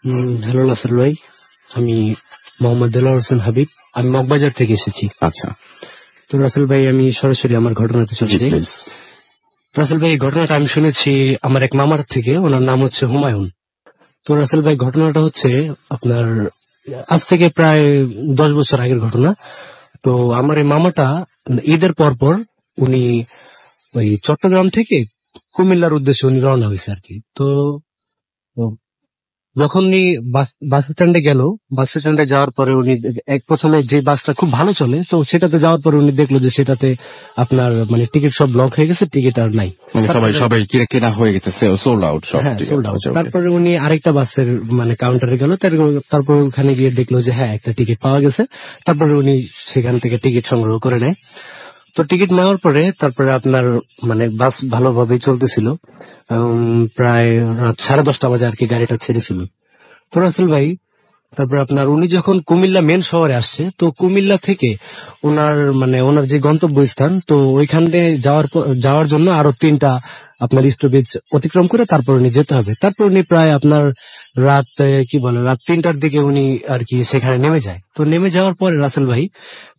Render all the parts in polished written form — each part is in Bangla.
হ্যালো নাসির ভাই, আমি মোহাম্মদ দেলোয়ার হোসেন হাবিব। আমি মগবাজার থেকে এসেছি। আচ্ছা, তো রাসেল ভাই, আমি সরাসরি আমার ঘটনাতে চলে যাই। রাসেল ভাই, ঘটনাটা আমি শুনেছি আমার এক মামার থেকে, ওনার নাম হচ্ছে হুমায়ুন। তো রাসেল ভাই, ঘটনাটা হচ্ছে আপনার আজ থেকে প্রায় 10 বছর আগের ঘটনা। তো আমার এই মামাটা ঈদের পর উনি ওই চট্টগ্রাম থেকে কুমিল্লার উদ্দেশ্যে উনি রওনা হয়েছে আর কি। তো যখন উনি বাস স্ট্যান্ডে গেল, বাস স্ট্যান্ডে যাওয়ার পরে উনি প্রথমে যে বাসটা খুব ভালো চলে, তো সেটাতে যাওয়ার পরে উনি দেখলো যে সেটাতে আপনার মানে টিকিট সব ব্লক হয়ে গেছে, টিকিট আর নাই। মানে সবাই কেনা হয়ে গেছে, সোল্ড আউট সব। হ্যাঁ, সোল্ড আউট। তারপরে উনি আরেকটা বাসের মানে কাউন্টারে গেল, তারপর ওখানে গিয়ে দেখলো যে হ্যাঁ, একটা টিকিট পাওয়া গেছে। তারপরে উনি সেখান থেকে টিকিট সংগ্রহ করে নেয়। তো টিকিট নেওয়ার পরে তারপরে আপনার মানে বাস ভালোভাবেই চলতেছিল। প্রায় রাত 10:30 বাজে আর কি গাড়িটা ছেড়েছিল। তো রাসেল ভাই, তারপরে আপনার উনি যখন কুমিল্লা মেন শহরে আসছে, তো কুমিল্লা থেকে ওনার যে গন্তব্যস্থান, তো ওইখানে যাওয়ার জন্য আরো 3টা আপনার স্টপেজ অতিক্রম করে তারপর উনি যেতে হবে। তারপর উনি প্রায় আপনার রাত 3টার দিকে উনি আর কি সেখানে নেমে যায়। তো নেমে যাওয়ার পরে রাসেল ভাই,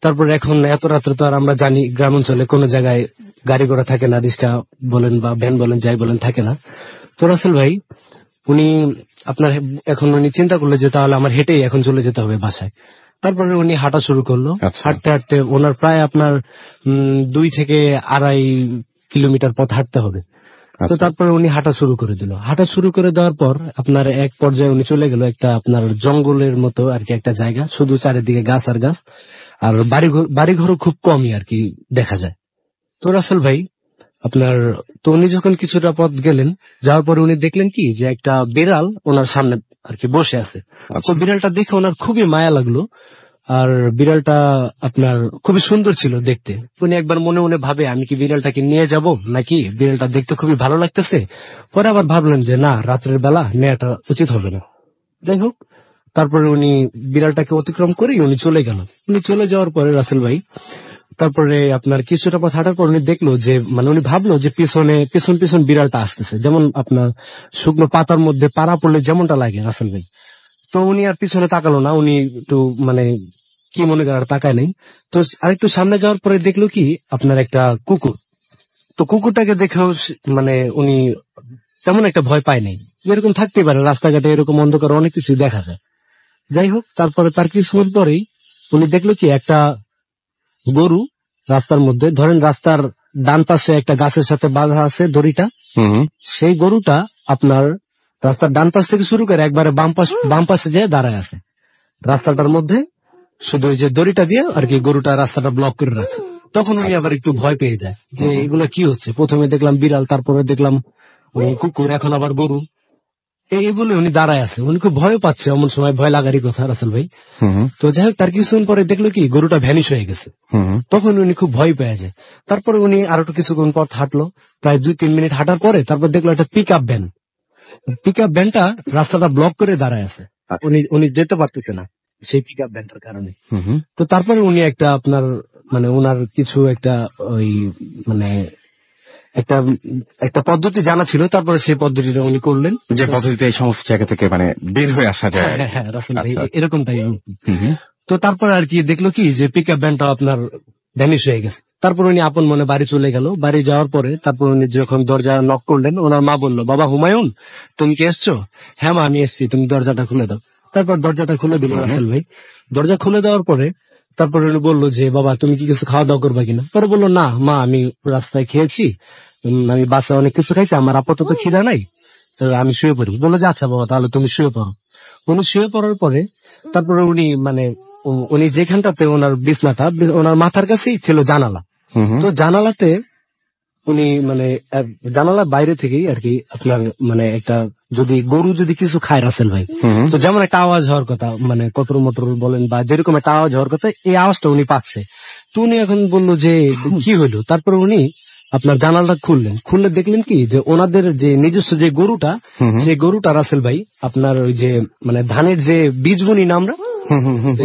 তারপর এখন এত রাত্রে তো আর আমরা জানি গ্রাম অঞ্চলে কোনো জায়গায় গাড়ি ঘোড়া থাকে না, রিক্সা বলেন বা ভ্যান বলেন যাই বলেন থাকে না। তো রাসেল ভাই, উনি আপনার এখন উনি চিন্তা করলো যে তাহলে আমার হেঁটেই এখন চলে যেতে হবে বাসায়। তারপরে উনি হাঁটা শুরু করলো। হাঁটতে হাঁটতে ওনার প্রায় আপনার 2 থেকে 2.5 কিলোমিটার পথ হাঁটতে হবে। তো তারপরে উনি হাঁটা শুরু করে দিল। হাঁটা শুরু করে দেওয়ার পর আপনার এক পর্যায়ে উনি চলে গেল একটা আপনার জঙ্গলের মতো আর কি একটা জায়গা, শুধু চারিদিকে গাছ আর গাছ, আর বাড়িঘরও খুব কমই আর কি দেখা যায়। তো রাসেল ভাই, আপনার তো উনি যখন কিছুটা পথ গেলেন, যাওয়ার পরে উনি দেখলেন কি যে একটা বিড়াল ওনার সামনে আর কি বসে আছে। তো বিড়ালটা দেখে ওনার খুবই মায়া লাগলো, আর বিড়ালটা আপনার খুবই সুন্দর ছিল দেখতে। উনি একবার মনে মনে ভাবে আমি কি বিড়ালটাকে নিয়ে যাব নাকি, বিড়ালটা দেখতে খুবই ভালো লাগতেছে। পরে আবার ভাবলেন যে না, রাত্রের বেলা নেওয়াটা উচিত হবে না। যাই হোক, তারপরে উনি বিড়ালটাকে অতিক্রম করে উনি চলে গেল। উনি চলে যাওয়ার পরে রাসেল ভাই, তারপরে আপনার কিছুটা পথ হাঁটার পর উনি দেখলো যে উনি ভাবলো যে পিছন পিছন বিড়ালটা আসতেছে, যেমন আপনার শুকনো পাতার মধ্যে পাড়া পড়লে যেমনটা লাগে রাসেল ভাই। তো উনি আর পিছনে তাকালো না, উনি একটু কি মনে করার তাকায় নেই। তো আরেকটু সামনে যাওয়ার পরে দেখলো কি আপনার একটা কুকুর। তো কুকুরটাকে দেখেও উনি তেমন একটা ভয় পায় নাই, যেরকম থাকতে পারে রাস্তাঘাটে এরকম অন্ধকার অনেক কিছু দেখা যায়। যাই হোক, তারপরে তার কিছুক্ষণ পরেই উনি দেখলো কি একটা গরু রাস্তার মধ্যে, ধরেন রাস্তার ডান পাশে একটা গাছের সাথে বাঁধা আছে দড়িটা। সেই গরুটা আপনার রাস্তার ডান পাশ থেকে শুরু করে একবারে বাম পাশে যেয়ে দাঁড়ায় আছে রাস্তাটার মধ্যে, শুধু ওই যে দড়িটা দিয়ে আর কি গরুটা রাস্তাটা ব্লক করে রাখে। তখন উনি আবার একটু ভয় পেয়ে যায় যে এগুলো কি হচ্ছে। প্রথমে দেখলাম বিড়াল, তারপরে দেখলাম কুকুর, এখন আবার গরু। এই বলে উনি দাঁড়ায় আছে, উনি খুব ভয় পাচ্ছে। এমন সময় ভয় লাগারই কথা রাসেল ভাই। তো যাই হোক, তার কিছুক্ষণ পরে দেখলো কি গরুটা ভ্যানিশ হয়ে গেছে। তখন উনি খুব ভয় পেয়ে যায়। তারপরে উনি আরো কিছুক্ষণ পর হাঁটলো, প্রায় 2-3 মিনিট হাঁটার পরে তারপর দেখলো একটা পিক আপ ভ্যানটা রাস্তাটা ব্লক করে দাঁড়ায় আছে। উনি যেতে পারতেছে না সেই পিক আপ ভ্যানটার কারণে। তো তারপরে উনি একটা আপনার ওনার কিছু একটা ওই একটা একটা পদ্ধতি জানা ছিল, তারপরে সেই পদ্ধতিটা উনি করলেন, যে পদ্ধতিতে এই সমস্ত জায়গা থেকে বের হয়ে আসা যায়। হ্যাঁ রাসেল ভাই, এরকমটাই। তো তারপর আর কি দেখলো কি যে পিক আপ ভ্যানটা আপনার ভ্যানিশ হয়ে গেছে। তারপর উনি আপন মনে বাড়ি চলে গেল। বাড়ি যাওয়ার পরে তারপর উনি যখন দরজা নক করলেন, ওনার মা বললো, বাবা হুমায়ুন, তুমি কি এসছো? হ্যাঁ মা, আমি এসছি, তুমি দরজাটা খুলে দাও। তারপর দরজাটা খুলে দিল রাসেল ভাই। দরজা খুলে দেওয়ার পরে তারপর উনি বললো যে বাবা, তুমি কি কিছু খাওয়া দাওয়া করবা কিনা? পরে বললো না মা, আমি রাস্তায় খেয়েছি, আমি বাসায় অনেক কিছু খাইছি, আমার আপাতত খিদা নাই, তো আমি শুয়ে পড়ি। বললো যে আচ্ছা বাবা, তাহলে তুমি শুয়ে পড়ো। উনি শুয়ে পড়ার পরে তারপরে উনি যেখানটাতে ওনার বিছনাটা, ওনার মাথার কাছেই ছিল জানালা। তো জানালাতে উনি জানালার বাইরে থেকেই আর কি আপনার একটা যদি গরু যদি কিছু খায় রাসেল ভাই, তো যেমন একটা আওয়াজ হওয়ার কথা, কতর মটর বলেন বা যেরকম একটা আওয়াজ হওয়ার কথা, এই আওয়াজটা উনি পাচ্ছে। তো উনি এখন বললো যে কি হইলো। তারপরে উনি আপনার জানালাটা খুললে দেখলেন কি যে ওনাদের যে নিজস্ব যে গরুটা, সেই গরুটা রাসেল ভাই আপনার ওই যে ধানের যে বীজ বুনি না আমরা,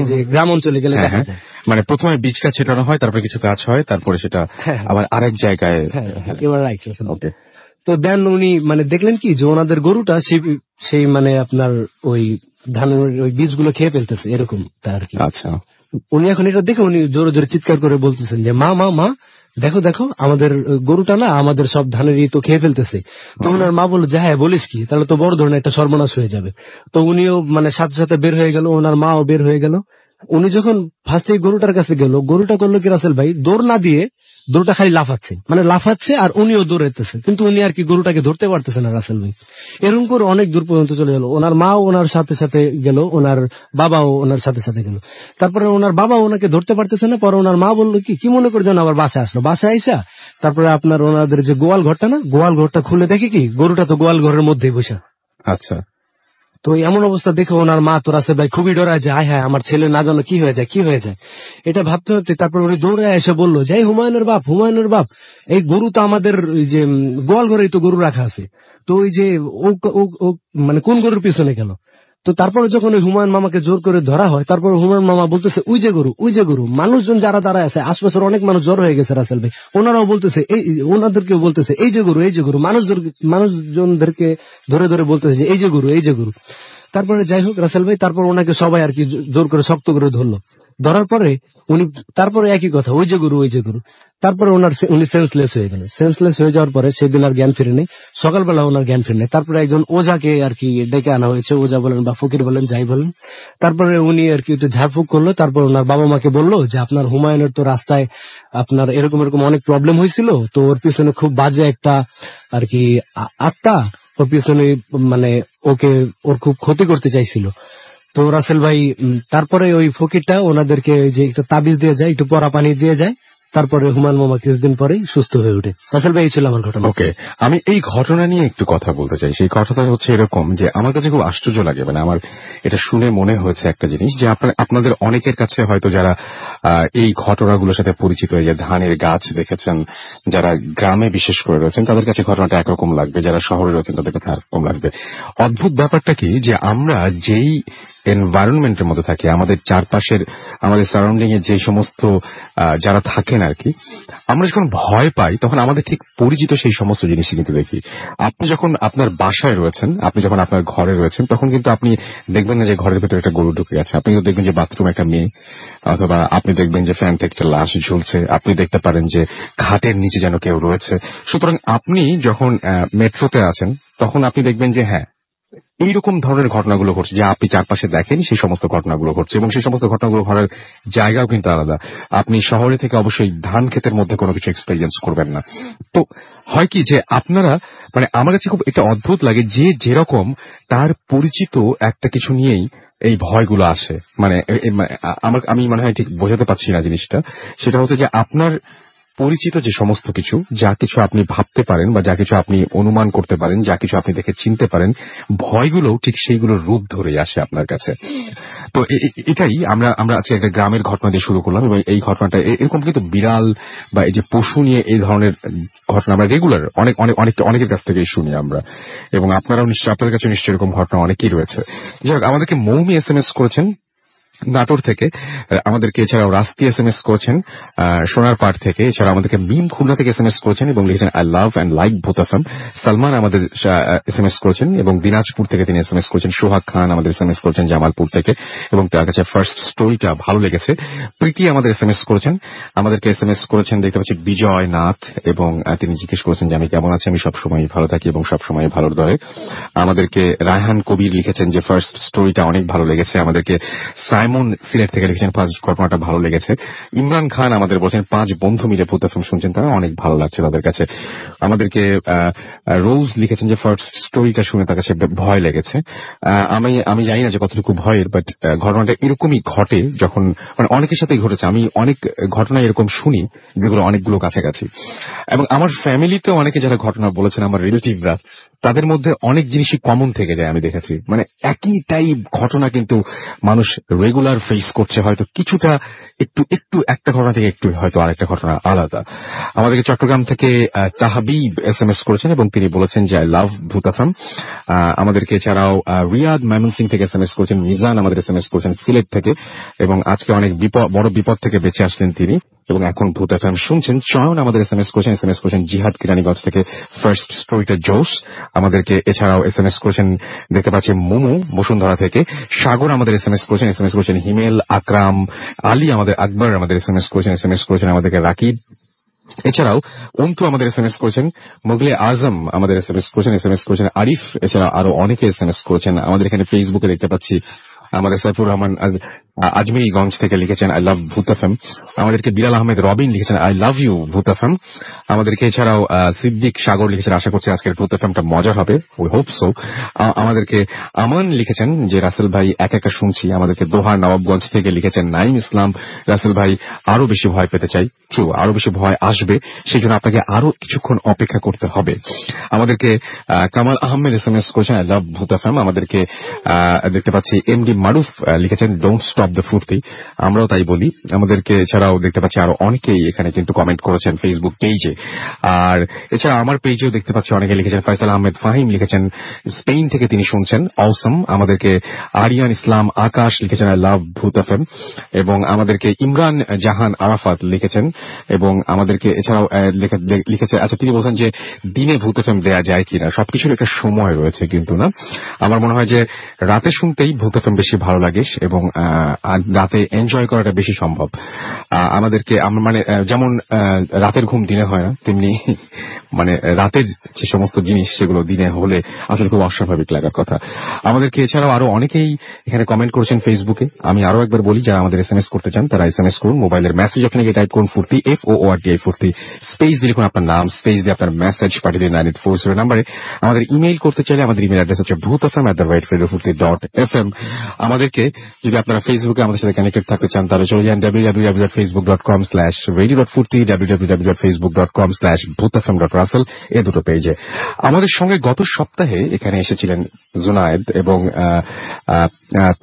যে গ্রাম অঞ্চলে গেলে দেখা যায়, প্রথমে বীজটা ছেটানো হয়, তারপরে কিছু গাছ হয়, তারপরে সেটা আবার আরেক জায়গায়। একেবারে রাইট। তো দেন উনি মানে দেখলেন কি যে ওনাদের গরুটা সেই মানে আপনার ওই ধানের ওই বীজগুলো খেয়ে ফেলতেছে এরকম আর কি। আচ্ছা, উনি এখন এটা দেখে উনি জোরে জোরে চিৎকার করে বলতেছেন যে মা মা মা দেখো দেখো আমাদের গরুটা না আমাদের সব ধানের তো খেয়ে ফেলতেছে। তো ওনার মা বললো যে হ্যাঁ বলিস কি, তাহলে তো বড় ধরনের একটা সর্বনাশ হয়ে যাবে। তো উনিও মানে সাথে সাথে বের হয়ে গেল, ওনার মাও বের হয়ে গেল। উনি যখন ফার্স্টে গরুটার কাছে গেল, গরুটা করলো কি রাসেল ভাই, দৌড় না দিয়ে গরুটা খালি লাফাচ্ছে আর উনিও দৌড়াইতেছে, কিন্তু উনি আর কি গরুটাকে ধরতে পারতেছে না রাসেল ভাই। এরকম করে অনেক দূর পর্যন্ত চলে গেল। ওনার মাও ওনার সাথে সাথে গেল, ওনার বাবাও ওনার সাথে সাথে গেল। তারপরে ওনার বাবা ওনাকে ধরতে পারতেছে না। পরে ওনার মা বললো কি মনে করে যেন আবার বাসায় আসলো। বাসায় আইসা তারপরে আপনার ওনাদের যে গোয়াল ঘরটা না, গোয়াল ঘরটা খুলে দেখে কি গরুটা তো গোয়াল ঘরের মধ্যেই বসা। আচ্ছা। তো এমন অবস্থা দেখে ওনার মা তো রাসেল ভাই খুবই ডরা যায়, হায় হায় আমার ছেলে না জানো কি হয়ে যায় এটা ভাবতে ভাবতে তারপর উনি দৌড়ে এসে বললো যে হুমায়ুনের বাপ এই গরু তো আমাদের ওই যে গোয়াল ঘরেই তো গরু রাখা আছে, তো ওই যে ও মানে কোন গরুর পিছনে গেল। তো তারপরে যখন ওই হুমায়ুন মামাকে জোর করে ধরা হয়, তারপর হুমায়ুন মামা বলতেছে ওই যে গরু। মানুষজন যারা দাঁড়ায় আছে আশপাশের অনেক মানুষ জড়ো হয়ে গেছে রাসেল ভাই, ওনারাও বলতেছে ওনাদেরকেও বলতেছে এই যে গরু। মানুষজনদেরকে ধরে ধরে বলতেছে যে এই যে গরু। তারপরে যাই হোক রাসেল ভাই, তারপর ওনাকে সবাই আর কি জোর করে শক্ত করে ধরলো। ধরার পরে উনি তারপরে একই কথা ওই যে গরু। তারপরে উনি সেন্সলেস হয়ে গেলেন। সেন্সলেস হয়ে যাওয়ার পরে সেদিন আর জ্ঞান ফিরে নেই, সকালবেলা ওনার জ্ঞান ফিরে নেই। তারপরে একজন ওঝাকে আর কি ডেকে আনা হয়েছে, ওঝা বলেন বা ফকির বলেন যাই বলেন। তারপরে উনি আর কি একটু ঝাড়ফুঁক করলো। তারপর ওনার বাবা মাকে বললো যে আপনার হুমায়ুনের তো রাস্তায় আপনার এরকম অনেক প্রবলেম হয়েছিল, তো ওর পিছনে খুব বাজে একটা আর কি আত্মা ওর পিছনে মানে ওর খুব ক্ষতি করতে চাইছিল। তো রাসেল ভাই তারপরে ওই ফকিরটা ওনাদেরকে যে একটু তাবিজ দিয়ে যায়, একটু পরা পানি দিয়ে যায়। তারপরে হুমায়ুন মামা কিছুদিন পরেই সুস্থ হয়ে ওঠে। রাসেল ভাই এই ছিল আমার ঘটনা। ওকে, আমি এই ঘটনা নিয়ে একটু কথা বলতে চাই। সেই কথাটা হচ্ছে এরকম যে আমার কাছে খুব আশ্চর্য লাগে, মানে আমার এটা শুনে মনে হয়েছে একটা জিনিস যে আপনাদের অনেকের কাছে হয়তো যারা এই ঘটনাগুলোর সাথে পরিচিত, এই যে ধানের গাছ দেখেছেন, যারা গ্রামে বিশেষ করে রয়েছেন তাদের কাছে ঘটনাটা একরকম লাগবে, যারা শহরে রয়েছেন তাদের কাছে একরকম লাগবে। অদ্ভুত ব্যাপারটা কি যে আমরা যেই এনভায়রনমেন্টের মধ্যে থাকি, আমাদের চারপাশের আমাদের সারাউন্ডিং এ যে সমস্ত যারা থাকেন আর কি, আমরা যখন ভয় পাই তখন আমাদের ঠিক পরিচিত সেই সমস্ত জিনিসই কিন্তু দেখি। আপনি যখন আপনার বাসায় রয়েছেন, আপনি যখন আপনার ঘরে রয়েছেন, তখন কিন্তু আপনি দেখবেন না যে ঘরের ভেতরে একটা গরু ঢুকে গেছে, আপনি কিন্তু দেখবেন যে বাথরুমে একটা মেয়ে, অথবা আপনি দেখবেন যে ফ্যান থেকে একটা লাশ ঝুলছে, আপনি দেখতে পারেন যে খাটের নিচে যেন কেউ রয়েছে। সুতরাং আপনি যখন মেট্রোতে আছেন তখন আপনি দেখবেন যে হ্যাঁ এইরকম ধরনের ঘটনাগুলো ঘটছে, যে আপনি চারপাশে দেখেন সেই সমস্ত ঘটনাগুলো ঘটছে, এবং সেই সমস্ত ঘটনাগুলো ঘটার জায়গাও কিন্তু আলাদা। আপনি শহরে থেকে অবশ্যই ধান ক্ষেতের মধ্যে কোনো কিছু এক্সপেরিয়েন্স করবেন না। তো হয় কি যে আপনারা, মানে আমার কাছে খুব এটা অদ্ভুত লাগে যে যেরকম তার পরিচিত একটা কিছু নিয়েই এই ভয়গুলো আসে। মানে আমি মনে হয় ঠিক বোঝাতে পারছি না জিনিসটা। সেটা হচ্ছে যে আপনার পরিচিত যে সমস্ত কিছু, যা কিছু আপনি ভাবতে পারেন বা যা কিছু আপনি অনুমান করতে পারেন, যা কিছু আপনি দেখে চিনতে পারেন, ভয়গুলোও ঠিক সেইগুলোর রূপ ধরে আসে আপনার কাছে। তো এটাই আমরা আজকে একটা গ্রামের ঘটনা দিয়ে শুরু করলাম, এবং এই ঘটনাটা এরকম কিন্তু বিড়াল বা এই যে পশু নিয়ে এই ধরনের ঘটনা আমরা রেগুলার অনেকের কাছ থেকেই শুনি আমরা, এবং আপনারাও নিশ্চয়ই, আপনাদের কাছে নিশ্চয়ই এরকম ঘটনা অনেকেই রয়েছে। যাই হোক, আমাদেরকে মৌমি SMS করেছেন নাটোর থেকে, আমাদেরকে এছাড়াও রাস্তি SMS করেছেন সোনার পাড় থেকে, এছাড়া আমাদেরকে মিম খুলনা থেকে SMS করেছেন এবং লিখেছেন I love and like both FM. Salman আমাদের SMS করেছেন এবং দিনাজপুর থেকে তিনি SMS করেছেন। সোহাগ খান আমাদের SMS করেছেন জামালপুর থেকে, এবং তার কাছে ফার্স্ট স্টোরিটা ভালো লেগেছে। প্রীতি আমাদের SMS করেছেন, আমাদেরকে SMS করেছেন দেখতে পাচ্ছি বিজয় নাথ, এবং তিনি জিজ্ঞেস করেছেন যে আমি কেমন আছি। আমি সবসময় ভালো থাকি এবং সবসময় ভালোর দরে। আমাদেরকে রায়হান কবির লিখেছেন যে ফার্স্ট স্টোরিটা অনেক ভালো লেগেছে। আমাদেরকে সাইমন সিলেট থেকে লিখেছেন ফার্স্ট ঘটনাটা ভালো লেগেছে। ইমরান খান আমাদের বলছেন 5 বন্ধু মিলে ভূত এফএম শুনছেন, তারা অনেক ভালো লাগছে তাদের কাছে। আমাদেরকে রোজ লিখেছেন যে ফার্স্ট স্টোরিটা শুনে তার কাছে ভয় লেগেছে। আমি জানি না যে কতটুকু ভয়ের, বাট ঘটনাটা এরকমই ঘটে যখন, মানে অনেকের সাথেই ঘটেছে। আমি অনেক ঘটনা এরকম শুনি যেগুলো অনেকগুলো কাছাকাছি, এবং আমার ফ্যামিলিতে অনেকে যারা ঘটনা বলেছেন, আমার রিলেটিভরা, তাদের মধ্যে অনেক জিনিসই কমন থেকে যায় আমি দেখেছি। মানে একই টাইপ ঘটনা কিন্তু মানুষ রেগুলার ফেস করছে, হয়তো কিছুটা একটু একটা ঘটনা থেকে একটু হয়তো আরেকটা ঘটনা আলাদা। আমাদেরকে চট্টগ্রাম থেকে তাহাবিব SMS করেছেন এবং তিনি বলেছেন যে আই লাভ ভূত এফএম। আমাদেরকে এছাড়াও রিয়াদ ময়মনসিং থেকে SMS করেছেন। মিজান আমাদের SMS করেছেন সিলেট থেকে, এবং আজকে অনেক বড় বিপদ থেকে বেঁচে আসলেন তিনি। এবং এখন ভূত এফএম শুনছেন। চয়ন আমাদের এসএমএস করেছেন জিহাদ কিরানীগঞ্জ থেকে, ফার্স্ট স্টোরিটা জোস আমাদেরকে। এছাড়াও এসএমএস করেছেন দেখতে পাচ্ছি মোমো বসুন্ধরা থেকে। সাগর আমাদের এসএমএস করেছেন হিমেল, আকরাম, আলী আমাদের, আকবর আমাদের এসএমএস করেছেন আমাদেরকে রাকিব। এছাড়াও অন্তু আমাদের এসএমএস করেছেন, মুগলে আজম আমাদের এসএমএস করেছেন আরিফ। এছাড়া আরো অনেকে এসএমএস করেছেন। আমাদের এখানে ফেসবুকে দেখতে পাচ্ছি আমাদের সাইফুর রহমান আজমিরিগঞ্জ থেকে লিখেছেন আই লাভ ভূত এফএম। আমাদেরকে বিলাল আহমেদ রবিন লিখেছেন আই লাভ ইউ ভূত এফএম। আমাদেরকে এছাড়াও সিদ্দিক সাগর লিখেছেন আশা করছি আজকের ভূত এফএমটা মজার হবে, উই হোপ সো। আমাদেরকে আমান লিখেছেন যে রাসেল ভাই একা শুনছি। আমাদেরকে দোহার নবাবগঞ্জ থেকে লিখেছেন নাইম ইসলাম, রাসেল ভাই আরো বেশি ভয় পেতে চাই। ট্রু, আরো বেশি ভয় আসবে, সেই জন্য আপনাকে আরো কিছুক্ষণ অপেক্ষা করতে হবে। আমাদেরকে কামাল আহমেদ এসএমএস করেছেন আই লাভ ভূত এফএম। আমাদেরকে দেখতে পাচ্ছি এমডি মারুফ লিখেছেন ডোন্ট স্টপ দ্য ফুর্তি, আমরাও তাই বলি। আমাদেরকে এছাড়াও দেখতে পাচ্ছি আরো অনেকেই এখানে কিন্তু কমেন্ট করেছেন ফেসবুক পেজে। আর এছাড়া আমার পেজেও দেখতে পাচ্ছি অনেকে লিখেছেন। ফয়সাল আহমেদ ফাহিম লিখেছেন স্পেন থেকে, তিনি শুনছেন অসম। আমাদেরকে আরিয়ান ইসলাম আকাশ লিখেছেন আই লাভ ভূত এফএম। এবং আমাদেরকে ইমরান জাহান আরাফাত লিখেছেন। এবং আমাদেরকে এছাড়াও লিখেছে, আচ্ছা তিনি বলছেন যে দিনে ভূত এফএম দেয়া যায় কিনা, সবকিছুর একটা সময় রয়েছে কিন্তু না। আমার মনে হয় যে রাতে শুনতেই ভূত এফএম বেশি ভালো লাগে এবং রাতে এনজয় করাটা বেশি সম্ভব। আমাদেরকে মানে যেমন রাতের ঘুম দিনে হয় না, তেমনি মানে রাতের যে সমস্ত জিনিস সেগুলো দিনে হলে আসলে খুব অস্বাভাবিক লাগার কথা। আমাদেরকে এছাড়াও আরো অনেকেই এখানে কমেন্ট করেছেন ফেসবুকে। আমি আরো একবার বলি, যারা আমাদের এসএমএস করতে চান তারা এসএমএস করুন। মোবাইলের মেসেজ আপনি টাইপ করুন ফুর্তি, FOORTI ফুর্তি, স্পেস দিয়ে লিখুন আপনার নাম, স্পেস দিয়ে আপনার মেসেজ পাঠিয়ে দিন 9840 নাম্বারে। আমাদের ইমেইল করতে চাইলে আমাদের ইমেল অ্যাড্রেস হচ্ছে bhootfm@radiofurti.fm। আমাদেরকে যদি আপনারা ফেসবুকে আমাদের সাথে কানেক্টেড থাকতে চান তাহলে চলে যান www.facebook.com/radio.furti, www.facebook.com/bhootfm.russell, এই দুটো পেজে। আমাদের সঙ্গে গত সপ্তাহে এখানে এসেছিলেন জুনায়েদ এবং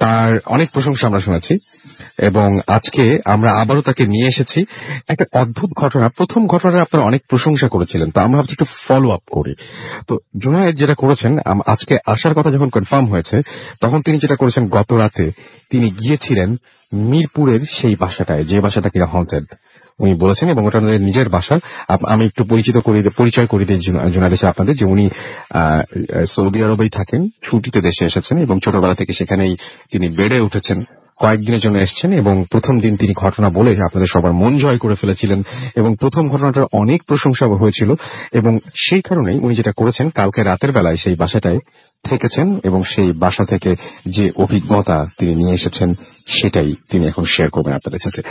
তার অনেক প্রশংসা আমরা শুনেছি এবং আজকে আমরা আবারও তাকে নিয়ে এসেছি। একটা অদ্ভুত ঘটনা, প্রথম ঘটনার আপনারা অনেক প্রশংসা করেছিলেন, তো আমরা ভাবছি একটু ফলো আপ করি। তো জুনায়েদ যেটা করেছেন, আজকে আসার কথা যখন কনফার্ম হয়েছে তখন তিনি যেটা করেছেন, গত রাতে তিনি গিয়েছিলেন মিরপুরের সেই বাসাটায়, যে বাসাটা কিনা হন্টেড উনি বলেছেন, এবং ওটা ওনাদের নিজের বাসা। আমি একটু পরিচয় করে দিই জুনায়েদ আপনাদের, যে উনি সৌদি আরবেই থাকেন, ছুটিতে দেশে এসেছেন এবং ছোটবেলা থেকে সেখানেই তিনি বেড়ে উঠেছেন। কয়েকদিনের জন্য এসছেন এবং প্রথম দিন তিনি ঘটনা বলে আপনাদের সবার মন জয় করে ফেলেছিলেন এবং প্রথম ঘটনাটার অনেক প্রশংসা হয়েছিল। এবং সেই কারণেই উনি যেটা করেছেন, কালকে রাতের বেলায় সেই বাসাটায় থেকেছেন এবং সেই বাসা থেকে যে অভিজ্ঞতা তিনি নিয়ে এসেছেন সেটাই তিনি এখন শেয়ার করবেন আপনাদের সাথে।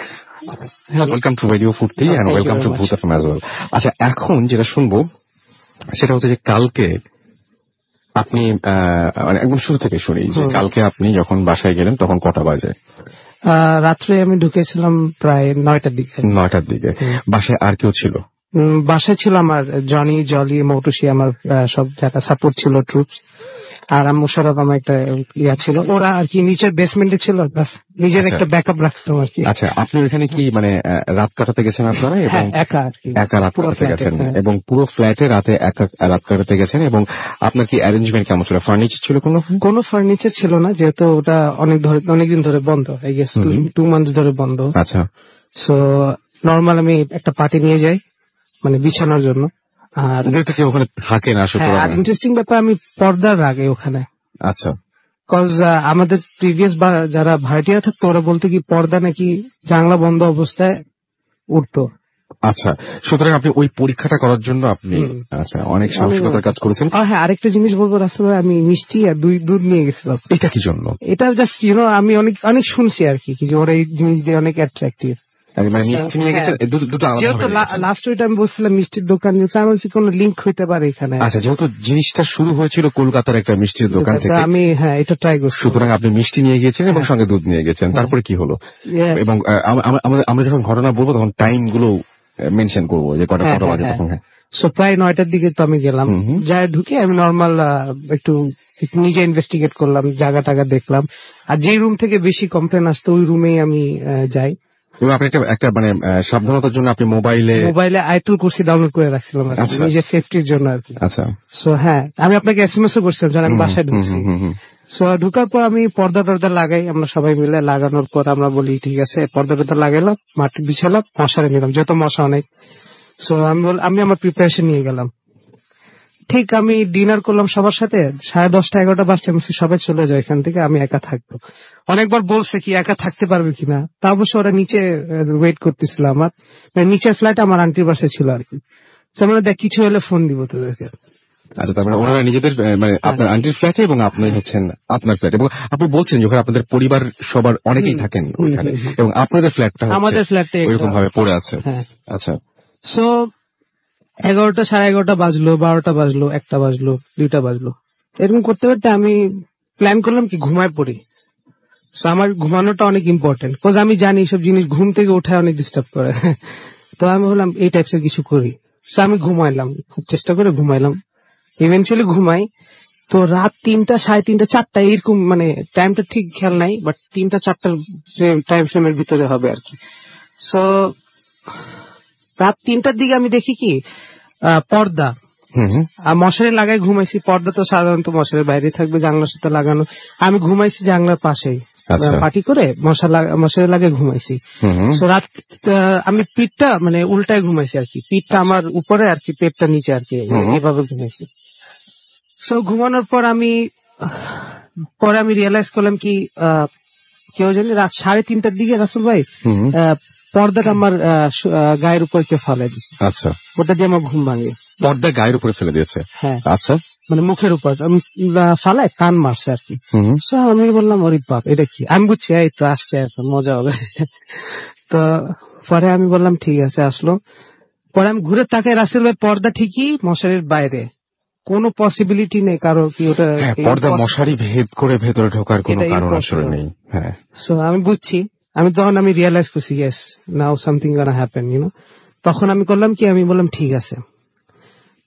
ওয়েলকাম টু রেডিও ফুর্তি এন্ড ওয়েলকাম টু ভূত এফএম অ্যাজ ওয়েল। আচ্ছা, এখন যেটা শুনবো সেটা হচ্ছে যে কালকে আপনি মানে একদম শুরু থেকে শুনি, যে কালকে আপনি যখন বাসায় গেলেন তখন কটা বাজে? রাত্রে আমি ঢুকেছিলাম প্রায় 9টার দিকে। 9টার দিকে। বাসায় আর কেউ ছিল? বাসায় ছিল আমার জনি, জলি, মৌটুসি, আমার সব যারা সাপোর্ট ছিল, ট্রুপস, আর মুশারফ আমার একটা ইয়া ছিল। ওরা আর কি নিচের বেসমেন্টে ছিল, নিজের একটা ব্যাকআপ রাখতাম আর কি। আচ্ছা, আপনি ওখানে কি মানে রাত কাটাতে গেছেন আপনারা? এবং একা রাত কাটাতে গেছেন এবং পুরো ফ্ল্যাটে রাতে একা রাত কাটাতে গেছেন। এবং আপনার কি অ্যারেঞ্জমেন্ট কেমন ছিল? ফার্নিচার ছিল? কোনো ফার্নিচার ছিল না, যেহেতু ওটা অনেকদিন ধরে বন্ধ, আই গেস 2 মান্থ ধরে বন্ধ। আচ্ছা, সো নর্মাল আমি একটা পার্টি নিয়ে যাই মানে বিছানোর জন্য। আর ওখানে থাকে না ইন্টারেস্টিং ব্যাপার, আমি পর্দার আগে ওখানে। আচ্ছা, কজ আমাদের প্রিভিয়াস যারা ভাড়াটিয়া থাকতো ওরা বলতো কি পর্দা নাকি জানলা বন্ধ অবস্থায় উঠতো। আচ্ছা, সুতরাং আপনি ওই পরীক্ষাটা করার জন্য আপনি আচ্ছা অনেক সাহসিকতার কাজ করেছেন। হ্যাঁ, আরেকটা জিনিস বলবো, রাস্তায় আমি মিষ্টি আর দুধ নিয়ে গেছিলাম। এটা কি জন্য? এটা জাস্ট আমি অনেক শুনছি আর কি, যে ওরা এই জিনিস দিয়ে অনেক অ্যাট্রাক্টিভ। লাস্ট ওইটা আমি বলছিলাম মিষ্টির দোকান, কোন লিঙ্ক হইতে পারে এখানে। আচ্ছা, যেহেতু জিনিসটা শুরু হয়েছিল কলকাতার একটা মিষ্টির দোকান থেকে, আমি এটা ট্রাই করছি। সুতরাং আপনি মিষ্টি নিয়ে গিয়েছেন এবং সঙ্গে দুধ নিয়ে গেছেন। তারপরে কি হলো? এবং আমরা যখন ঘটনা বলবো তখন টাইম গুলো মেনশন করবো, যে কটা বাজে তখন। সো প্রায় 9টার দিকে তো আমি গেলাম, যাই ঢুকে আমি নর্মাল একটু নিজে ইনভেস্টিগেট করলাম, জায়গা টাগা দেখলাম। আর যে রুম থেকে বেশি কমপ্লেন আসতো ওই রুমেই আমি যাই। এবং আপনি একটা মানে সাবধানতার জন্য আপনি মোবাইলে আয়াতুল কুরসি ডাউনলোড করে রাখছিলাম আর কি, আচ্ছা। নিজের সেফটির জন্য আর কি। আচ্ছা সো হ্যাঁ, আমি আপনাকে এসএমএস ও করছিলাম যখন আমি বাসায় ঢুকছি। সো ঢুকার পর আমি পর্দা টর্দা লাগাই, আমরা সবাই মিলে লাগানোর পর আমরা বলি ঠিক আছে, পর্দা টর্দা লাগাইলাম, মাটি বিছালাম, মশারি নিলাম, যত মশা অনেক। সো আমি আমার প্রিপারেশন নিয়ে গেলাম। ঠিক আমি ডিনার করলাম সবার সাথে, 10:30 11টা বাজতে আমি বলছি, সবাই চলে যায় এখান থেকে, আমি একা থাকবো। অনেকবার বলছে কি একা থাকতে পারবে কিনা, তা অবশ্য ওরা নিচে ওয়েট করতেছিল আমার, মানে নিচের ফ্ল্যাটে আমার আন্টির বাসে ছিল আর কি। আমরা দেখ কিছু হলে ফোন দিব তোদেরকে। আচ্ছা, তারপরে ওনারা নিজেদের মানে আপনার আন্টির ফ্ল্যাটে এবং আপনি হচ্ছেন আপনার ফ্ল্যাট, এবং আপনি বলছেন যখন আপনাদের পরিবার সবার অনেকেই থাকেন ওইখানে, এবং আপনাদের ফ্ল্যাটটা আমাদের ফ্ল্যাটে ওইরকম ভাবে পড়ে আছে। হ্যাঁ। আচ্ছা, সো 11টা 11:30 বাজলো, 12টা বাজলো, 1টা বাজলো, 2টা বাজলো, এরকম করতে করতে আমি প্ল্যান করলাম কি ঘুমায় পড়ি। সো আমার ঘুমানোটা অনেক ইম্পর্টেন্ট, বিকজ আমি জানি সব জিনিস ঘুম থেকে উঠায় অনেক ডিস্টার্ব করে। তো আমি বললাম এই টাইপসের কিছু করি। সো আমি ঘুমাইলাম, খুব চেষ্টা করে ঘুমাইলাম, ইভেনচুয়ালি ঘুমাই। তো রাত 3টা 3:30 4টা এরকম, মানে টাইমটা ঠিক খেয়াল নাই, বাট 3টা 4টার টাইম ফ্রেমের ভিতরে হবে আর কি। সো রাত 3টার দিকে আমি দেখি কি পর্দা মশারি লাগাই ঘুমাইছি। পর্দা তো সাধারণত মশারির বাইরে থাকবে, জানলার সাথে লাগানো। আমি ঘুমাইছি জানলার পাশেই, পাটি করে মশারি লাগে ঘুমাইছি। সো রাত আমি পিঠটা মানে উল্টায় ঘুমাইছি আর কি, পিঠটা আমার উপরে আর কি, পেটটা নিচে আর কি, এভাবে ঘুমাইছি। সো ঘুমানোর পর আমি রিয়েলাইজ করলাম কি কেউ জানি রাত 3:30টার দিকে রাসেল ভাই পর্দাটা আমার গায়ের উপর কেউ ফালাই দিচ্ছে। আচ্ছা, ওটা দিয়ে আমার ঘুম ভাঙে। পর্দা গায়ের উপরে ফেলে দিয়েছে? হ্যাঁ। আচ্ছা, মানে মুখের উপর ফালায় কান মারছে আর কি। আমি বললাম ওরে বাপ, এটা কি? আমি বুঝছি এই তো আসছে, এখন মজা হবে। তো পরে আমি বললাম ঠিক আছে, আসলো। পরে আমি ঘুরে তাকাই, রাসেল ভাই পর্দা ঠিকই মশারির বাইরে, কোনো পসিবিলিটি নেই কারো কি ওটা পর্দা মশারি ভেদ করে ভেতরে ঢোকার কোনো কারণ আসলে নেই। হ্যাঁ। সো আমি বুঝছি, তখন আমি রিয়েলাইজ করছি ইয়েস নাও সামথিং গোনা হ্যাপেন, তখন আমি করলাম কি, আমি বললাম ঠিক আছে।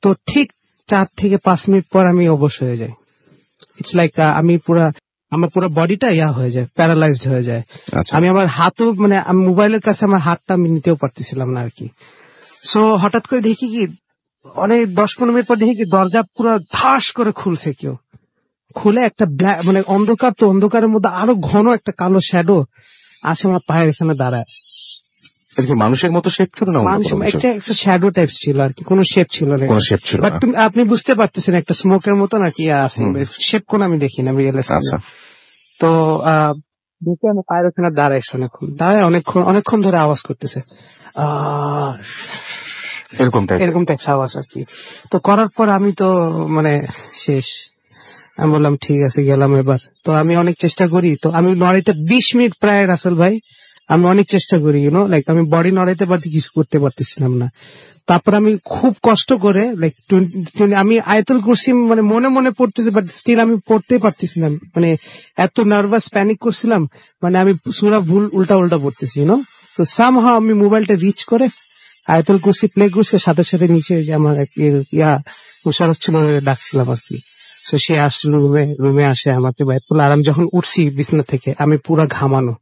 তো ঠিক 4 থেকে 5 মিনিট পর আমি অবশ হয়ে যাই। ইটস লাইক আমার পুরো বডিটা হয়ে যায়, প্যারালাইজড হয়ে যায়। আমি আমার হাতও মানে মোবাইলের কাছে আমার হাতটা আমি নিতেও পারতেছিলাম না আর কি। সো হঠাৎ করে দেখি কি অনেক 10-15 মিনিট পর দেখি কি দরজা পুরো ধাস করে খুলছে কেউ, খুলে একটা ব্ল্যাক মানে অন্ধকার, তো অন্ধকারের মধ্যে আরো ঘন একটা কালো শ্যাডো আসে আমার পায়ের এখানে দাঁড়ায়। মানুষের মতো শেপ ছিল না, একটা শ্যাডো টাইপ ছিল আর কি, কোনো শেপ ছিল না। বাট আপনি বুঝতে পারতেছেন একটা স্মোকের মতো না কি আছে, শেপ কোন আমি দেখি না রিয়েলাইজ। তো দেখে আমি পায়ের ওখানে দাঁড়াইছে, দাঁড়ায় অনেকক্ষণ ধরে আওয়াজ করতেছে, এরকম টাইপ আওয়াজ আর কি। তো করার পর আমি তো মানে শেষ, আমি বললাম ঠিক আছে গেলাম এবার। তো আমি অনেক চেষ্টা করি, তো আমি নড়াইতে 20 মিনিট প্রায় রাসেল ভাই আমি অনেক চেষ্টা করি, লাইক আমি বডি নড়াইতে পারছি, কিছু করতে পারতেছিলাম না। তারপর আমি খুব কষ্ট করে লাইক আমি আয়াতুল কুরসি মানে মনে মনে পড়তেছি, বাট স্টিল আমি পড়তে পারতেছিলাম, মানে এত নার্ভাস প্যানিক করছিলাম, মানে আমি সূরা ভুল উল্টা পড়তেছি। তো সামহাও আমি মোবাইলটা রিচ করে আয়াতুল কুরসি প্লে করছে, সাথে সাথে নিচে যে আমার মুশারফ ছিল ডাকছিলাম আর কি। তো সে আসলো রুমে আসে, আমাকে বাইর করলো। আর আমি যখন উঠছি বিছানা থেকে আমি পুরা ঘামানো,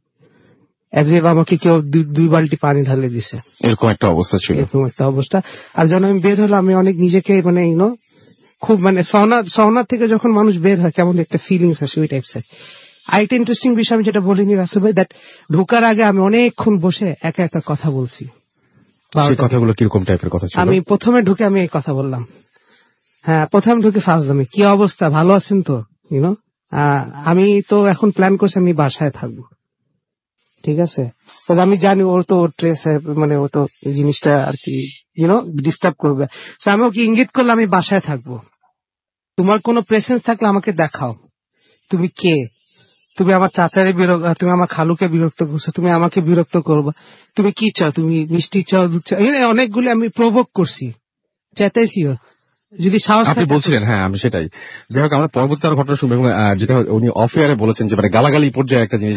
এজ এ আমাকে কেউ 2 বালতি পানি ঢালে দিছে, এরকম একটা অবস্থা ছিল। আর যখন আমি বের হলাম আমি অনেক নিজেকে মানে খুব মানে সহনা থেকে যখন মানুষ বের হয় কেমন একটা ফিলিংস আসে ওই টাইপস। আরেকটা ইন্টারেস্টিং বিষয় আমি যেটা বলিনি রাসেল ভাই, দ্যাট ঢোকার আগে আমি অনেকক্ষণ বসে একা একা কথা বলছি। সেই কথাগুলো কিরকম টাইপের কথা ছিল? আমি প্রথমে ঢুকে আমি এই কথা বললাম, হ্যাঁ প্রথমে ঢুকে ফার্স্ট দামে কি অবস্থা, ভালো আছেন তো? আমি তো এখন প্ল্যান করছি আমি বাসায় থাকবো, ঠিক আছে? আমি জানি ওর তো ট্রেস মানে ও তো এই জিনিসটা আর কি ডিস্টার্ব করবে। আমি ওকে ইঙ্গিত করলে আমি বাসায় থাকবো, তোমার কোনো প্রেসেন্স থাকলে আমাকে দেখাও, তুমি কে? তুমি আমার চাচারে তুমি আমার খালুকে বিরক্ত করছো, তুমি আমাকে বিরক্ত করবা, তুমি কি চাও? তুমি মিষ্টি চাও, দুধ চাও? অনেকগুলি আমি প্রভোগ করছি, চেতেছিও যদি সাহস আপনি বলছিলেন। হ্যাঁ, আমি সেটাই। যাই হোক, আমরা পরবর্তী আরো ঘটনা শুনবো, এবং যেটা উনি অফ এয়ারে বলেছেন যে মানে গালাগালি পর্যায়ে একটা জিনিস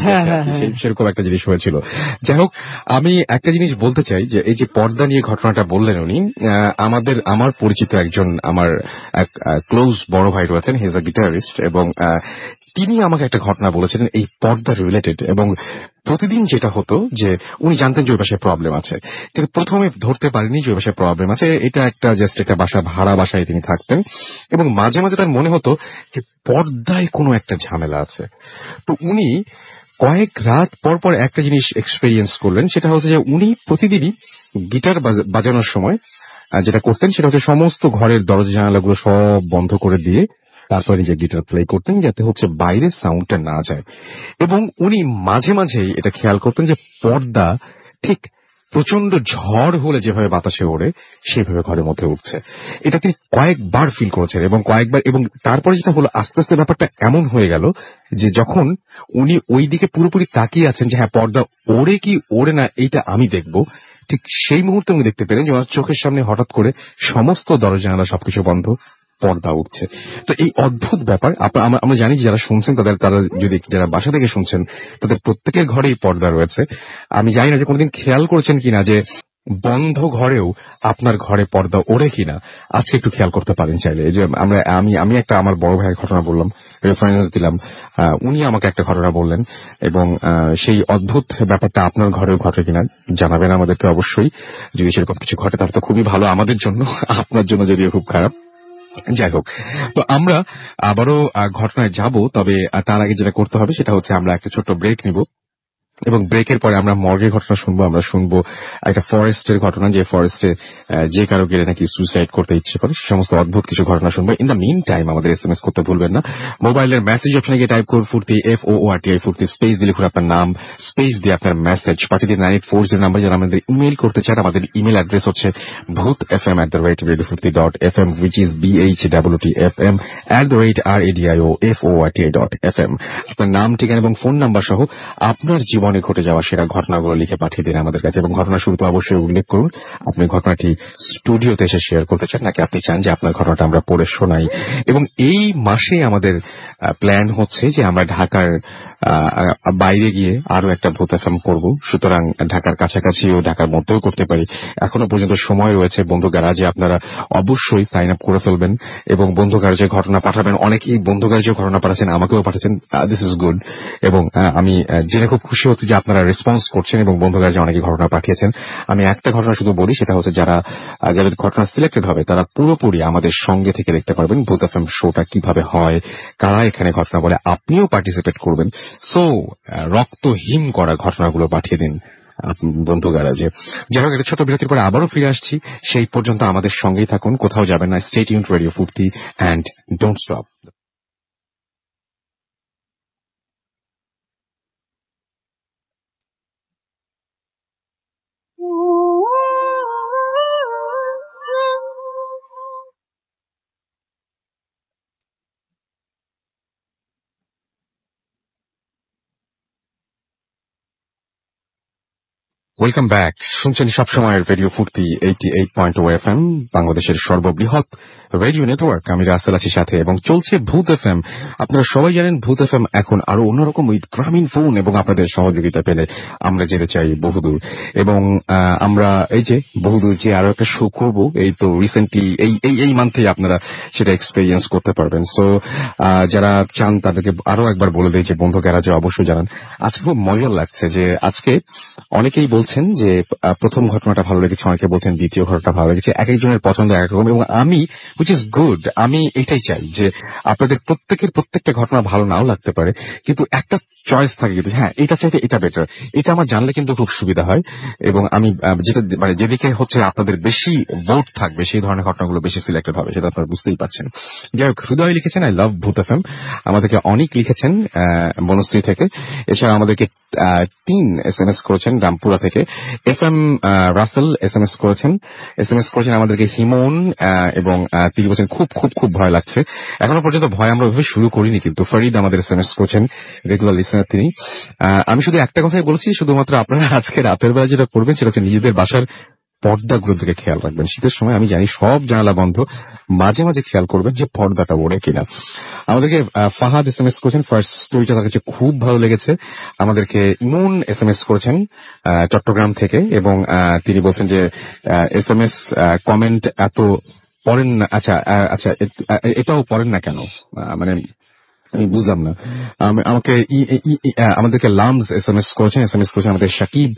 সেরকম একটা জিনিস হয়েছিল। যাই হোক, আমি একটা জিনিস বলতে চাই যে এই যে পর্দা নিয়ে ঘটনাটা বললেন উনি, আমার পরিচিত একজন আমার এক ক্লোজ বড় ভাই রয়েছেন, হি ইজ আ গিটারিস্ট, এবং তিনি আমাকে একটা ঘটনা বলেছিলেন এই পর্দা রিলেটেড, এবং প্রতিদিন যেটা হতো যে উনি জানতেন যে ওই বাসায় প্রবলেম আছে, কিন্তু প্রথমে ধরতে পারেনি যে ওই বাসায় প্রবলেম আছে। এটা একটা জাস্ট একটা বাসা, ভাড়া বাসায় তিনি থাকতেন, এবং মাঝে মাঝে তার মনে হতো যে পর্দায় কোনো একটা ঝামেলা আছে। তো উনি কয়েক রাত পর পর একটা জিনিস এক্সপেরিয়েন্স করলেন, সেটা হচ্ছে যে উনি প্রতিদিনই গিটার বাজানোর সময় যেটা করতেন সেটা হচ্ছে সমস্ত ঘরের দরজা জানালাগুলো সব বন্ধ করে দিয়ে তারপরে নিজে গিটার প্লে করতেন, যাতে হচ্ছে বাইরের সাউন্ডটা না যায়। এবং উনি মাঝে মাঝেই এটা খেয়াল করতেন যে পর্দা ঠিক প্রচন্ড ঝড় হলে যেভাবে বাতাসে ওড়ে সেভাবে ঘরের মধ্যে উঠছে। এটা তিনি কয়েকবার ফিল করেছেন, এবং কয়েকবার, এবং তারপরে যেটা হলো আস্তে আস্তে ব্যাপারটা এমন হয়ে গেল যে যখন উনি ওই দিকে পুরোপুরি তাকিয়ে আছেন যে হ্যাঁ পর্দা ওড়ে কি ওড়ে না এইটা আমি দেখবো, ঠিক সেই মুহূর্তে উনি দেখতে পেলেন যে ওনার চোখের সামনে হঠাৎ করে সমস্ত দরজা জানালা সবকিছু বন্ধ, পর্দা উঠছে। তো এই অদ্ভুত ব্যাপার আমরা জানি যারা শুনছেন তারা যদি যারা বাসা থেকে শুনছেন তাদের প্রত্যেকের ঘরেই পর্দা রয়েছে। আমি জানি না যে কোনোদিন খেয়াল করেছেন কিনা যে বন্ধ ঘরেও আপনার ঘরে পর্দা ওড়ে কিনা। আজকে একটু খেয়াল করতে পারেন চাইলে। এই যে আমি একটা আমার বড় ভাইয়ের ঘটনা বললাম, রেফারেন্স দিলাম, উনি আমাকে একটা ঘটনা বললেন, এবং সেই অদ্ভুত ব্যাপারটা আপনার ঘরেও ঘটে কিনা জানাবেন আমাদেরকে অবশ্যই। যদি সেরকম কিছু ঘটে তাহলে তো খুবই ভালো আমাদের জন্য, আপনার জন্য যদিও খুব খারাপ। যাই হোক, তো আমরা আবারও ঘটনায় যাব, তবে তার আগে যেটা করতে হবে সেটা হচ্ছে আমরা একটা ছোট্ট ব্রেক নিব, এবং ব্রেকের পরে আমরা মর্গের ঘটনা শুনবো। আমরা শুনবো একটা ফরেস্টের ঘটনা, যে ফরেস্টে যে কারো গেলে নাকি সুইসাইড করতে ইচ্ছে করে, সে সমস্ত অদ্ভুত কিছু ঘটনা শুনবো। ইন দ্য মিন টাইম আমাদের SMS করতে ভুলবেন না। মোবাইলের মেসেজ অপশনে গিয়ে টাইপ করুন ফুর্তি, FOORTI ফুর্তি, স্পেস দিয়ে লিখুন আপনার নাম, স্পেস দিয়ে আপনার মেসেজ পাঠিয়ে দিন 9840 নাম্বার। যারা আমাদের ইমেল করতে চান, আমাদের ইমেল অ্যাড্রেস হচ্ছে bhutfm@radiofurti.fm, which is BHWTFM@radioforti.fm। আপনার নাম, ঠিকানা এবং ফোন নাম্বার সহ আপনার জীবনে ঘটে যাওয়া সেরা ঘটনাগুলো লিখে পাঠিয়ে দিন আমাদের কাছে, এবং ঘটনা শুরুতে অবশ্যই উল্লেখ করুন আপনি ঘটনাটি স্টুডিওতে এসে শেয়ার করতে চান নাকি আপনি চান যে আপনার ঘটনাটা আমরা পড়ে শোনাই। এবং এই মাসে আমাদের প্ল্যান হচ্ছে যে আমরা ঢাকার বাইরে গিয়ে আরো একটা ভূত FM করব, সুতরাং ঢাকার কাছাকাছি ও ঢাকার মধ্যেও করতে পারি। এখনো পর্যন্ত সময় রয়েছে। বন্ধু গ্যারাজে আপনারা অবশ্যই সাইন আপ করে ফেলবেন এবং বন্ধু গ্যারাজে ঘটনা পাঠাবেন। অনেকেই বন্ধু গ্যারাজে ঘটনা পাঠাচ্ছেন, আমাকেও পাঠাচ্ছেন, দিস ইজ গুড। এবং আমি জেনে খুব খুশি হচ্ছে যে আপনারা রেসপন্স করছেন এবং বন্ধু গ্যারাজে অনেকে ঘটনা পাঠিয়েছেন। আমি একটা ঘটনা শুধু বলি, সেটা হচ্ছে যাদের ঘটনা সিলেক্টেড হবে তারা পুরোপুরি আমাদের সঙ্গে থেকে দেখতে পারবেন ভূত FM শোটা কিভাবে হয়, কারা এখানে ঘটনা বলে, আপনিও পার্টিসিপেট করবেন। সো রক্তহীন করা ঘটনাগুলো পাঠিয়ে দিন বন্ধু গ্যারাজে। যাই হোক, একটা ছোট বিরতির পরে আবারও ফিরে আসছি। সেই পর্যন্ত আমাদের সঙ্গেই থাকুন, কোথাও যাবেন না। স্টে টিউনড, রেডিও ফুর্তি, and don't stop. Welcome back. শুনছেন সবসময় রেডিও ফুর্তি 88.0 FM, বাংলাদেশের সর্ববৃহৎ রেডিও নেটওয়ার্ক। আমি রাসেল আছি সাথে, এবং চলছে ভূত FM। আপনারা সবাই জানেন ভূত FM এখন আরো অন্যরকম উইথ গ্রামীণ ফোন, এবং আপনাদের সহযোগিতা পেলে আমরা যেতে চাই বহুদূর। এবং আমরা এই যে বহুদূর যে আরো একটা শো করবো, এই তো রিসেন্টলি এই মান্থেই আপনারা সেটা এক্সপেরিয়েন্স করতে পারবেন। সো যারা চান তাদেরকে আরো একবার বলে দিই যে বন্ধু গ্যারাজে অবশ্যই জানান। আজকে খুব মজার লাগছে যে আজকে অনেকেই বলছেন যে প্রথম ঘটনাটা ভালো লেগেছে, অনেকে বলছেন দ্বিতীয় ঘটনাটা ভালো লেগেছে। এক একজনের পছন্দ এক রকম, এবং আমি হুইচ ইজ গুড, আমি এটাই চাই যে আপনাদের প্রত্যেকটা ঘটনা ভালো নাও লাগতে পারে, কিন্তু একটা চয়েস থাকে, কিন্তু হ্যাঁ এটা চাইতে এটা বেটার, এটা আমার জানলে কিন্তু খুব সুবিধা হয়। এবং আমি যেটা মানে যেদিকে হচ্ছে আপনাদের বেশি ভোট থাকবে সেই ধরনের ঘটনাগুলো বেশি সিলেক্টেড হবে, সেটা আপনারা বুঝতেই পারছেন। যাই হোক, হৃদয় লিখেছেন আই লাভ ভূত FM, আমাদেরকে অনেক লিখেছেন বনশ্রী থেকে। এছাড়া আমাদেরকে 3 SMS করেছেন রামপুরা থেকে। FM রাসেল SMS করেছেন আমাদেরকে হিমন, এবং তিনি বলছেন খুব খুব খুব ভয় লাগছে। এখনো পর্যন্ত ভয় আমরা ওইভাবে শুরু করিনি, কিন্তু ফরিদ আমাদের SMS করেছেন, রেগুলার লিসেনার তিনি। আমি শুধু একটা কথাই বলছি, শুধুমাত্র আপনারা আজকে রাতের বেলা যেটা করবেন সেটা হচ্ছে নিজেদের বাসার পর্দাগুলোর দিকে খেয়াল রাখবেন। শীতের সময় আমি জানি সব জানালা বন্ধ, মাঝে মাঝে খেয়াল করবেন যে পর্দাটা ওড়ে কিনা। আমাদেরকে ফাহাদ SMS করেছেন, ফার্স্ট স্টোরিটা তার কাছে খুব ভালো লেগেছে। আমাদেরকে ইমন SMS করেছেন চট্টগ্রাম থেকে, এবং তিনি বলছেন যে SMS কমেন্ট এত পড়েন না। আচ্ছা, এটাও পড়েন না কেন, মানে আমি বুঝলাম না। আমাকে আমাদেরকে লামস SMS করেছেন আমাদের সাকিব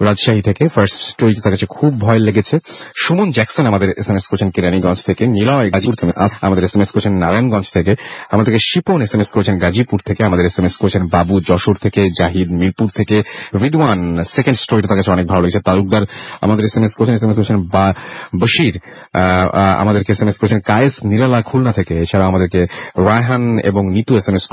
রাজশাহী থেকে। ফার্স্ট স্টোরি তার কাছে খুব ভয় লেগেছে। সুমন জ্যাকসন আমাদের SMS করেছেন কেরানীগঞ্জ থেকে। নিলয় গাজীপুর থেকে আমাদের SMS করেছেন নারায়ণগঞ্জ থেকে। আমাদেরকে শিপন SMS করেছেন গাজীপুর থেকে। আমাদের SMS করেছেন বাবু যশোর থেকে। জাহিদ মিরপুর থেকে। রিদওয়ান সেকেন্ড স্টোরিটা তার কাছে অনেক ভালো লেগেছে। তালুকদার আমাদের SMS করেছেন বশির আমাদেরকে SMS করেছেন। কায়েস নিরালা খুলনা থেকে। এছাড়া আমাদেরকে রায়হান এবং নিতু SMS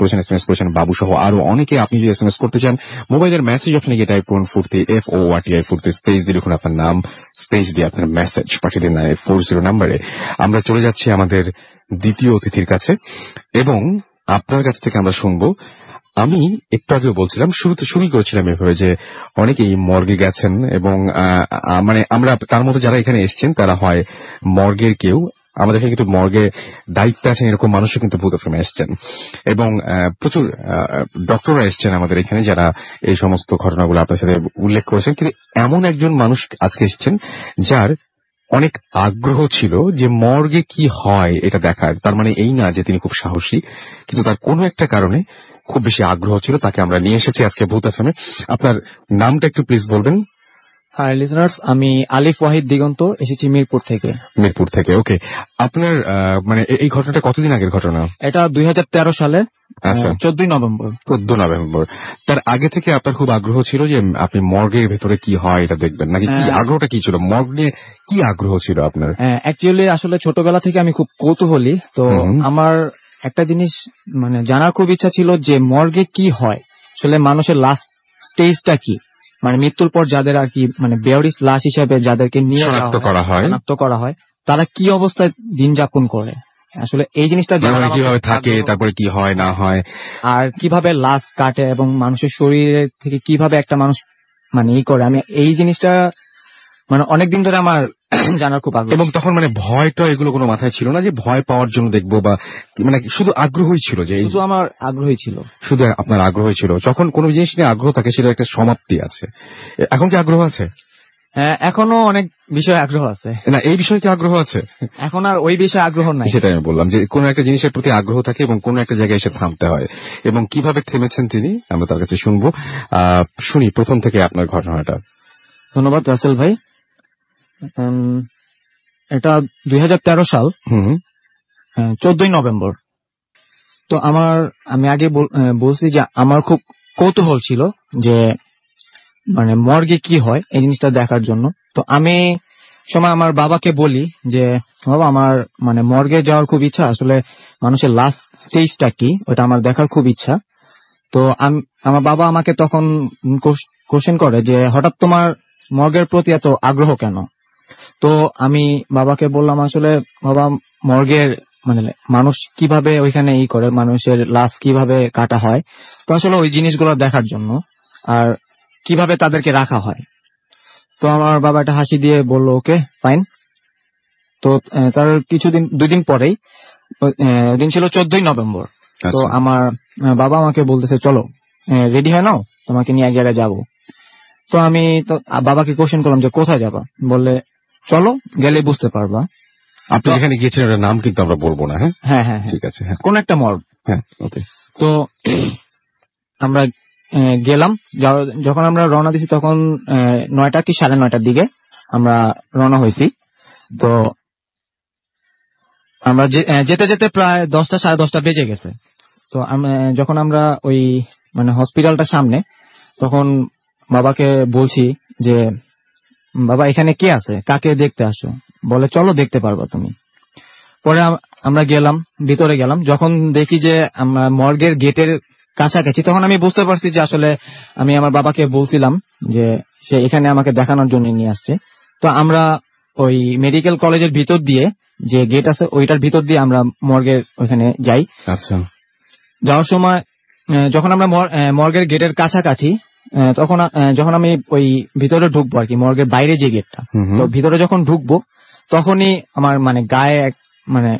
করেছেন বাবু সহ আরো অনেকে। আপনি যদি SMS করতে চান মোবাইলের মেসেজ অপশনে গিয়ে টাইপ করুন ফুর্তি FORTI ফুর্তি স্পেস দিয়ে লিখুন আপনার নাম, স্পেস দিয়ে আপনার মেসেজ পাঠিয়ে দিন 9840 নম্বরে। আমরা চলে যাচ্ছি আমাদের দ্বিতীয় অতিথির কাছে এবং আপনার কাছ থেকে আমরা শুনবো। আমি একটু আগেও বলছিলাম, শুরু করেছিলাম এভাবে যে অনেকেই মর্গে গেছেন এবং মানে আমরা তার মধ্যে যারা এখানে এসছেন তারা হয় মর্গের কেউ, আমাদের এখানে কিন্তু মর্গে দায়িত্বে আছেন এরকম মানুষও কিন্তু ভূত এফএমে এসছেন এবং প্রচুর ডক্টররা এসছেন আমাদের এখানে যারা এই সমস্ত ঘটনাগুলো আপনার সাথে উল্লেখ করেছেন। কিন্তু এমন একজন মানুষ আজকে এসছেন যার অনেক আগ্রহ ছিল যে মর্গে কি হয় এটা দেখার। তার মানে এই না যে তিনি খুব সাহসী, কিন্তু তার কোনো একটা কারণে খুব বেশি আগ্রহ ছিল। তাকে আমরা নিয়ে এসেছি আজকে ভূত এফএমে। আপনার নামটা একটু প্লিজ বলবেন। হাই লিসনার্স, আমি আলিফ ওয়াহিদ দিগন্ত, এসেছি মিরপুর থেকে। ওকে, আপনার মানে এই ঘটনাটা কতদিন আগের ঘটনা? এটা 2013 সালে আচ্ছা, 14 নভেম্বর। তার আগে থেকে আপনার খুব আগ্রহ ছিল যে আপনি মর্গের ভেতরে কি হয় এটা দেখবেন, নাকি কি আগ্রহটা কি ছিল? মর্গ নিয়ে কি আগ্রহ ছিল আপনার? অ্যাকচুয়ালি আসলে ছোটবেলা থেকে আমি খুব কৌতূহলী, তো আমার একটা জিনিস মানে জানার খুব ইচ্ছা ছিল যে মর্গে কি হয়, আসলে মানুষের লাস্ট স্টেজটা কি, মানে মৃত্যুর পর যাদের আর কি মানে বেয়ারিস লাশ হিসাবে যাদেরকে নিয়ে শনাক্ত করা হয় তারা কি অবস্থায় দিন যাপন করে, আসলে এই জিনিসটা কিভাবে থাকে, তারপরে কি হয় না হয়, আর কিভাবে লাশ কাটে এবং মানুষের শরীরে থেকে কিভাবে একটা মানুষ মানে করে। আমি এই জিনিসটা মানে অনেকদিন ধরে আমার জানার খুব আগ্রহ। এবং তখন মানে ভয়টা এগুলো কোনো মাথায় ছিল না যে ভয় পাওয়ার জন্য দেখবো, বা মানে শুধু আগ্রহই ছিল, যে শুধু আমার আগ্রহই ছিল, শুধু আপনার আগ্রহই ছিল। যখন কোনো জিনিস নিয়ে আগ্রহ থাকে সেটা একটা সমাপ্তি আছে। এখন কি আগ্রহ আছে? হ্যাঁ, এখনো অনেক বিষয়ে আগ্রহ আছে। না, এই বিষয়ে কি আগ্রহ আছে? এখন আর ওই বিষয়ে আগ্রহ নাই। সেটাই আমি বললাম যে কোনো একটা জিনিসের প্রতি আগ্রহ থাকে এবং কোনো একটা জায়গায় এসে থামতে হয়, এবং কিভাবে থেমেছেন তিনি আমরা তার কাছে শুনবো। শুনি প্রথম থেকে আপনার ঘটনাটা। ধন্যবাদ রাসেল ভাই। এটা 2013 সাল 14 নভেম্বর। তো আমি আগে বলছি যে আমার খুব কৌতূহল ছিল যে মানে মর্গে কি হয় এই জিনিসটা দেখার জন্য। তো আমি সময় আমার বাবাকে বলি যে বাবা, আমার মানে মর্গে যাওয়ার খুব ইচ্ছা, আসলে মানুষের লাস্ট স্টেজটা কি ওটা আমার দেখার খুব ইচ্ছা। তো আমার বাবা আমাকে তখন কোশ্চেন করে যে হঠাৎ তোমার মর্গের প্রতি এত আগ্রহ কেন? তো আমি বাবাকে বললাম আসলে বাবা, মর্গের মানে মানুষ কিভাবে ওইখানে করে, মানুষের লাশ কিভাবে কাটা হয়, তো আসলে ওই জিনিসগুলো দেখার জন্য, আর কিভাবে তাদেরকে রাখা হয়। তো আমার বাবা একটা হাসি দিয়ে বলল ওকে ফাইন। তো তার দুই দিন পরেই, দিন ছিল 14 নভেম্বর। তো আমার বাবা আমাকে বলতেছে চলো রেডি হয় নাও, তোমাকে নিয়ে এক জায়গায় যাবো। তো আমি তো বাবাকে কোশ্চেন করলাম যে কোথায় যাবা, বললে চলো গেলে বুঝতে পারবা। আপনি যেখানে গিয়েছেন ওটার নাম কিন্তু আমরা বলবো না। হ্যাঁ হ্যাঁ ঠিক আছে, কোন একটা মর্গ। হ্যাঁ ওকে। তো আমরা গেলাম, যখন আমরা রওনা দিছি তখন 9টা কি 9:30টার দিকে আমরা রওনা হয়েছি। তো আমরা যেতে যেতে প্রায় 10টা 10:30 বেজে গেছে। তো যখন আমরা ওই মানে হসপিটালটার সামনে, তখন বাবাকে বলছি যে বাবা এখানে কে আছে, কাকে দেখতে আসো? বলে চলো দেখতে পারবা তুমি। পরে আমরা ভিতরে গেলাম, যখন দেখি যে আমরা মর্গের গেটের কাছাকাছি, তখন আমি বুঝতে পারছি যে আসলে আমি আমার বাবাকে বলছিলাম যে সে এখানে আমাকে দেখানোর জন্য নিয়ে আসছে। তো আমরা ওই মেডিকেল কলেজের ভিতর দিয়ে যে গেট আছে ওইটার ভিতর দিয়ে আমরা মর্গের ওইখানে যাই। আচ্ছা, যাওয়ার সময় যখন আমরা মর্গের গেটের কাছাকাছি, তখন যখন আমি ওই ভিতরে ঢুকবো আর কি, মর্গের বাইরে যে গেটটা, তো ভিতরে যখন ঢুকবো তখনই আমার মানে গায়ে মানে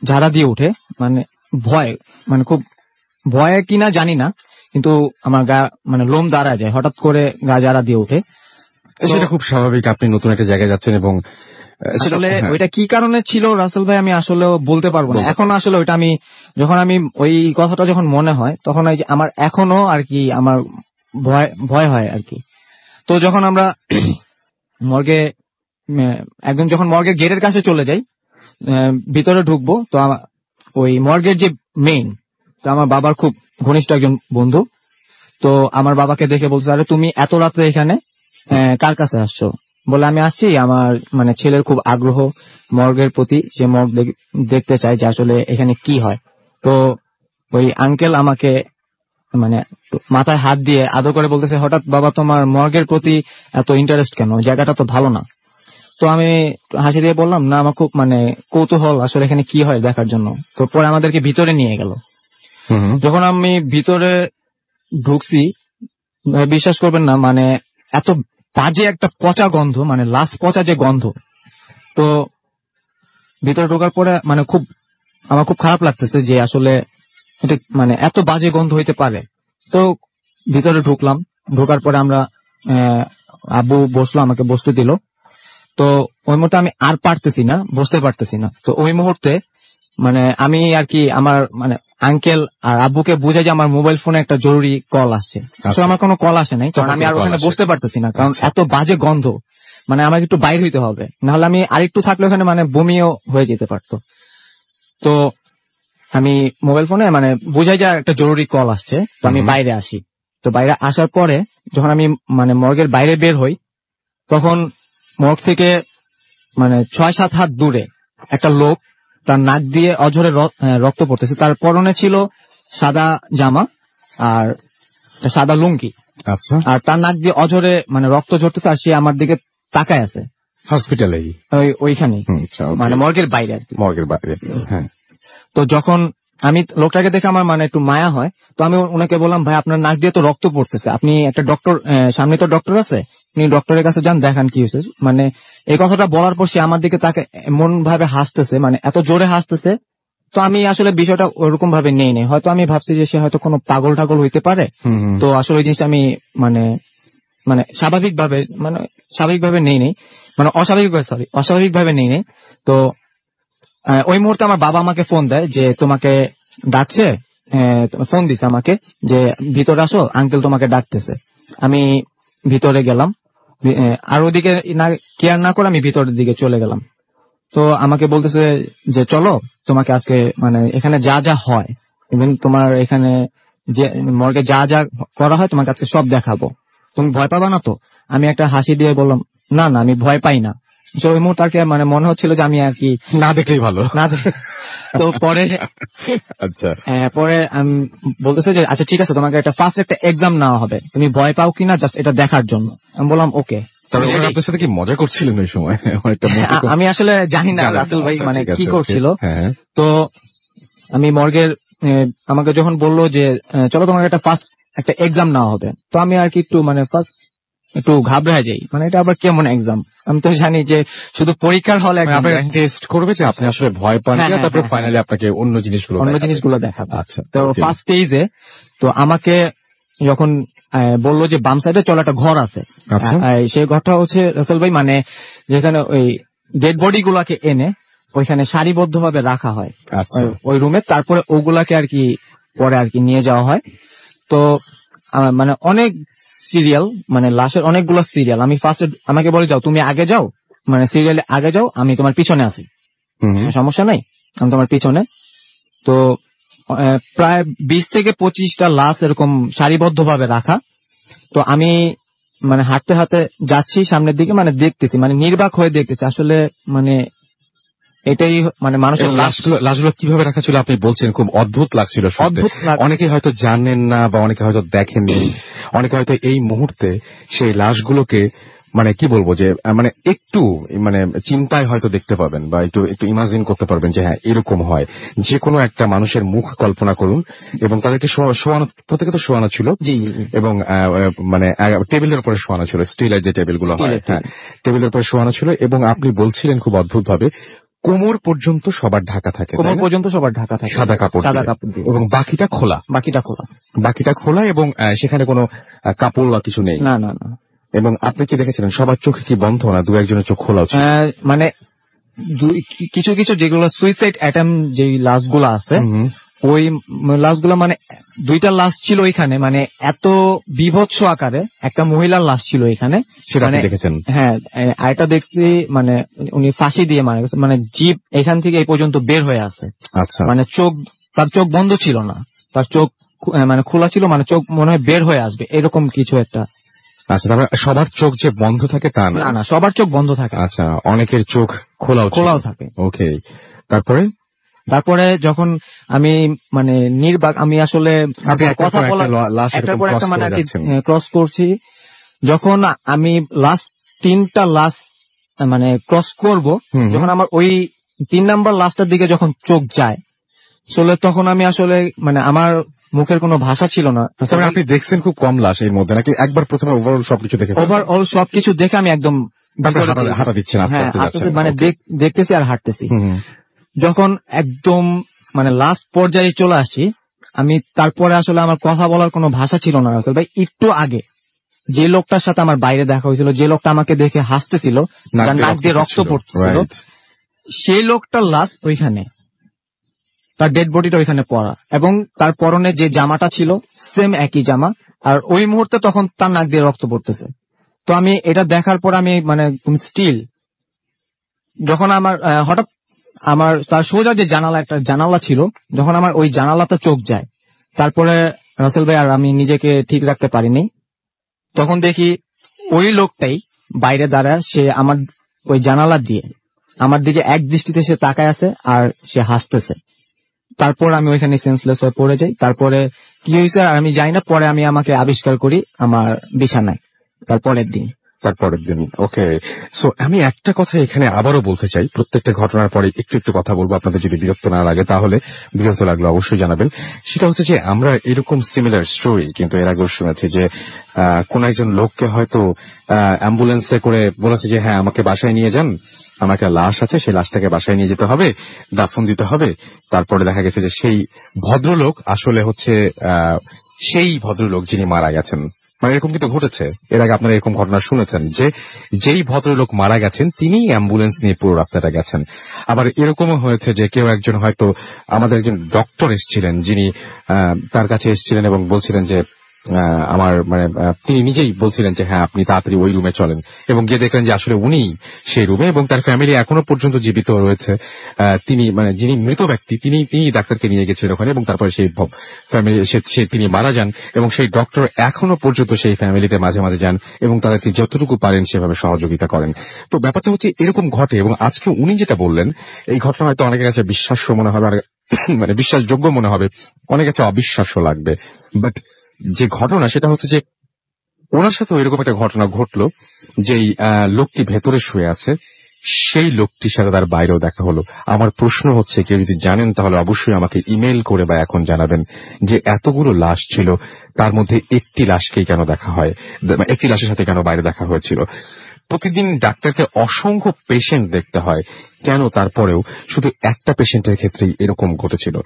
ঝাড়া দিয়ে উঠে, মানে ভয়, মানে খুব ভয়ে কিনা জানি না, কিন্তু আমার গা মানে লোম দাঁড়া যায়, হঠাৎ করে গা ঝাড়া দিয়ে উঠে। সেটা খুব স্বাভাবিক, আপনি নতুন একটা জায়গায় যাচ্ছেন এবং আসলে হ্যাঁ। ওইটা কি কারণে ছিল রাসেল ভাই আমি আসলে বলতে পারবো না। এখন আসলে ওইটা আমি যখন আমি ওই কথাটা যখন মনে হয় তখন ওই যে আমার এখনো আর কি আমার ভয় হয় আর কি। তো যখন আমরা মর্গে একদম যখন মর্গের গেটের কাছে চলে যাই, ভিতরে ঢুকবো, তো ওই মর্গের যে মেইন, তো আমার বাবার খুব ঘনিষ্ঠ একজন বন্ধু, তো আমার বাবাকে দেখে বলছে, আরে তুমি এত রাত্রে এখানে কার কাছে আসছো? বলে আমি আসছি, আমার মানে ছেলের খুব আগ্রহ মর্গের প্রতি, সে মর্গ দেখতে চায় যে আসলে এখানে কি হয়। তো ওই আঙ্কেল আমাকে মানে মাথায় হাত দিয়ে আদর করে বলতেছে, হঠাৎ বাবা তোমার মর্গের প্রতি এত ইন্টারেস্ট কেন? জায়গাটা তো ভালো না। তো আমি হাসি দিয়ে বললাম, না আমার খুব মানে কৌতূহল আসলে এখানে কি হয় দেখার জন্য। তো পরে আমাদেরকে ভিতরে নিয়ে গেল। যখন আমি ভিতরে ঢুকছি, বিশ্বাস করবেন না, মানে এত বাজে একটা পচা গন্ধ, মানে লাশ পচা যে গন্ধ। তো ভিতরে ঢোকার পরে মানে আমার খুব খারাপ লাগতেছে যে আসলে এটা মানে এত বাজে গন্ধ হইতে পারে। তো ভিতরে ঢুকলাম, ঢোকার পরে আমরা আব্বু বসলো, আমাকে বসতে দিল। তো ওই মুহূর্তে আমি আর পারতেছি না, বসতে পারতেছি না। তো ওই মুহূর্তে মানে আমি আর কি আমার মানে আঙ্কেল আর আব্বুকে বুঝাই যে আমার মোবাইল ফোনে একটা জরুরি কল আসছে। তো আমার কোনো কল আসে নাই, কারণ আমি আর ওখানে বসতে পারতেছি না, কারণ এত বাজে গন্ধ, মানে আমাকে একটু বাইরে হইতে হবে, নাহলে আমি আরেকটু থাকলে ওখানে মানে বমিও হয়ে যেতে পারতো। তো আমি মোবাইল ফোনে মানে বুঝাই যে একটা জরুরি কল আসছে, তো আমি বাইরে আসি। তো বাইরে আসার পরে যখন আমি মানে মর্গের বাইরে বের হই, তখন মর্গ থেকে মানে 6-7 হাত দূরে একটা লোক, তার নাক দিয়ে অঝরে রক্ত পড়তেছে। তার পরনে ছিল সাদা জামা আর সাদা লুঙ্গি। আচ্ছা। আর তার নাক দিয়ে অঝরে মানে রক্ত ঝরতেছে, আর সে আমার দিকে তাকায় আছে। হসপিটালে? ওইখানে মানে মর্গের বাইরে আর কি। মর্গের বাইরে, হ্যাঁ। তো যখন আমি লোকটাকে দেখে আমার মানে একটু মায়া হয়, তো আমি ওনাকে বললাম, ভাই আপনার নাক দিয়ে তো রক্ত পড়তেছে, আপনি একটা ডক্টর, সামনে তো ডক্টর আছে, আপনি ডক্টরের কাছে যান, দেখান কি হয়েছে। মানে এই কথাটা বলার পর সে আমার দিকে তাকে এমন ভাবে হাসতেছে, মানে এত জোরে হাসতেছে। তো আমি আসলে বিষয়টা ওরকম ভাবে নেই নাই, হয়তো আমি ভাবছি যে সে হয়তো কোনো পাগল টাগল হইতে পারে। তো আসলে ওই জিনিসটা আমি মানে মানে স্বাভাবিকভাবে নেই নেই, মানে অস্বাভাবিকভাবে নেই নেই। তো ওই মুহূর্তে আমার বাবা আমাকে ফোন দেয় যে তোমাকে ডাকছে, ফোন দিছে আমাকে যে ভিতরে আসো, আঙ্কেল তোমাকে ডাকতেছে। আমি ভিতরে গেলাম, আর ওদিকে কেয়ার না করে আমি ভিতরের দিকে চলে গেলাম। তো আমাকে বলতেছে যে চলো, তোমাকে আজকে মানে এখানে যা যা হয়, ইভেন তোমার এখানে যে মর্গে যা যা করা হয়, তোমাকে আজকে সব দেখাবো, তুমি ভয় পাবা না তো? আমি একটা হাসি দিয়ে বললাম, না না আমি ভয় পাই না। ওই মুহূর্তে আর কি মানে মনে হচ্ছিল যে আমি আর কি না দেখলেই ভালো, না। তো পরে আচ্ছা, পরে আমি বলতেছে যে আচ্ছা ঠিক আছে, তোমাকে একটা ফার্স্ট একটা এক্সাম নেওয়া হবে, তুমি ভয় পাও কিনা জাস্ট এটা দেখার জন্য। আমি বললাম ওকে। আপনার সাথে কি মজা করছিলেন ওই সময়? আমি আসলে জানি না রাসেল ভাই মানে কি করছিল। তো আমি মর্গের আমাকে যখন বললো যে চলো তোমাকে একটা ফার্স্ট একটা এক্সাম নেওয়া হবে, তো আমি আর কি একটু মানে ফার্স্ট একটু ঘাবড়ে যাই, মানে এটা আবার কেমন এক্সাম? আমি তো জানি যে শুধু পরীক্ষার হলে টেস্ট করবে যে আপনি আসলে ভয় পান, তারপর ফাইনালি আপনাকে অন্য জিনিসগুলো দেখাবে। আচ্ছা, তো ফার্স্ট স্টেজে তো আমাকে যখন বললো যে বাম সাইডে চলো একটা ঘর আছে, সেই ঘরটা হচ্ছে রাসেল ভাই মানে যেখানে ওই ডেড বডি গুলাকে এনে ওইখানে সারিবদ্ধ ভাবে রাখা হয় ওই রুমে, তারপরে ওগুলাকে আর কি পরে আর কি নিয়ে যাওয়া হয়। তো মানে অনেক সিরিয়াল, মানে লাশের অনেকগুলো সিরিয়াল। আমি ফার্স্টে আমাকে বলে যাও তুমি আগে যাও, মানে সিরিয়ালে আগে যাও, আমি তোমার পিছনে আছি, সমস্যা নাই, আমি তোমার পিছনে। তো প্রায় 20 থেকে 25টা লাশ এরকম সারিবদ্ধ ভাবে রাখা। তো আমি মানে হাঁটতে হাঁটতে যাচ্ছি সামনের দিকে, মানে দেখতেছি, মানে নির্বাক হয়ে দেখতেছি আসলে মানে এটাই মানে মানুষের লাশগুলো কিভাবে রাখা ছিল আপনি বলছেন, খুব অদ্ভুত লাগছিল। অনেকে হয়তো জানেন না বা অনেকে হয়তো দেখেননি, অনেকে হয়তো এই মুহূর্তে সেই লাশগুলোকে মানে কি বলবো যে মানে একটু মানে চিন্তায় হয়তো দেখতে পাবেন বা একটু ইমাজিন করতে পারবেন যে হ্যাঁ এরকম হয়। যে কোনো একটা মানুষের মুখ কল্পনা করুন এবং তাদেরকে শোয়ানো, প্রত্যেকে তো শোয়ানো ছিল এবং মানে টেবিলের উপরে শোয়ানো ছিল, স্টিলের যে টেবিলগুলো হয়, হ্যাঁ টেবিলের উপরে শোয়ানো ছিল। এবং আপনি বলছিলেন খুব অদ্ভুত ভাবে কোমর পর্যন্ত সবার ঢাকা থাকে, কোমর পর্যন্ত সবার ঢাকা থাকে সাদা কাপড় দিয়ে, এবং বাকিটা খোলা এবং সেখানে কোনো কাপড় বা কিছু নেই। না না না। এবং আপনি কি দেখেছিলেন সবার চোখে কি বন্ধ না দু একজনের চোখ খোলা ছিল? মানে কিছু কিছু যেগুলো সুইসাইড অ্যাটেম্প যে লাশ গুলো আছে, ওই লাশ গুলো মানে 2টা লাশ ছিল ওইখানে, মানে এত বিভৎস আকারে একটা মহিলার লাশ ছিল এখানে। সেটা আপনি মানে দেখেছেন? হ্যাঁ, আরেকটা দেখছি মানে উনি ফাঁসি দিয়ে মারা গেছে, মানে জিভ এখান থেকে এই পর্যন্ত বের হয়ে আছে। আচ্ছা, মানে তার চোখ বন্ধ ছিল না, তার চোখ মানে খোলা ছিল, মানে চোখ মনে হয় বের হয়ে আসবে এরকম কিছু একটা। আচ্ছা, তারপরে সবার চোখ যে বন্ধ থাকে তা না? না, সবার চোখ বন্ধ থাকে। আচ্ছা, অনেকের চোখ খোলাও থাকে। ওকে, তারপরে যখন আমি মানে নির্বাক, আমি আসলে কথা বলা একটার পর একটা মানে আর কি ক্রস করছি, যখন আমি লাস্ট 3টা লাশ মানে ক্রস করব, যখন আমার ওই 3 নাম্বার লাশটার দিকে যখন চোখ যায় আসলে, তখন আমি আসলে মানে আমার মুখের কোনো ভাষা ছিল না। আপনি দেখছেন খুব কম লাশ এর মধ্যে নাকি একবার প্রথমে ওভারঅল সবকিছু দেখে আমি একদম হাঁটা দিচ্ছেন, মানে দেখতেছি আর হাঁটতেছি। যখন একদম মানে লাস্ট পর্যায়ে চলে আসি আমি, তারপরে আসলে আমার কথা বলার কোনো ভাষা ছিল না। আসলে ভাই একটু আগে যে লোকটার সাথে আমার বাইরে দেখা হয়েছিল, যে লোকটা আমাকে দেখে হাসতেছিল, নাক দিয়ে রক্ত পড়তেছিল, সেই লোকটার লাশ ওইখানে, তার ডেড বডিটা ওইখানে পড়া, এবং তার পরনে যে জামাটা ছিল সেম একই জামা, আর ওই মুহূর্তে তখন তার নাক দিয়ে রক্ত পড়তেছে। তো আমি এটা দেখার পর আমি মানে স্টিল, যখন আমার হঠাৎ আমার তার সোজা যে একটা জানালা ছিল, যখন আমার ওই জানালাতে চোখ যায়, তারপরে রাসেল ভাই আর আমি নিজেকে ঠিক রাখতে পারিনি। তখন দেখি ওই লোকটাই বাইরে দাঁড়ায়, সে আমার ওই জানালা দিয়ে আমার দিকে এক দৃষ্টিতে সে তাকায় আছে আর সে হাসতেছে। তারপর আমি ওইখানে সেন্সলেস হয়ে পড়ে যাই। তারপরে কি হয়েছে আমি জানি না, পরে আমি আমাকে আবিষ্কার করি আমার বিছানায় তারপরের দিন। ওকে, সো আমি একটা কথা এখানে আবারও বলতে চাই, প্রত্যেকটা ঘটনার পরে একটু কথা বলবো, আপনাদের যদি বিরক্ত না লাগে, তাহলে বিরক্ত লাগলো অবশ্যই জানাবেন। সেটা হচ্ছে যে আমরা এরকম সিমিলার স্টোরি কিন্তু এর আগেও শুনেছি যে কোন একজন লোককে হয়তো অ্যাম্বুলেন্সে করে বলেছে যে হ্যাঁ আমাকে বাসায় নিয়ে যান, আমার একটা লাশ আছে, সেই লাশটাকে বাসায় নিয়ে যেতে হবে, দাফন দিতে হবে। তারপরে দেখা গেছে যে সেই ভদ্রলোক আসলে হচ্ছে সেই ভদ্রলোক যিনি মারা গেছেন। মানে এরকম কিন্তু ঘটেছে, এর আগে আপনারা এরকম ঘটনা শুনেছেন যে যেই ভদ্রলোক মারা গেছেন তিনি অ্যাম্বুলেন্স নিয়ে পুরো রাস্তাটা গেছেন। আবার এরকমও হয়েছে যে কেউ একজন হয়তো আমাদের একজন ডক্টর এসেছিলেন, যিনি তার কাছে এসেছিলেন এবং বলছিলেন যে আমার মানে তিনি নিজেই বলছিলেন যে হ্যাঁ আপনি তাড়াতাড়ি ওই রুমে চলেন, এবং গিয়ে দেখলেন যে আসলে উনি সেই রুমে, এবং তার ফ্যামিলি এখনো পর্যন্ত জীবিত রয়েছে। তিনি মানে যিনি মৃত ব্যক্তি তিনি ডাক্তারকে নিয়ে গেছিলেন ওখানে, এবং তারপরে সেই ফ্যামিলি তিনি মারা যান, এবং সেই ডক্টর এখনো পর্যন্ত সেই ফ্যামিলিতে মাঝে মাঝে যান এবং তাদেরকে যতটুকু পারেন সেভাবে সহযোগিতা করেন। তো ব্যাপারটা হচ্ছে এরকম ঘটে, এবং আজকে উনি যেটা বললেন এই ঘটনা হয়তো অনেকের কাছে বিশ্বাস্য মনে হবে, মানে বিশ্বাসযোগ্য মনে হবে, অনেকের কাছে অবিশ্বাস্য লাগবে, বাট যে ঘটনা সেটা হচ্ছে যে ওনার সাথে এরকম একটা ঘটনা ঘটলো, যেই লোকটি ভেতরে শুয়ে আছে সেই লোকটির সাথে তার বাইরেও দেখা হলো। আমার প্রশ্ন হচ্ছে, কেউ যদি জানেন তাহলে অবশ্যই আমাকে ইমেল করে বা এখন জানাবেন যে এতগুলো লাশ ছিল, তার মধ্যে একটি লাশকেই কেন দেখা হয়, একটি লাশের সাথে কেন বাইরে দেখা হয়েছিল। প্রতিদিন ডাক্তারকে অসংখ্য পেশেন্ট দেখতে হয়, কেন তারপরেও শুধু একটা পেশেন্টের ক্ষেত্রেই এরকম ঘটেছিল।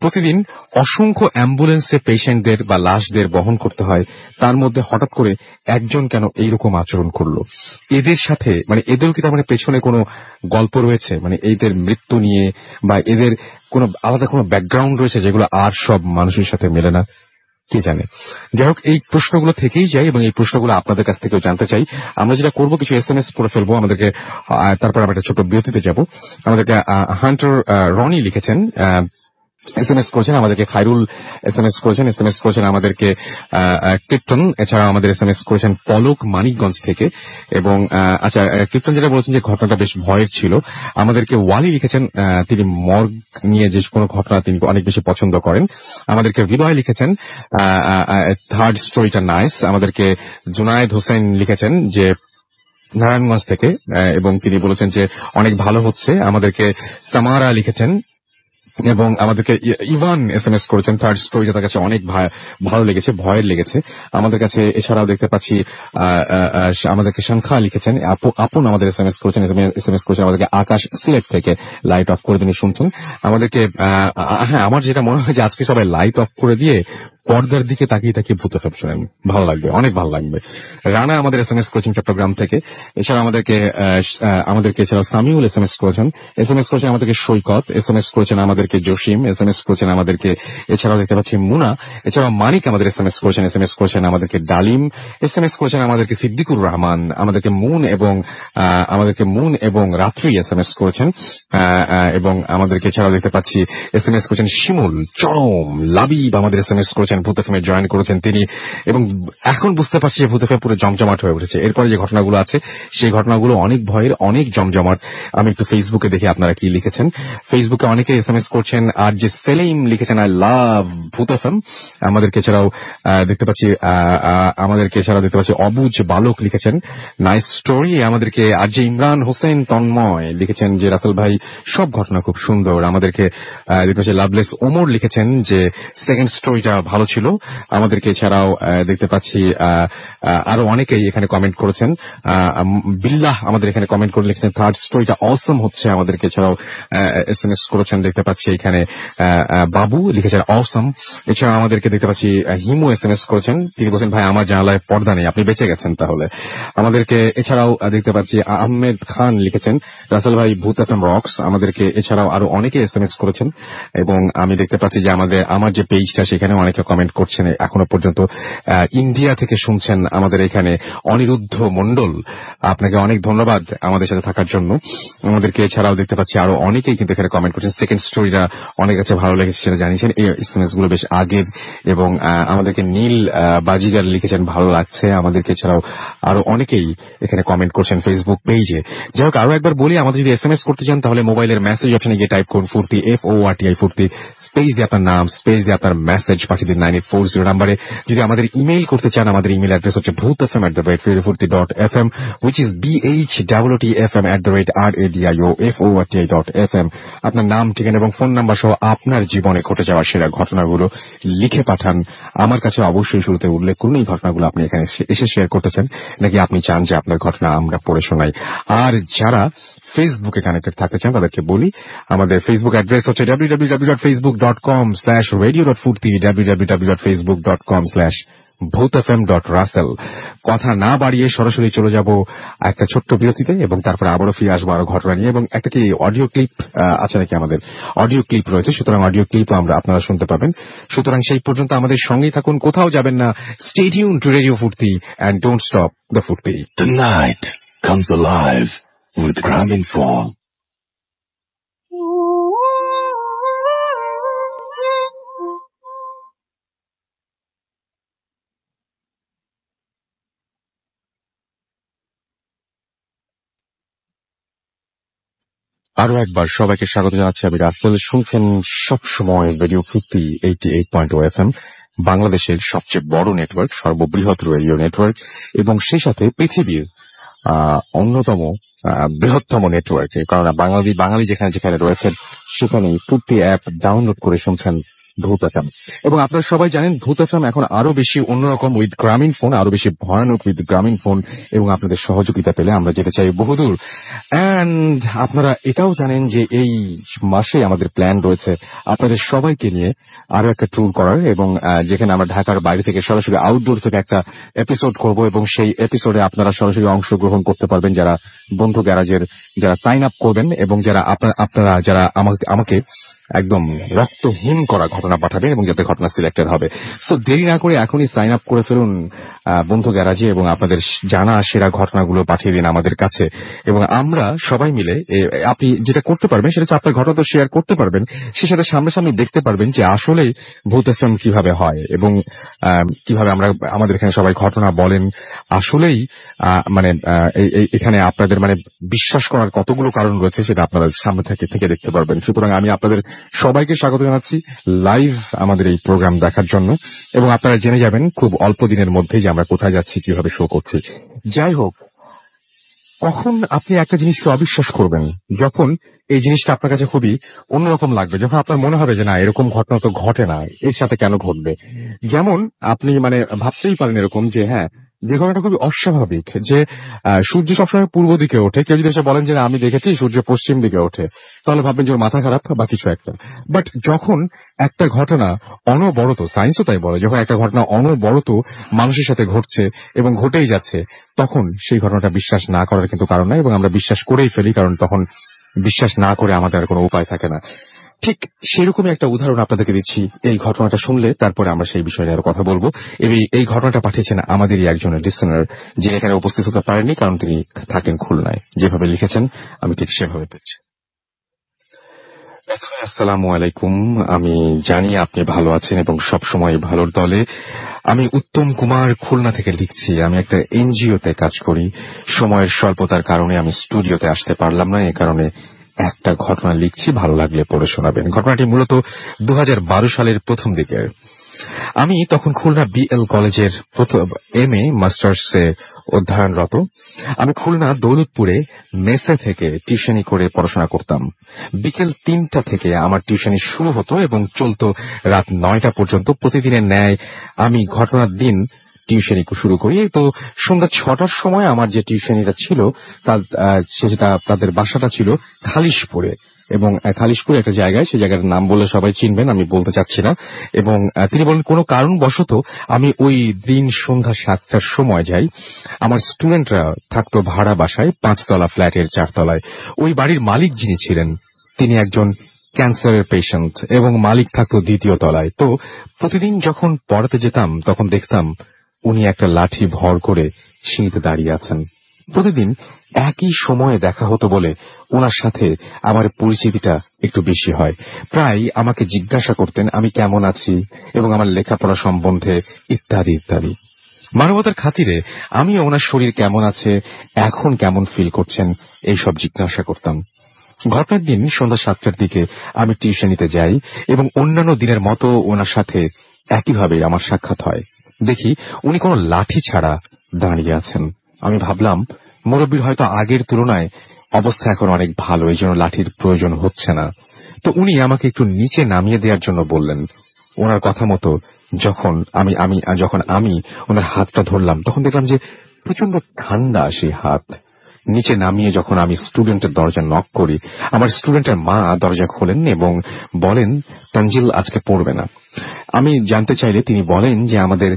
প্রতিদিন অসংখ্য অ্যাম্বুলেন্সে পেশেন্টদের বা লাশদের বহন করতে হয়, তার মধ্যে হঠাৎ করে একজন কেন এইরকম আচরণ করলো। এদের সাথে মানে এদের কি তার মানে পেছনে কোনো গল্প রয়েছে, মানে এদের মৃত্যু নিয়ে, বা এদের কোনো আলাদা কোনো ব্যাকগ্রাউন্ড রয়েছে যেগুলো আর সব মানুষের সাথে মেলে না, কে জানে। যাই হোক, এই প্রশ্নগুলো থেকেই যায় এবং এই প্রশ্নগুলো আপনাদের কাছ থেকেও জানতে চাই। আমরা যেটা করবো, কিছু SMS পড়ে ফেলবো আমাদেরকে, তারপর আমরা একটা ছোট বিরতিতে যাব। আমাদেরকে হান্টার রনি লিখেছেন, SMS করেছেন আমাদেরকে, খায়রুল SMS করেছেন আমাদেরকে ক্লিপ্টন, এছাড়া আমাদের SMS করেছেন পলক মানিকগঞ্জ থেকে। এবং আচ্ছা, ক্লিপ্টন যেটা বলেছেন যে ঘটনাটা বেশ ভয়ের ছিল। আমাদেরকে ওয়ালি লিখেছেন, তিনি মর্গ নিয়ে যে কোনো ঘটনা তিনি অনেক বেশি পছন্দ করেন। আমাদেরকে হৃদয় লিখেছেন থার্ড স্টোরিটা নাইস। আমাদেরকে জুনায়েদ হোসেন লিখেছেন যে নারায়ণগঞ্জ থেকে, এবং তিনি বলেছেন যে অনেক ভালো হচ্ছে। আমাদেরকে সামারা লিখেছেন এবং আমাদেরকে ইভান SMS করেছেন, থার্ড স্টোরিটা তার কাছে অনেক ভালো লেগেছে, ভয়ের লেগেছে আমাদের কাছে। এছাড়াও দেখতে পাচ্ছি আমাদেরকে সংখ্যা লিখেছেন, আপন আমাদের SMS করেছেন আমাদেরকে আকাশ সিলেট থেকে, লাইট অফ করে তিনি শুনছেন আমাদেরকে। হ্যাঁ, আমার যেটা মনে হয় যে আজকে সবাই লাইট অফ করে দিয়ে পর্দার দিকে তাকিয়ে তাকিয়ে ভূত এফএম শোনেন, ভালো লাগবে, অনেক ভালো লাগবে। রানা আমাদের এসএমএস করেছেন চট্টগ্রাম থেকে। এছাড়া আমাদেরকে এছাড়া সামিউল এসএমএস করেছেন আমাদেরকে সৈকত, এসএমএস করেছেন আমাদেরকে জসিম, এসএমএস করেছেন আমাদেরকে এছাড়াও দেখতে পাচ্ছি মুনা, এছাড়াও মানিক আমাদের এসএমএস করেছেন আমাদেরকে ডালিম, এসএমএস করেছেন আমাদেরকে সিদ্দিকুর রহমান, আমাদেরকে মুন এবং রাত্রি এসএমএস করেছেন, এবং আমাদেরকে এছাড়াও দেখতে পাচ্ছি এসএমএস করেছেন শিমুল, চরম, লাবিব আমাদের এসএমএস করেছেন, ভূত এফএম এ জয়েন করেছেন তিনি। এবং এখন বুঝতে পারছি ভূত এফএম পুরো জমজমাট হয়ে উঠেছে। এরপরে যে ঘটনাগুলো আছে সেই ঘটনাগুলো অনেক ভয়ের, অনেক জমজমাট। আমি একটু ফেসবুকে দেখি আপনারা কি লিখেছেন। ফেসবুকে অনেকে এসএমএস করছেন, আর যে সেলিম লিখেছেন আই লাভ ভূত এফএম। আমাদেরকে এছাড়াও দেখতে পাচ্ছি অবুজ বালক লিখেছেন নাইস স্টোরি। আমাদেরকে আর যে ইমরান হোসেন তন্ময় লিখেছেন যে রাসেল ভাই সব ঘটনা খুব সুন্দর। আমাদেরকে দেখতে পাচ্ছি লাভলেস ওমর লিখেছেন যে সেকেন্ড স্টোরিটা ভালো ছিল। আমাদেরকে এছাড়াও দেখতে পাচ্ছি আরো অনেকেই এখানে কমেন্ট করেছেন। বিল্লাহ আমাদের এখানে কমেন্ট করে লিখেছেন থার্ড স্টোরিটা অসম হচ্ছে। আমাদেরকে এছাড়াও এসএমএস করেছেন দেখতে পাচ্ছি এখানে বাবু লিখেছেন অসম। এছাড়াও আমাদেরকে দেখতে পাচ্ছি হিমু এসএমএস করেছেন, তিনি বলছেন ভাই আমার জানালায় পর্দা নেই, আপনি বেঁচে গেছেন তাহলে। আমাদেরকে এছাড়াও দেখতে পাচ্ছি আহমেদ খান লিখেছেন রাসেল ভাই ভূত এফএম রক্স। আমাদেরকে এছাড়াও আরো অনেকে এসএমএস করেছেন এবং আমি দেখতে পাচ্ছি যে আমার যে পেজটা সেখানে অনেকে কমেন্ট করছেন এখনো পর্যন্ত। ইন্ডিয়া থেকে শুনছেন আমাদের এখানে অনিরুদ্ধ মন্ডল, আপনাকে অনেক ধন্যবাদ আমাদের সাথে থাকার জন্য। আমাদেরকে এছাড়াও দেখতে পাচ্ছি আরো অনেকেই কিন্তু এখানে কমেন্ট করছেন। সেকেন্ড স্টোরিটা অনেক কাছে ভালো লেগেছে সেটা জানিয়েছেন, এই এসএমএস গুলো বেশ আগের। এবং আমাদেরকে নীল বাজিগার লিখেছেন ভালো লাগছে। আমাদেরকে এছাড়াও আরো অনেকেই এখানে কমেন্ট করছেন ফেসবুক পেজে। যাই হোক, আরো একবার বলি, আমাদের যদি এসএমএস করতে চান তাহলে মোবাইলের মেসেজ অপশনে গিয়ে টাইপ করুন ফুর্তি, FORTI ফুর্তি, স্পেস দিয়ে আপনার নাম, স্পেস দিয়ে আপনার মেসেজ পাঠিয়ে দিন 9840 নাম্বারে। যদি আমাদের ইমেইল করতে চান, আমাদের ইমেইল অ্যাড্রেস হচ্ছে bhutfm@furti.fm, which is BHWTFM@radio.FORTI.FM। আপনার নাম, ঠিকানা এবং ফোন নাম্বার সহ আপনার জীবনে ঘটে যাওয়া সেরা ঘটনাগুলো লিখে পাঠান আমার কাছে। অবশ্যই শুরুতে উল্লেখ করুন এই ঘটনাগুলো আপনি এখানে এসে শেয়ার করতেছেন নাকি আপনি চান যে আপনার ঘটনা আমরা পড়ে শোনাই। আর যারা ফেসবুকে কানেক্টেড থাকতে চান তাদেরকে বলি, আমাদের ফেসবুক অ্যাড্রেস হচ্ছে www.facebook.com/radio.furti, www.facebook.com/bhutfm.russell। কথা না বাড়িয়ে সরাসরি চলে যাব একটা ছোট্ট বিরতিতে এবং তারপরে আবারও ফিরে আসবো আরো ঘটনা নিয়ে। এবং একটা কি অডিও ক্লিপ আছে নাকি? আমাদের অডিও ক্লিপ রয়েছে, সুতরাং অডিও ক্লিপ আপনারা শুনতে পাবেন। সুতরাং সেই পর্যন্ত আমাদের সঙ্গেই থাকুন, কোথাও যাবেন না। Stay tuned to Radio Furti and don't stop the Furti. The night comes alive with Graminphone. আরো একবার সবাইকে স্বাগত জানাচ্ছি, আমি রাসেল। শুনছেন সবসময় রেডিও ফুর্তি 88.0 FM, বাংলাদেশের সবচেয়ে বড় নেটওয়ার্ক, সর্ববৃহৎ রেডিও নেটওয়ার্ক এবং সেই সাথে পৃথিবীর অন্যতম বৃহত্তম নেটওয়ার্ক। কারণ বাঙালি যেখানে যেখানে রয়েছেন সেখানে ফুর্তি অ্যাপ ডাউনলোড করে শুনছেন ভূত এফএম। এবং আপনারা সবাই জানেন ভূত এফএম এখন আরো বেশি অন্যরকম উইথ গ্রামীণফোন, আরো বেশি ভয়ানক উইথ গ্রামীণফোন। এবং আপনাদের সহযোগিতা পেলে আমরা যেতে চাই বহুদূর। অ্যান্ড আপনারা এটাও জানেন যে এই মাসে আমাদের প্ল্যান রয়েছে আপনাদের সবাইকে নিয়ে আরো একটা ট্যুর করার, এবং যেখানে আমরা ঢাকার বাইরে থেকে সরাসরি আউটডোর থেকে একটা এপিসোড করব এবং সেই এপিসোডে আপনারা সরাসরি অংশগ্রহণ করতে পারবেন যারা বন্ধু গ্যারাজের যারা সাইন আপ করবেন এবং আপনারা যারা আমাকে একদম রক্তহীন করা ঘটনা পাঠাবেন এবং যাতে ঘটনা সিলেক্টেড হবে। সো দেরি না করে এখনই সাইন আপ করে ফেলুন বন্ধু গ্যারাজে এবং আপনাদের জানা সেরা ঘটনাগুলো পাঠিয়ে দিন আমাদের কাছে। এবং আমরা সবাই মিলে আপনি যেটা করতে পারবেন সেটা হচ্ছে আপনার ঘটনা তো শেয়ার করতে পারবেন, সে সাথে সামনাসামনি দেখতে পারবেন যে আসলে ভূত এফএম কিভাবে হয় এবং কিভাবে আমরা আমাদের এখানে সবাই ঘটনা বলেন। আসলেই মানে এখানে আপনাদের মানে বিশ্বাস করার কতগুলো কারণ রয়েছে সেটা আপনারা সামনে থেকে দেখতে পারবেন। সুতরাং আমি আপনাদের সবাইকে স্বাগত জানাচ্ছি লাইভ আমাদের এই প্রোগ্রাম দেখার জন্য, এবং আপনারা জেনে যাবেন খুব অল্প দিনের মধ্যেই যে আমরা কোথায় যাচ্ছি, কিভাবে শো করছি। যাই হোক, কখন আপনি একটা জিনিসকে অবিশ্বাস করবেন? যখন এই জিনিসটা আপনার কাছে খুবই অন্যরকম লাগবে, যখন আপনার মনে হবে যে না এরকম ঘটনা তো ঘটে না, এর সাথে কেন ঘটবে। যেমন আপনি মানে ভাবতেই পারেন এরকম যে হ্যাঁ যে ঘটনাটা খুবই অস্বাভাবিক যে সূর্য সবসময় পূর্ব দিকে ওঠে। কেউ যদি এসে বলেন যে আমি দেখেছি সূর্য পশ্চিম দিকে ওঠে, তাহলে ভাববেন যে ওর মাথা খারাপ বা কিছু একটা। বাট যখন একটা ঘটনা অনবরত, সায়েন্সও তাই বলে, যখন একটা ঘটনা অনবরত মানুষের সাথে ঘটছে এবং ঘটেই যাচ্ছে, তখন সেই ঘটনাটা বিশ্বাস না করার কিন্তু কারণ নাই, এবং আমরা বিশ্বাস করেই ফেলি, কারণ তখন বিশ্বাস না করে আমাদের আর কোনো উপায় থাকে না। ঠিক সেরকমই একটা উদাহরণ আপনাদেরকে দিচ্ছি এই ঘটনাটা শুনলে, তারপরে আমরা সেই বিষয়ে আরো কথা বলবো। এবং এই ঘটনাটা পাঠিয়েছেন আমাদেরই একজনের লিসেনার, যিনি এখানে উপস্থিত হতে পারেননি কারণ তিনি থাকেন খুলনায়। যেভাবে লিখেছেন আমি ঠিক সেভাবে পেয়েছি। আসসালামু আলাইকুম। আমি জানি আপনি ভালো আছেন এবং সবসময় ভালোর দলে। আমি উত্তম কুমার খুলনা থেকে লিখছি। আমি একটা এনজিওতে কাজ করি। সময়ের স্বল্পতার কারণে আমি স্টুডিওতে আসতে পারলাম না, এ কারণে একটা ঘটনা লিখছি, ভালো লাগলে পড়ে শোনাবেন। ঘটনাটি মূলত 2012 সালের প্রথম দিকের। আমি তখন খুলনা বিএল কলেজের MA মাস্টার্সে অধ্যয়নরত। আমি খুলনা দৌলতপুরে মেসে থেকে টিউশনি করে পড়াশোনা করতাম। বিকেল 3টা থেকে আমার টিউশনি শুরু হতো এবং চলতো রাত 9টা পর্যন্ত। প্রতিদিনের ন্যায় আমি ঘটনার দিন টিউশনি শুরু করি। তো সন্ধ্যা 6টার সময় আমার যে টিউশনিটা ছিল সেটা তাদের বাসাটা ছিল খালিশপুরে, এবং খালিশপুরে একটা জায়গায়, সেই জায়গাটার নাম বলে সবাই চিনবেন, আমি বলতে চাচ্ছি না। এবং তিনি বলেন কোনো কারণবশত আমি ওই দিন সন্ধ্যা 7টার সময় যাই। আমার স্টুডেন্টরা থাকতো ভাড়া বাসায় 5তলা ফ্ল্যাটের 4তলায়। ওই বাড়ির মালিক যিনি ছিলেন তিনি একজন ক্যান্সারের পেশেন্ট এবং মালিক থাকতো 2য় তলায়। তো প্রতিদিন যখন পড়াতে যেতাম তখন দেখতাম উনি একটা লাঠি ভর করে সিঁড়িতে দাঁড়িয়ে আছেন। প্রতিদিন একই সময়ে দেখা হতো বলে ওনার সাথে আমার পরিচিতিটা একটু বেশি হয়। প্রায় আমাকে জিজ্ঞাসা করতেন আমি কেমন আছি এবং আমার লেখাপড়া সম্বন্ধে ইত্যাদি ইত্যাদি। মানবতার খাতিরে আমি ওনার শরীর কেমন আছে, এখন কেমন ফিল করছেন, এইসব জিজ্ঞাসা করতাম। ঘটনার দিন সন্ধ্যা 7টার দিকে আমি টিউশনিতে যাই এবং অন্যান্য দিনের মতো ওনার সাথে একইভাবে আমার সাক্ষাৎ হয়। দেখি উনি কোনো লাঠি ছাড়া দাঁড়িয়ে আছেন। আমি ভাবলাম মুরব্বীর হয়তো আগের তুলনায় অবস্থা এখন অনেক ভালো, এই জন্য লাঠির প্রয়োজন হচ্ছে না। তো উনি আমাকে একটু নিচে নামিয়ে দেওয়ার জন্য বললেন। ওনার কথা মতো যখন আমি ওনার হাতটা ধরলাম তখন দেখলাম যে প্রচন্ড ঠান্ডা সেই হাত। নিচে নামিয়ে যখন আমি স্টুডেন্টের দরজা নক করি, আমার স্টুডেন্টের মা দরজা খোলেন এবং বলেন তানজিল আজকে পড়বে না। আমি জানতে চাইলে তিনি বলেন যে আমাদের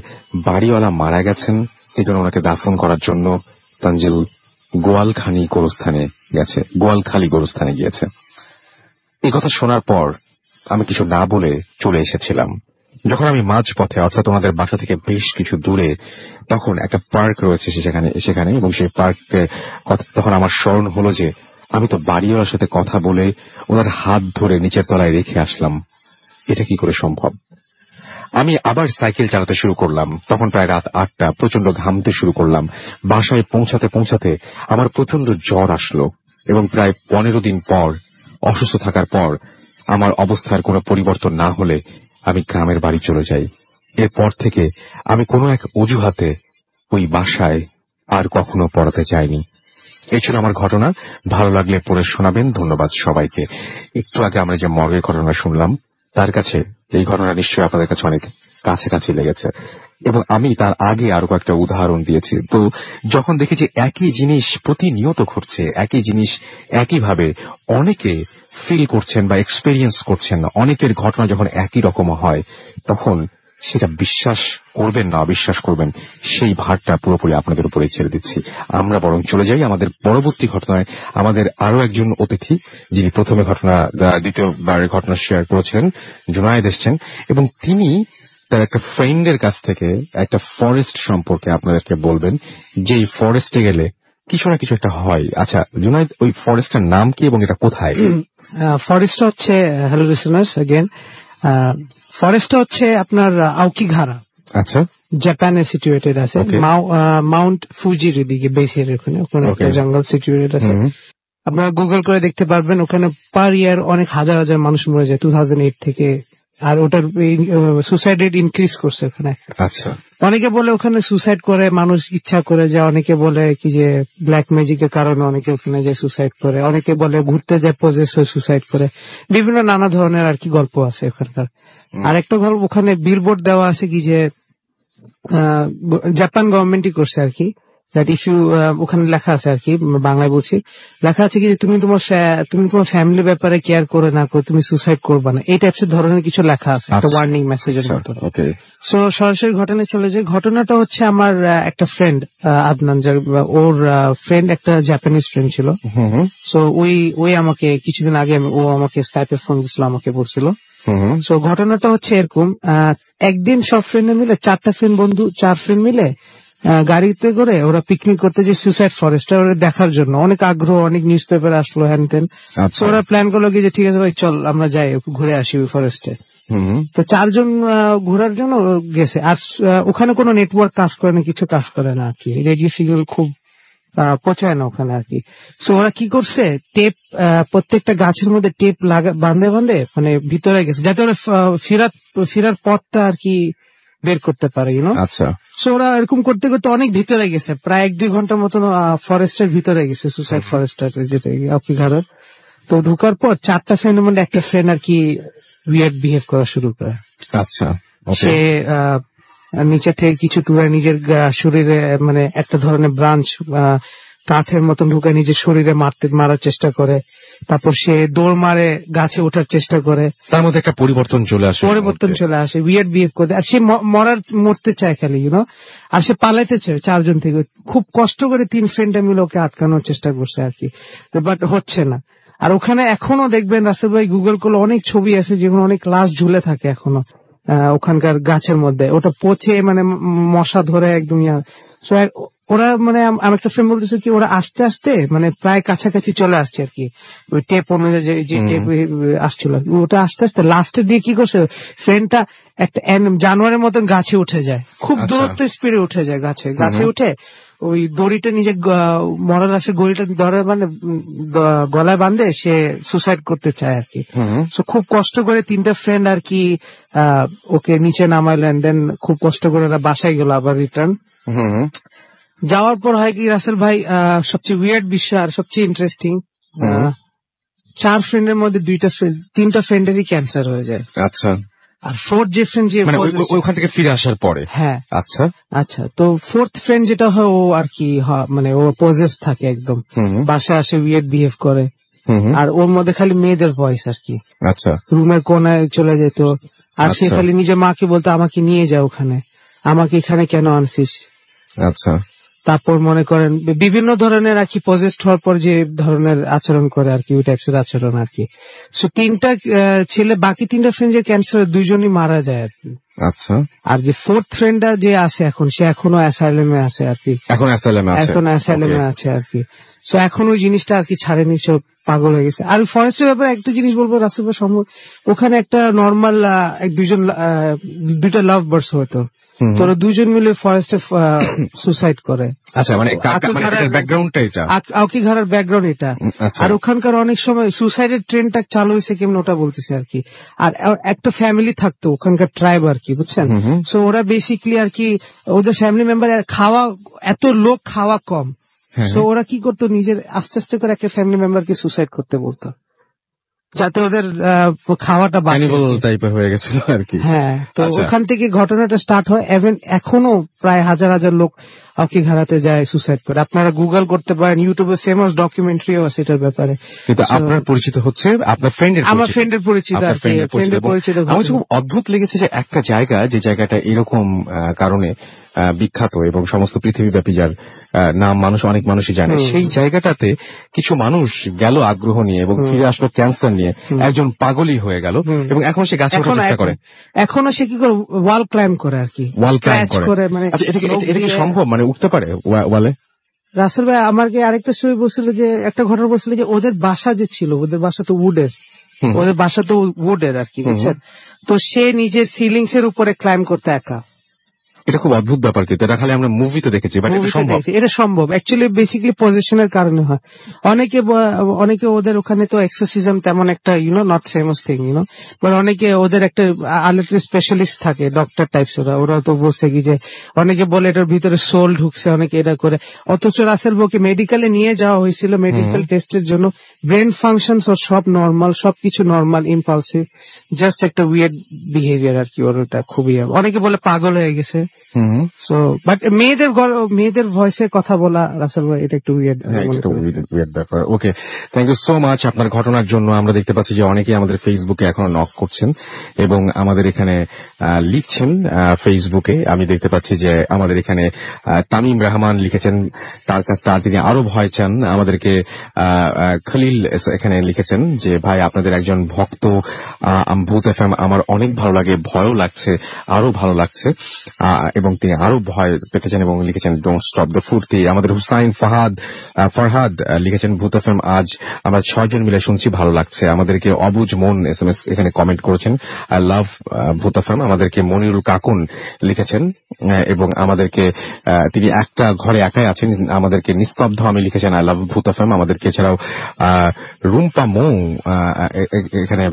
বাড়িওয়ালা মারা গেছেন, এই জন্য ওনাকে দাফন করার জন্য তানজিল গোয়ালখালী গোরস্থানে গিয়েছে। এই কথা শোনার পর আমি কিছু না বলে চলে এসেছিলাম। যখন আমি মাঝপথে, অর্থাৎ ওনাদের বাসা থেকে বেশ কিছু দূরে, তখন একটা পার্ক রয়েছে সেখানে এবং সেই পার্কের কথা তখন আমার স্মরণ হলো যে আমি তো বাড়িওয়ালার সাথে কথা বলে ওনার হাত ধরে নিচের তলায় রেখে আসলাম। এটা কি করে সম্ভব? আমি আবার সাইকেল চালাতে শুরু করলাম। তখন প্রায় রাত 8টা। প্রচন্ড ঘামতে শুরু করলাম। বাসায় পৌঁছাতে আমার প্রচন্ড জ্বর আসলো এবং প্রায় 15 দিন পর, অসুস্থ থাকার পর, আমার অবস্থার কোনো পরিবর্তন না হলে আমি গ্রামের বাড়ি চলে যাই। এরপর থেকে আমি কোনো এক অজুহাতে ওই বাসায় আর কখনো পড়াতে যাইনি। এই ছিল আমার ঘটনা। ভালো লাগলে পড়ে শোনাবেন। ধন্যবাদ সবাইকে। একটু আগে আমরা যে মর্গের ঘটনা শুনলাম, তার কাছে এই ঘটনা নিশ্চয়ই আপনাদের কাছে অনেক কাছাকাছি লেগেছে, এবং আমি তার আগে আরো কয়েকটা উদাহরণ দিয়েছি। তো যখন দেখি যে একই জিনিস প্রতিনিয়ত ঘটছে, একই জিনিস একইভাবে অনেকে ফিল করছেন বা এক্সপেরিয়েন্স করছেন, অনেকের ঘটনা যখন একই রকম হয়, তখন সেটা বিশ্বাস করবেন না অবিশ্বাস করবেন, সেই ভারটা পুরোপুরি আপনাদের উপরে ছেড়ে দিচ্ছি। আমরা বরং চলে যাই আমাদের পরবর্তী ঘটনায়। আমাদের আরো একজন অতিথি, যিনি প্রথমে দ্বিতীয়বারের ঘটনা শেয়ার করেছিলেন, জুনায়েদ এসছেন, এবং তিনি তার একটা ফ্রেন্ডের কাছ থেকে একটা ফরেস্ট সম্পর্কে আপনাদেরকে বলবেন, যে এই ফরেস্টে গেলে কিছু না কিছু একটা হয়। আচ্ছা জুনায়েদ, ওই ফরেস্টের নাম কি এবং এটা কোথায়? ফরেস্ট হচ্ছে, হ্যালো লিসেনার্স অ্যাগেন, ফরেস্টটা হচ্ছে আপনার আউকিঘারা। আচ্ছা, জাপানে সিচুয়েটেড আছে। মাউন্ট ফুজির দিকে বেসের ওখানে একটা জঙ্গল সিচুয়েটেড আছে। আপনারা গুগল করে দেখতে পারবেন। ওখানে পার ইয়ার অনেক হাজার হাজার মানুষ মরে যায় 2008 থেকে, আর ওটার সুসাইড রেট ইনক্রিজ করছে ওখানে। আচ্ছা, অনেকে বলে ওখানে সুসাইড করে মানুষ ইচ্ছা করে যায়, অনেকে বলে কি যে ব্ল্যাক ম্যাজিকের কারণে অনেকে ওখানে যায় সুসাইড করে, অনেকে বলে ঘুরতে যায় পজেস হয়ে সুসাইড করে, বিভিন্ন নানা ধরনের আর কি গল্প আছে ওখানকার। আর একটা গল্প, ওখানে বিলবোর্ড দেওয়া আছে কি যে জাপান গভর্নমেন্টই করছে আর কি। দ্যাট ইফ ইউ ওখানে লেখা আছে আর কি, বাংলায় বলছি, লেখা আছে কি যে তুমি তোমার ফ্যামিলি ব্যাপারে কেয়ার করে না করে তুমি সুসাইড করবে না, এই টাইপস এর ধরনের কিছু লেখা আছে একটা ওয়ার্নিং মেসেজের মতো। সো সরাসরি ঘটনায় চলে যায়। ঘটনাটা হচ্ছে আমার একটা ফ্রেন্ড আদনান, ওর ফ্রেন্ড একটা জাপানিজ ফ্রেন্ড ছিল। সো ওই আমাকে কিছুদিন আগে ও আমাকে স্কাইপে ফোন দিছিল, আমাকে বলছিল। সো ঘটনাটা হচ্ছে এরকম, একদিন সব ফ্রেন্ড মিলে, 4 ফ্রেন্ড মিলে গাড়িতে করে ওরা পিকনিক করতে যে সুসাইড ফরেস্ট ওরা দেখার জন্য অনেক আগ্রহ, অনেক নিউজ পেপার আসলো হ্যান তেন। ওরা প্ল্যান করলো কি যে ঠিক আছে ভাই চল আমরা যাই ঘুরে আসি ওই ফরেস্টে। তো 4 জন ঘোরার জন্য গেছে। আর ওখানে কোনো নেটওয়ার্ক কাজ করে না, কিছু কাজ করে না আর কি, রেডিও সিগন্যাল খুব পৌঁছায় না ওখানে আর কি। সো ওরা কি করছে, টেপ প্রত্যেকটা গাছের মধ্যে টেপ বাঁধে মানে ভিতরে গেছে, যাতে ওরা ফেরার পথটা আর কি বের করতে পারে, ইউনো। আচ্ছা। সো ওরা এরকম করতে করতে অনেক ভিতরে গেছে, প্রায় 1-2 ঘন্টার মতন ফরেস্টের ভিতরে গেছে, সুসাইড ফরেস্টের যেতে অকিঘারের। তো ঢোকার পর 4টা ফ্রেন্ডের মধ্যে একটা ফ্রেন্ড আর কি উইয়ার্ড বিহেভ করা শুরু করে। আচ্ছা। সে নিচে থেকে কিছু টুকরা নিজের শরীরে মানে একটা ধরনের ব্রাঞ্চ কাঠের মতন ঢুকে নিজের শরীরে মারার চেষ্টা করে। তারপর সে দৌড় মারে গাছে ওঠার চেষ্টা করে, তার মধ্যে একটা পরিবর্তন চলে আসে, উইয়ার্ড বিহেভ করে। আর সে মরতে চায় খালি, ইউনো। আর সে পালাইতে চায় 4 জন থেকে। খুব কষ্ট করে 3 ফ্রেন্ডে মিলে ওকে আটকানোর চেষ্টা করছে আর কি, বাট হচ্ছে না। আর ওখানে এখনো দেখবেন রাসেল ভাই, গুগল করলে অনেক ছবি আছে যেগুলো অনেক লাশ ঝুলে থাকে এখনো ওখানকার গাছের মধ্যে, ওটা পচে মানে মশা ধরে একদম। ওরা মানে আমার একটা ফ্রেন্ড বলতেছে কি ওরা আস্তে আস্তে মানে প্রায় কাছাকাছি চলে আসছে আর কি, ওই টেপ অনুযায়ী যে টেপ আসছিল ওটা আস্তে আস্তে লাস্টের দিয়ে কি করছে, ফ্রেন্ডটা একটা জানোয়ারের মতন গাছে উঠে যায়, খুব দূরত্ব স্পিডে উঠে যায় গাছে উঠে ওই দড়িটা নিজে মরার আসে গড়িটা গলায় বাঁধে সে সুসাইড করতে চায় আর কি। সো খুব কষ্ট করে 3টা ফ্রেন্ড আর কি ওকে নিচে নামাইলেন, দেন খুব কষ্ট করে বাসায় গেল আবার রিটার্ন। যাওয়ার পর হয় কি রাসেল ভাই, সবচেয়ে উইয়ার্ড বিষয় আর সবচেয়ে ইন্টারেস্টিং, 4 ফ্রেন্ডের মধ্যে 3টা ফ্রেন্ডেরই ক্যান্সার হয়ে যায়। আচ্ছা। আর 4th যে ফ্রেন্ড যে ওখান থেকে ফিরে আসার পরে, হ্যাঁ আচ্ছা আচ্ছা, তো 4th ফ্রেন্ড যেটা হয় ও আর কি মানে ও পজেস থাকে একদম, বাসায় আসে উইয়ার্ড বিহেভ করে। আর ওর মধ্যে খালি মেয়েদের ভয়েস আর কি। আচ্ছা। রুমের কোনায় চলে যেত আর সে খালি নিজের মাকে বলতো আমাকে নিয়ে যাও ওখানে, আমাকে এখানে কেন আনছিস। আচ্ছা। তারপর মনে করেন বিভিন্ন ধরনের আর কি পজেস্ট হওয়ার পর যে ধরনের আচরণ করে আর কি, ওই টাইপসের আচরণ আর কি। সো 3টা ছেলে, বাকি 3টা ফ্রেন্ড যে ক্যান্সার 2 জনই মারা যায় আর কি। আচ্ছা। আর যে 4th ফ্রেন্ডটা যে আছে এখন, সে এখনো অ্যাসাইলামে আছে আর কি, এখন অ্যাসাইলামে আছে আর কি। সো এখন ওই জিনিসটা আর কি ছাড়েনি, সব পাগল হয়ে গেছে। আর ফরেস্টের ব্যাপারে একটা জিনিস বলবো রাসেল ভাই, সম্ভব ওখানে একটা নর্মাল 2টা লাভ বার্ডস হতো, তোরা 2 জন মিলে ফরেস্টে সুসাইড করে। আচ্ছা, মানে ব্যাকগ্রাউন্ডটা এটা, আউকিঘারার ব্যাকগ্রাউন্ড এটা। আর ওখানকার অনেক সময় সুসাইডের ট্রেনটা চালু হয়েছে কেমন ওটা বলতেছে আর কি। আর একটা ফ্যামিলি থাকতো ওখানকার ট্রাইব আর কি, বুঝছেন। সো ওরা বেসিকলি আর কি ওদের ফ্যামিলি মেম্বার খাওয়া, এত লোক খাওয়া কম, সো ওরা কি করতো নিজের আস্তে আস্তে করে একটা ফ্যামিলি মেম্বারকে সুসাইড করতে বলতো, যাতে ওদের খাওয়াটা টাইপের হয়ে গেছিল আর কি। হ্যাঁ, তো ওখান থেকে ঘটনাটা স্টার্ট হয়। এখনো প্রায় হাজার হাজার লোক অকিঘারাতে যায় সুসাইড করে। আপনারা গুগল করতে পারেন, ইউটিউবে ফেমাস ডকুমেন্টারিও আছে এটার ব্যাপারে। কিন্তু আপনার পরিচিত হচ্ছে আপনার ফ্রেন্ডের, আমার ফ্রেন্ডের পরিচিত। আমার খুব অদ্ভুত লেগেছে যে একটা জায়গা, যে জায়গাটা এরকম কারণে বিখ্যাত এবং সমস্ত পৃথিবীব্যাপী যার নাম অনেক মানুষই জানে, সেই জায়গাটাতে কিছু মানুষ গেল আগ্রহ নিয়ে এবং ফিরে আসলো ক্যান্সার নিয়ে, একজন পাগলই হয়ে গেল এবং এখন সে গাছে ওঠার চেষ্টা করে। এখনো সে কি করে ওয়াল ক্লাইম্ব করে আর কি, ওয়াল ক্লাইম্ব করে। মানে এটা কি সম্ভব, মানে উঠতে পারে ওয়ালে? রাসেল ভাই আমাকে আরেকটা স্টোরি বলছিল যে, একটা ঘটনা বলছিল যে ওদের বাসা যে ছিল, ওদের বাসা তো উডের আর কি, বুঝছেন। তো সে নিজের সিলিংস এর উপরে ক্লাইম্ব করতে একা। এটা খুব অদ্ভুত ব্যাপার, কিন্তু এটা খালি আমরা মুভিতে দেখেছি, বাট এটা সম্ভব। এটা সম্ভব অ্যাকচুয়ালি, বেসিক্যালি পজিশনের কারণে হয়। অনেকে ওদের ওখানে তো এক্সোসিজম তেমন একটা নট ফেমাস থিং, বাট অনেকে ওদের একটা আলাদা স্পেশালিস্ট থাকে, ডক্টর টাইপস। ওরা তো বলছে কি যে অনেকে বলে এটার ভিতরে সোল ঢুকছে, অনেকে এটা করে। অথচ রাসেল বউকে মেডিকেলে নিয়ে যাওয়া হয়েছিল মেডিকেল টেস্টের জন্য, ব্রেন ফাংশন সব নর্মাল, সবকিছু নর্মাল, ইম্পালসিভ, জাস্ট একটা উইয়ার্ড বিহেভিয়ার আর কি ওর। ওটা খুবই, অনেকে বলে পাগল হয়ে গেছে। সো বাট মেয়েদের ভয়েসে কথা বলা রাসেল ভাই এটা একটু উইয়ার্ড ব্যাপার। ওকে, থ্যাংক ইউ সো মাচ আপনার ঘটনার জন্য। আমরা দেখতে পাচ্ছি যে অনেকেই আমাদের ফেসবুকে এখনো নক করছেন এবং আমাদের এখানে লিখছেন ফেসবুকে। আমি দেখতে পাচ্ছি যে আমাদের এখানে তামিম রহমান লিখেছেন, তার তিনি আরো ভয় চান। আমাদেরকে খলিল এখানে লিখেছেন যে ভাই আপনাদের একজন ভক্ত, ভূত এফএম আমার অনেক ভালো লাগে, ভয়ও লাগছে, আরো ভালো লাগছে, এবং তিনি আরো ভয় পেতেছেন এবং লিখেছেন ডোন্ট স্টপ দ্য ফুর্তি। আমাদের হুসাইন ফরহাদ লিখেছেন ভূত এফএম আজ আমরা 6 জন মিলে শুনছি, ভালো লাগছে। আমাদেরকে অবুজ মন এসএমএস এখানে কমেন্ট করেছেন আই লাভ ভূত এফএম। আমাদেরকে মনিরুল কাকুন লিখেছেন এবং আমাদেরকে তিনি একটা ঘরে একাই আছেন, আমাদেরকে নিস্তব্ধ আমি লিখেছেন আই লাভ ভূত এফএম। আমাদেরকে এছাড়াও রুম্পা মৌ এখানে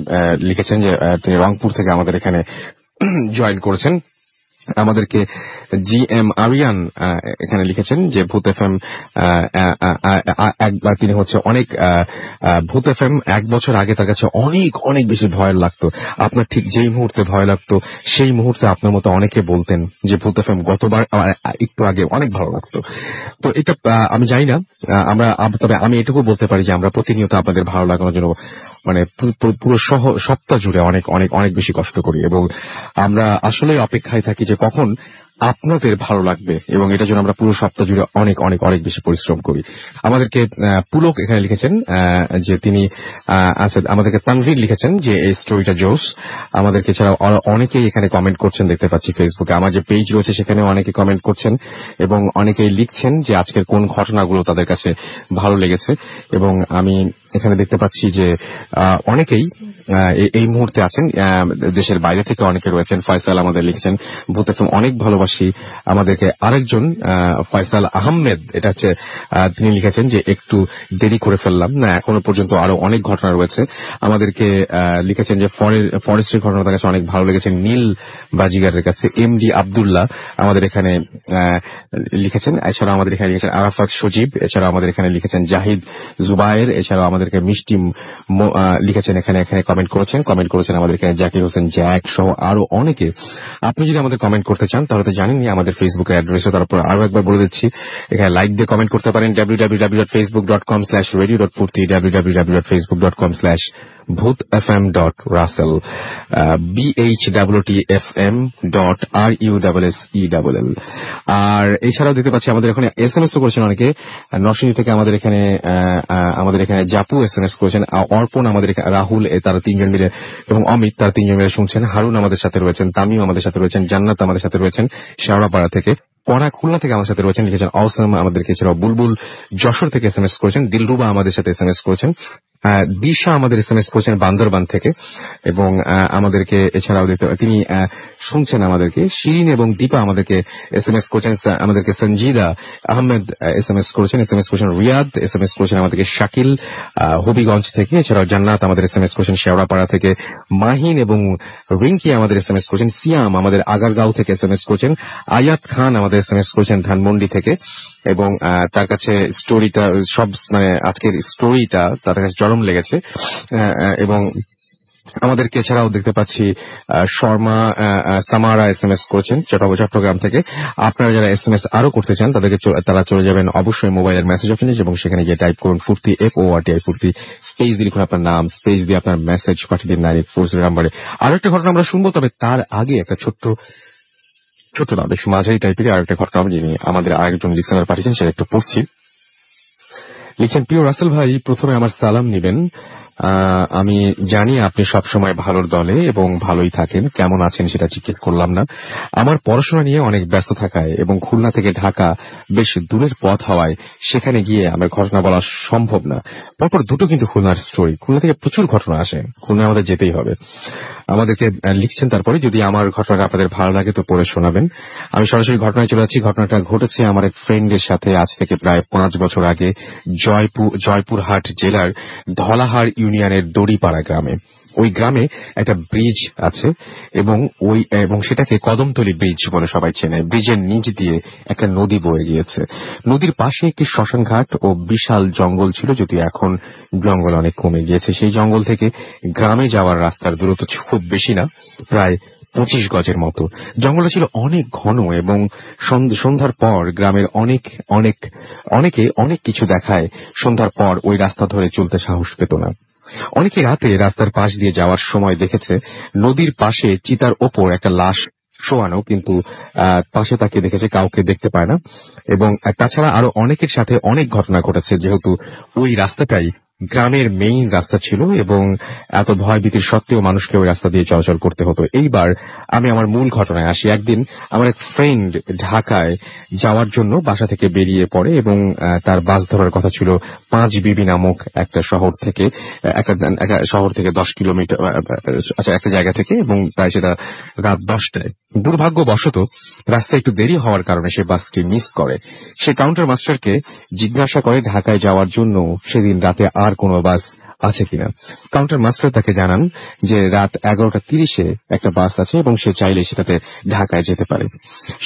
লিখেছেন যে তিনি রংপুর থেকে আমাদের এখানে জয়েন করেছেন। আমাদেরকে জি এম আরিয়ান এখানে লিখেছেন যে ভূত এফএম তিনি হচ্ছে অনেক ভূত এফএম 1 বছর আগে তার কাছে অনেক অনেক বেশি ভয় লাগতো। আপনার ঠিক যেই মুহূর্তে ভয় লাগতো সেই মুহূর্তে আপনার মতো অনেকে বলতেন যে ভূত এফএম গতবার একটু আগে অনেক ভালো লাগতো। তো এটা আমি জানি না, তবে আমি এটুকু বলতে পারি যে আমরা প্রতিনিয়ত আপনাদের ভালো লাগানোর জন্য মানে পুরো সপ্তাহ জুড়ে অনেক অনেক অনেক বেশি কষ্ট করি এবং আমরা আসলে অপেক্ষায় থাকি যে কখন আপনাদের ভালো লাগবে এবং এটার জন্য আমরা পুরো সপ্তাহ জুড়ে অনেক অনেক অনেক বেশি পরিশ্রম করি। আমাদেরকে পুলক এখানে লিখেছেন যে তিনি আচ্ছা, আমাদেরকে তানভীর লিখেছেন যে এই স্টোরিটা জোস। আমাদেরকে ছাড়াও অনেকেই এখানে কমেন্ট করছেন, দেখতে পাচ্ছি ফেসবুকে আমার যে পেজ রয়েছে সেখানে অনেকে কমেন্ট করছেন এবং অনেকেই লিখছেন যে আজকের কোন ঘটনাগুলো তাদের কাছে ভালো লেগেছে। এবং আমি এখানে দেখতে পাচ্ছি যে অনেকেই এই মুহূর্তে আছেন, দেশের বাইরে থেকে অনেকে রয়েছেন। ফয়সাল আমাদের লিখেছেন ভূত এফএম অনেক ভালোবাসি। আমাদেরকে আরেকজন ফয়সাল আহমেদ এটা হচ্ছে তিনি লিখেছেন যে একটু দেরি করে ফেললাম না, এখনো পর্যন্ত আরো অনেক ঘটনা রয়েছে। আমাদেরকে লিখেছেন যে ফরেস্ট্রি ঘটনা তার কাছে অনেক ভালো লেগেছে নীল বাজিগারের কাছে। এমডি আব্দুল্লাহ আমাদের এখানে লিখেছেন। এছাড়া আমাদের এখানে লিখেছেন আরাফাত সজীব। এছাড়া আমাদের এখানে লিখেছেন জাহিদ জুবায়ের। এছাড়াও আমাদেরকে মিষ্টি লিখেছেন, এখানে কমেন্ট করেছেন আমাদের এখানে জাকির হোসেন জ্যাক সহ আরো অনেকে। আপনি যদি আমাদের কমেন্ট করতে চান তাহলে তো জানেনই আমাদের ফেসবুকের অ্যাড্রেসে, তারপর আরো একবার বলে দিচ্ছি এখানে লাইক দিয়ে কমেন্ট করতে পারেন www.facebook.com/radio.purti, www.facebook.com/bhootfm.russell, BHWTFM.RUSSELL। আর এছাড়াও দেখতে পাচ্ছি আমাদের এখানে এসএমএস করেছেন অনেকে। নরসিংদী থেকে আমাদের এখানে জাপু এসএমএস করেছেন, অর্পণ আমাদের রাহুল তারা 3 জন মিলে এবং অমিত তারা 3 জন মিলে শুনছেন। হারুন আমাদের সাথে রয়েছেন, তামিম আমাদের সাথে রয়েছেন, জান্নাত আমাদের সাথে রয়েছেন শেওড়াপাড়া থেকে, পড়া খুলনা থেকে আমার সাথে রয়েছেন, লিখেছেন অসম আমাদেরকে, এছাড়াও বুলবুল যশোর থেকে এসএমএস করেছেন, দিলরুবা আমাদের সাথে এসএমএস করেছেন, দিশা আমাদের এসএমএস করেছেন বান্দরবান থেকে এবং আমাদেরকে এছাড়াও তিনি শুনছেন আমাদেরকে। শিরিন এবং দীপা আমাদেরকে এসএমএস করেছেন, আমাদেরকে সঞ্জিদা আহমেদ এসএমএস করেছেন রিয়াদ এসএমএস করেছেন আমাদেরকে শাকিল হবিগঞ্জ থেকে। এছাড়াও জান্নাত আমাদের এসএমএস করেছেন শেওড়াপাড়া থেকে, মাহিন এবং রিঙ্কি আমাদের এসএমএস করেছেন, সিয়াম আমাদের আগারগাঁও থেকে এসএমএস করেছেন, আয়াত খান আমাদের এসএমএস করেছেন ধানমন্ডি থেকে এবং তার কাছে স্টোরিটা সব মানে আজকের স্টোরিটা তার কাছে চরম লেগেছে। এবং আমাদেরকে এছাড়াও দেখতে পাচ্ছি শর্মা সামারা এসএমএস করেছেন চট্টগ্রাম থেকে। আপনারা যারা এসএমএস আরো করতে চান তারা চলে যাবেন অবশ্যই মোবাইলের মেসেজ অপশনে এবং সেখানে গিয়ে টাইপ করুন ফুর্তি FORTI ফুর্তি, স্পেস দিয়ে লিখুন আপনার নাম, স্পেস দিয়ে আপনার মেসেজ পাঠিয়ে দিন 9840 নাম্বারে। আরো একটা ঘটনা আমরা শুনবো, তবে তার আগে একটা ছোট্ট না বেশ মাঝারি টাইপের আর একটা ঘটনা যিনি আমাদের আরেকজন লিসেনার পাঠিয়েছেন সেটা একটু পড়ছি। লিখছেন প্রিয় রাসেল ভাই, প্রথমে আমার সালাম নিবেন। আমি জানি আপনি সবসময় ভালোর দলে এবং ভালোই থাকেন, কেমন আছেন সেটা জিজ্ঞেস করলাম না। আমার পড়াশোনা নিয়ে অনেক ব্যস্ত থাকায় এবং খুলনা থেকে ঢাকা বেশ দূরের পথ হওয়ায় সেখানে গিয়ে আমার ঘটনা বলা সম্ভব না। পরপর দুটো কিন্তু খুলনার স্টোরি, খুলনা থেকে প্রচুর ঘটনা আসে, খুলনা আমাদের যেতেই হবে। আমাদেরকে লিখছেন তারপরে যদি আমার ঘটনাটা আপনাদের ভালো লাগে তো পড়ে শোনাবেন। আমি সরাসরি ঘটনায় চলে যাচ্ছি। ঘটনাটা ঘটেছে আমার এক ফ্রেন্ডের সাথে আজ থেকে প্রায় 5 বছর আগে জয়পুরহাট জেলার ধলাহার ইউনিয়নের দড়িপাড়া গ্রামে। ওই গ্রামে একটা ব্রিজ আছে এবং সেটাকে কদমতলী ব্রিজ বলে সবাই চেনে। ব্রিজের নিচ দিয়ে একটা নদী বয়ে গিয়েছে। নদীর পাশে একটি শ্মশানঘাট ও বিশাল জঙ্গল ছিল, যদিও এখন জঙ্গল অনেক কমে গিয়েছে। সেই জঙ্গল থেকে গ্রামে যাওয়ার রাস্তার দূরত্ব খুব বেশি না, প্রায় 25 গজের মতো। জঙ্গলটা ছিল অনেক ঘন এবং সন্ধ্যার পর গ্রামের অনেকে অনেক কিছু দেখায় সন্ধ্যার পর ওই রাস্তা ধরে চলতে সাহস পেত না। অনেকে রাতে রাস্তার পাশ দিয়ে যাওয়ার সময় দেখেছে নদীর পাশে চিতার ওপর একটা লাশ শোয়ানো, কিন্তু পাশে তাকে দেখেছে, কাউকে দেখতে পায় না। এবং তাছাড়া আরো অনেকের সাথে অনেক ঘটনা ঘটেছে, যেহেতু ওই রাস্তাটাই গ্রামের মেইন রাস্তা ছিল এবং এত ভয় ভীতির সত্ত্বেও মানুষকে ওই রাস্তা দিয়ে চলাচল করতে হতো। এইবার আমি আমার মূল ঘটনায় আসি। একদিন আমার এক ফ্রেন্ড ঢাকায় যাওয়ার জন্য বাসা থেকে বেরিয়ে পড়ে এবং তার বাস ধরার কথা ছিল পাঁচবিবি নামক একটা শহর থেকে, একটা শহর থেকে 10 কিলোমিটার, আচ্ছা একটা জায়গা থেকে, এবং তাই সেটা রাত 10টায়। দুর্ভাগ্যবশত রাস্তায় একটু দেরি হওয়ার কারণে সে বাসটি মিস করে। সে কাউন্টার মাস্টারকে জিজ্ঞাসা করে ঢাকায় যাওয়ার জন্য সেদিন রাতে আর কোনো বাস আছে কিনা। কাউন্টার মাস্টার তাকে জানান যে রাত 11:30 একটা বাস আছে এবং সে চাইলে সেটাতে ঢাকায় যেতে পারে।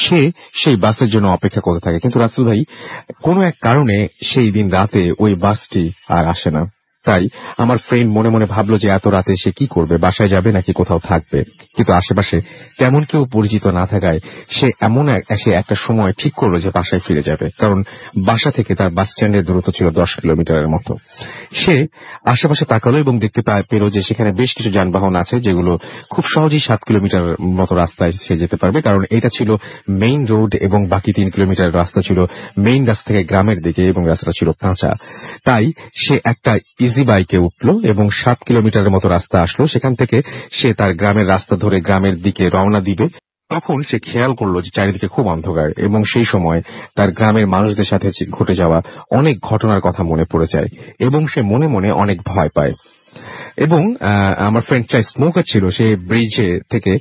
সে সেই বাসের জন্য অপেক্ষা করতে থাকে, কিন্তু রাসেল ভাই কোনো এক কারণে সেই দিন রাতে ওই বাসটি আর আসে না। তাই আমার ফ্রেন্ড মনে মনে ভাবলো যে এত রাতে সে কি করবে, বাসায় যাবে নাকি কোথাও থাকবে। কিন্তু আশেপাশে তেমন কেউ পরিচিত না থাকায় সে একটা সময় ঠিক করলো যে বাসায় ফিরে যাবে, কারণ বাসা থেকে তার বাস স্ট্যান্ডের দূরত্ব ছিল 10 কিলোমিটারের মতো। সে আশেপাশে তাকালো এবং দেখতে পেল যে সেখানে বেশ কিছু যানবাহন আছে যেগুলো খুব সহজেই 7 কিলোমিটার মতো রাস্তায় সে যেতে পারবে, কারণ এটা ছিল মেইন রোড এবং বাকি 3 কিলোমিটার রাস্তা ছিল মেইন রাস্তা থেকে গ্রামের দিকে এবং রাস্তাটা ছিল কাঁচা। তাই সে একটা ইজি বাইকে উঠলো এবং 7 কিলোমিটারের মতো রাস্তা আসলো। সেখান থেকে সে তার গ্রামের রাস্তা ধরে গ্রামের দিকে রওনা দিবে। তখন সে খেয়াল করলো যে চারিদিকে খুব অন্ধকার এবং সেই সময় তার গ্রামের মানুষদের সাথে ঘটে যাওয়া অনেক ঘটনার কথা মনে পড়ে যায় এবং সে মনে মনে অনেক ভয় পায়। এবং আমার ফ্রেন্ড চাই স্মোকার ছিল, সে ব্রিজে থেকে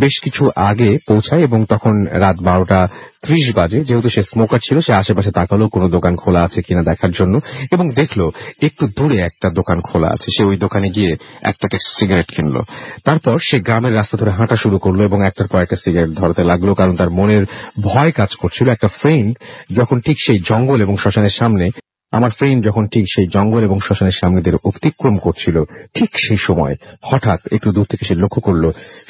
বেশ কিছু আগে পৌঁছায় এবং তখন রাত 12:30 বাজে। যেহেতু সে স্মোকার ছিল, সে আশেপাশে তাকালো কোনো দোকান খোলা আছে কিনা দেখার জন্য এবং দেখলো একটু দূরে একটা দোকান খোলা আছে। সে ওই দোকানে গিয়ে এক প্যাকেট সিগারেট কিনলো। তারপর সে গ্রামের রাস্তা ধরে হাঁটা শুরু করলো এবং একটার পর একটা সিগারেট ধরতে লাগলো, কারণ তার মনের ভয় কাজ করছিল। একটা ফ্রেন্ড যখন ঠিক সেই জঙ্গল এবং শ্মশানের সামনে দিয়ে অতিক্রম করছিল, ঠিক সেই সময় হঠাৎ একটু দূর থেকে সে লক্ষ্য করলো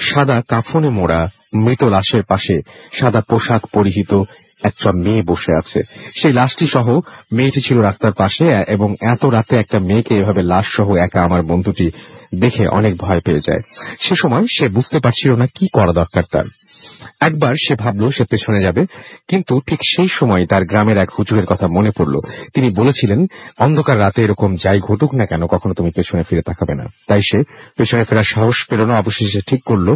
সাদা কাফনে মোড়া মৃত লাশের পাশে সাদা পোশাক পরিহিত একটা মেয়ে বসে আছে। সেই লাশটি সহ মেয়েটি ছিল রাস্তার পাশে এবং এত রাতে একটা মেয়েকে এভাবে লাশ সহ একা আমার বন্ধুটি দেখে অনেক ভয় পেয়ে যায়। সে সময় সে বুঝতে পারছিল না কি করা দরকার তার। একবার সে ভাবলো সে পেছনে যাবে, কিন্তু ঠিক সেই সময় তার গ্রামের এক হুজুরের কথা মনে পড়ল। তিনি বলেছিলেন, অন্ধকার রাতে এরকম যাই ঘটুক না কেন কখনো তুমি পেছনে ফিরে তাকাবে না। তাই সে পেছনে ফেরার সাহস পেল না। অবশেষে সে ঠিক করলো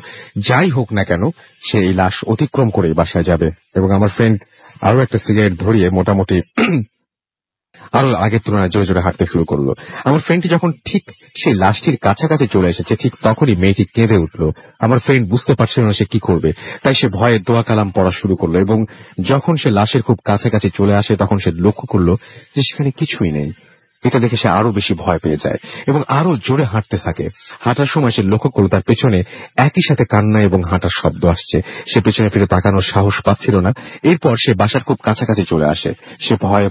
যাই হোক না কেন সে এই লাশ অতিক্রম করেই বাসায় যাবে। এবং আমার ফ্রেন্ড আরো একটা সিগারেট ধরিয়ে মোটামুটি আরো আগের তুলনায় জোরে জোরে হাঁটতে শুরু করলো। আমার ফ্রেন্ডটি যখন ঠিক সেই লাশটির কাছাকাছি চলে এসেছে, ঠিক তখনই মেয়েটি কেঁদে উঠলো। আমার ফ্রেন্ড বুঝতে পারছিল না সে কি করবে, তাই সে ভয়ে দোয়া কালাম পড়া শুরু করলো। এবং যখন সে লাশের খুব কাছাকাছি চলে আসে তখন সে লক্ষ্য করলো যে সেখানে কিছুই নেই। এটা দেখে সে আরো বেশি ভয় পেয়ে যায় এবং আরো জোরে হাঁটতে থাকে। হাঁটার সময় সে লক্ষ্য করলো তার পেছনে একই সাথে কান্না এবং হাঁটার শব্দ আসছে। সে পেছনে ফিরে তাকানোর সাহস পাচ্ছিল না। এরপর সে বাসার খুব কাছাকাছি চলে আসে। সে ভয়ে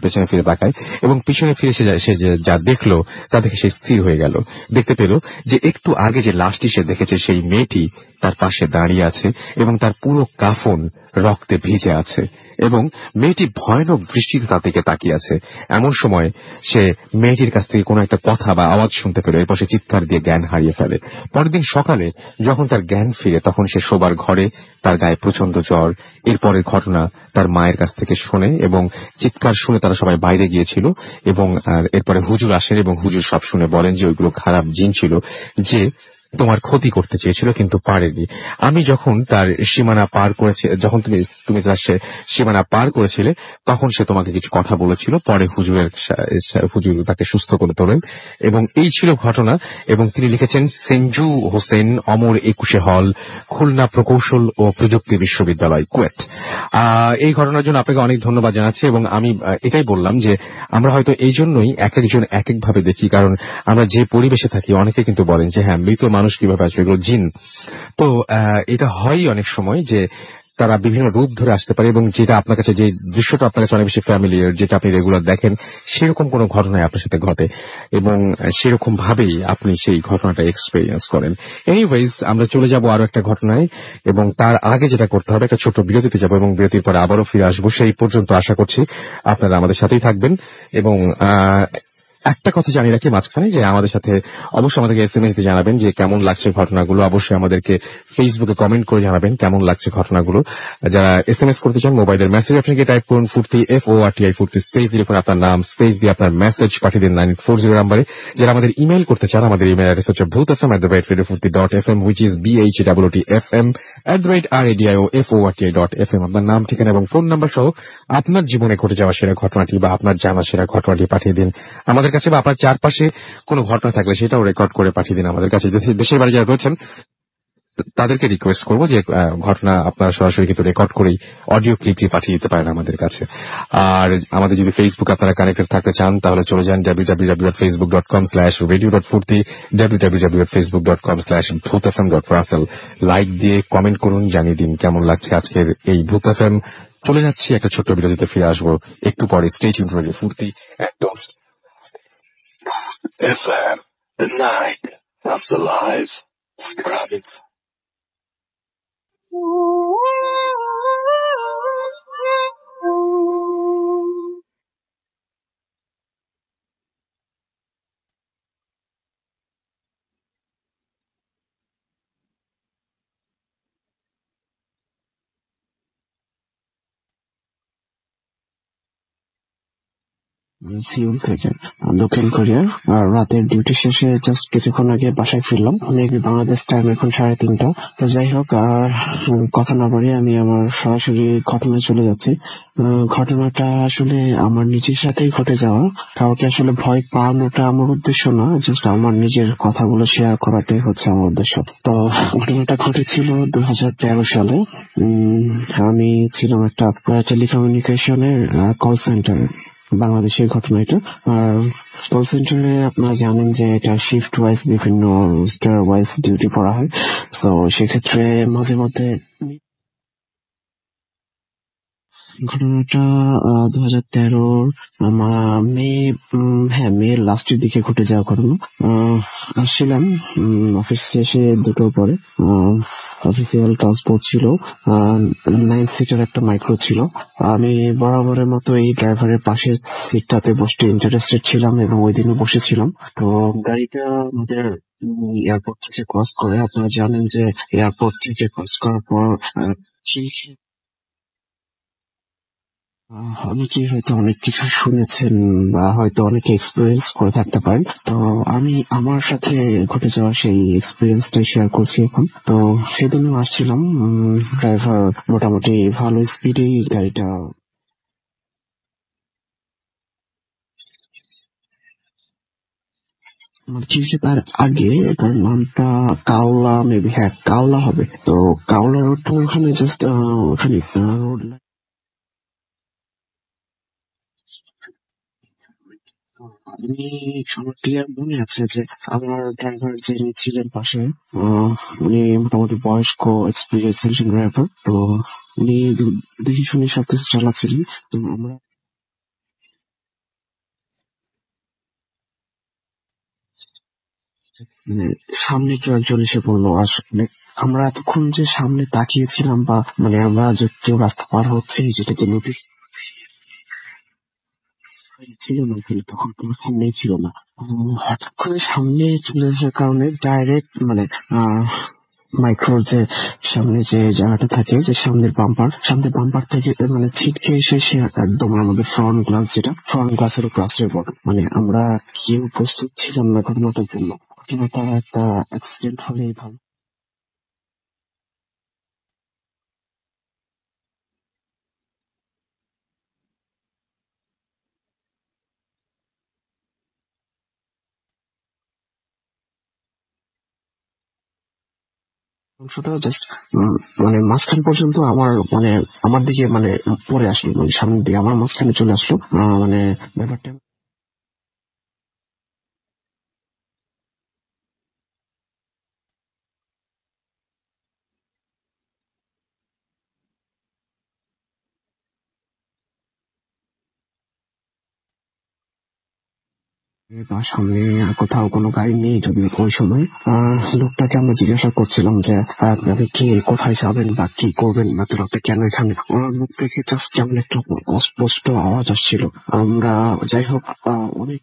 পেছনে ফিরে তাকায় এবং পিছনে ফিরে সে যা দেখলো তা দেখে সে স্থির হয়ে গেল। দেখতে পেল যে একটু আগে যে লাশটি সে দেখেছে সেই মেয়েটি তার পাশে দাঁড়িয়ে আছে এবং তার পুরো কাফন রক্তে ভিজে আছে এবং মেয়েটি ভয়ানক দৃষ্টিতে তার দিকে তাকিয়ে আছে। এমন সময় সে মেয়েটির কাছ থেকে কোনো একটা কথা বা আওয়াজ শুনতে পেল। এরপর সে চিৎকার দিয়ে জ্ঞান হারিয়ে ফেলে। পরের দিন সকালে যখন তার জ্ঞান ফিরে তখন সে শোবার ঘরে, তার গায়ে প্রচন্ড জ্বর। এরপরের ঘটনা তার মায়ের কাছ থেকে শোনে এবং চিৎকার শুনে তারা সবাই বাইরে গিয়েছিল এবং এরপরে হুজুর আসেন এবং হুজুর সব শুনে বলেন যে ওইগুলো খারাপ জিন ছিল যে তোমার ক্ষতি করতে চেয়েছিল কিন্তু পারেনি। আমি যখন তার সীমানা পার করেছি, যখন তুমি তার সীমানা পার করেছিলে তখন সে তোমাকে কিছু কথা বলেছিল। পরে হুজুর তাকে সুস্থ করে তোলেন এবং এই ছিল ঘটনা। এবং তিনি লিখেছেন সেঞ্জু হোসেন, অমর 21 হল, খুলনা প্রকৌশল ও প্রযুক্তি বিশ্ববিদ্যালয়, কুয়েট। এই ঘটনার জন্য আপনাকে অনেক ধন্যবাদ জানাচ্ছি। এবং আমি এটাই বললাম যে আমরা হয়তো এই জন্যই এক একজন এক এক ভাবে দেখি, কারণ আমরা যে পরিবেশে থাকি অনেকে কিন্তু বলেন যে হ্যাঁ মৃত মানুষ কিভাবে আসবে, এগুলো জিন। তো এটা হয় অনেক সময় যে তারা বিভিন্ন রূপ ধরে আসতে পারে, এবং যেটা আপনার কাছে, যে দৃশ্যটা আপনার কাছে অনেক বেশি ফ্যামিলিয়ার, যেটা আপনি রেগুলার দেখেন, সেরকম কোনো ঘটনায় আপনার সাথে ঘটে এবং সেরকম ভাবেই আপনি সেই ঘটনাটা এক্সপেরিয়েন্স করেন। এনিওয়েজ, আমরা চলে যাব আরো একটা ঘটনায়, এবং তার আগে যেটা করতে হবে, একটা ছোট্ট বিরতিতে যাব এবং বিরতির পরে আবারও ফিরে আসবো। সেই পর্যন্ত আশা করছি আপনারা আমাদের সাথেই থাকবেন। এবং একটা কথা জানিয়ে রাখি মাঝখানে, যে আমাদের সাথে অবশ্যই আমাদেরকে SMS দিয়ে জানাবেন যে কেমন লাগছে ঘটনাগুলো। অবশ্যই আমাদেরকে ফেসবুকে কমেন্ট করে জানাবেন কেমন লাগছে ঘটনাগুলো। যারা SMS করতে চান, মোবাইলের মেসেজ অপশনে টাইপ করুন ফুর্তি, FORTI ফুর্তি, স্পেস দিয়ে লিখুন আপনার নাম, স্পেস দিয়ে আপনার মেসেজ পাঠিয়ে দিন 9840 নাম্বারে। যারা আমাদের ইমেল করতে চান, আমাদের ইমেল অ্যাড্রেস হচ্ছে bhutfm@radiofurti.fm, which is BHWTFM@RADIOFORTI.FM। আপনার নাম, ঠিকানা এবং ফোন নাম্বার সহ আপনার জীবনে ঘটে যাওয়া সেরা ঘটনাটি বা আপনার জানা সেরা ঘটনাটি পাঠিয়ে দিন আমাদের কাছে, বা আপনার চারপাশে কোনো ঘটনা থাকলে সেটাও রেকর্ড করে পাঠিয়ে দিন আমাদের কাছে। দেশের বাইরে যারা রয়েছেন তাদেরকে রিকোয়েস্ট করবো যে ঘটনা আপনারা সরাসরি কিন্তু রেকর্ড করেই অডিও ক্লিপটি পাঠিয়ে দিতে পারেন আমাদের কাছে। আর আমাদের যদি ফেসবুক আপনারা কানেক্টেড থাকতে চান, তাহলে চলে যান www.facebook.com/radio.furti, www.facebook.com/bhutfm.russell। লাইক দিয়ে কমেন্ট করুন, জানিয়ে দিন কেমন লাগছে আজকের এই ভূত এফএম। চলে যাচ্ছি একটা ছোট্ট বিরতিতে, ফিরে আসবো একটু পরে। স্টে টিউনড রেডিও ফুর্তি, একদম FM. The night comes alive with rabbits. Seoul থেকে দক্ষিণ কোরিয়ার। আর রাতের ডিউটি শেষে জাস্ট কিছুক্ষণ আগে বাসায় ফিরলাম, মেবি বাংলাদেশ টাইম এখন 3:30। তো যাই হোক, আর কথা না বাড়িয়ে আমি আমার সরাসরি ঘটনায় চলে যাচ্ছি। ঘটনাটা আসলে আমার নিজের সাথেই ঘটে যাওয়া। কাউকে আসলে ভয় পাওয়ানোটা আমার উদ্দেশ্য না, জাস্ট আমার নিজের কথাগুলো শেয়ার করাটাই হচ্ছে আমার উদ্দেশ্য। তো ঘটনাটা ঘটেছিল 2013 সালে। আমি ছিলাম একটা টেলিকমিউনিকেশনের কল সেন্টারে, বাংলাদেশের ঘটনা এটা। আর কল সেন্টারে আপনারা জানেন যে এটা শিফট ওয়াইজ, বিভিন্ন রোস্টার ওয়াইজ ডিউটি করা হয়। তো সেক্ষেত্রে মাঝে মধ্যে ঘটনাটা 2013 মে, মে লাস্টের দিকে ঘটে যাওয়া ঘটনা। আসছিলাম অফিস শেষে 2টোর পরে। অফিসিয়াল ট্রান্সপোর্ট ছিল, 9 সিটার একটা মাইক্রো ছিল। আমি বরাবরের মতো এই ড্রাইভারের পাশের সিটটাতে বসতে ইন্টারেস্টেড ছিলাম এবং ওই দিনও বসেছিলাম। তো গাড়িটা আমাদের এয়ারপোর্ট থেকে ক্রস করে। আপনারা জানেন যে এয়ারপোর্ট থেকে ক্রস করার পর অনেকেই হয়তো অনেক কিছু শুনেছেন বা হয়তো অনেকে এক্সপিরিয়েন্স করে থাকতে পারেন। তো আমি আমার সাথে ঘটে যাওয়া সেই এক্সপিরিয়েন্সটা শেয়ার করছি এখন। তো সেদিনও আসছিলাম, ড্রাইভার মোটামুটি ভালো স্পিডেই গাড়িটা, আমার কি হয়েছে তার আগে, তার নামটা কাওলা, মেবি, হ্যাঁ কাওলা হবে। তো কাওলা রোডটা ওখানে জাস্ট ওখানে রোড, আমি আমার ক্লিয়ার মনে আছে যে আমার ড্রাইভার যিনি ছিলেন পাশে, উনি মোটামুটি বয়স্ক এক্সপিরিয়েন্স ড্রাইভার। তো উনি দেখে শুনে সবকিছু চালাচ্ছিলেন। তো আমরা মানে সামনে কেউ একজন এসে বললো, আসলে আমরা এতক্ষণ যে সামনে তাকিয়েছিলাম বা মানে আমরা যে কেউ রাস্তা পার হচ্ছে যেটাকে নোটিস ছিল না, তখন কোনো সামনেই ছিল না। হঠাৎ করে সামনে চলে আসার কারণে ডাইরেক্ট মানে মাইক্রোর যে সামনে যে জায়গাটা থাকে, যে সামনের বাম্পার থেকে মানে ছিটকে এসে সে একদম আমাদের ফ্রন্ট গ্লাস, যেটা ফ্রন্ট গ্লাসের উপর আশ্রয় পড়ে। মানে আমরা কেউ প্রস্তুত ছিলাম না ঘটনাটার জন্য। ঘটনাটা একটা অ্যাক্সিডেন্ট হলেই ভালো। অংশটা জাস্ট মানে মাঝখান পর্যন্ত আমার মানে আমার দিকে মানে পরে আসলো, মানে সামনের দিকে আমার মাঝখানে চলে আসলো। মানে ব্যাপারটা বা সামনে আর কোথাও কোনো গাড়ি নেই যদি ওই সময়। লোকটাকে আমরা জিজ্ঞাসা করছিলাম যে আপনাদের কি কোথায় যাবেন বা কি করবেন বা রাতে কেন এখানে। ওনার মুখ থেকে জাস্ট কেমন একটা অস্পষ্ট আওয়াজ আসছিল। আমরা যাই হোক অনেক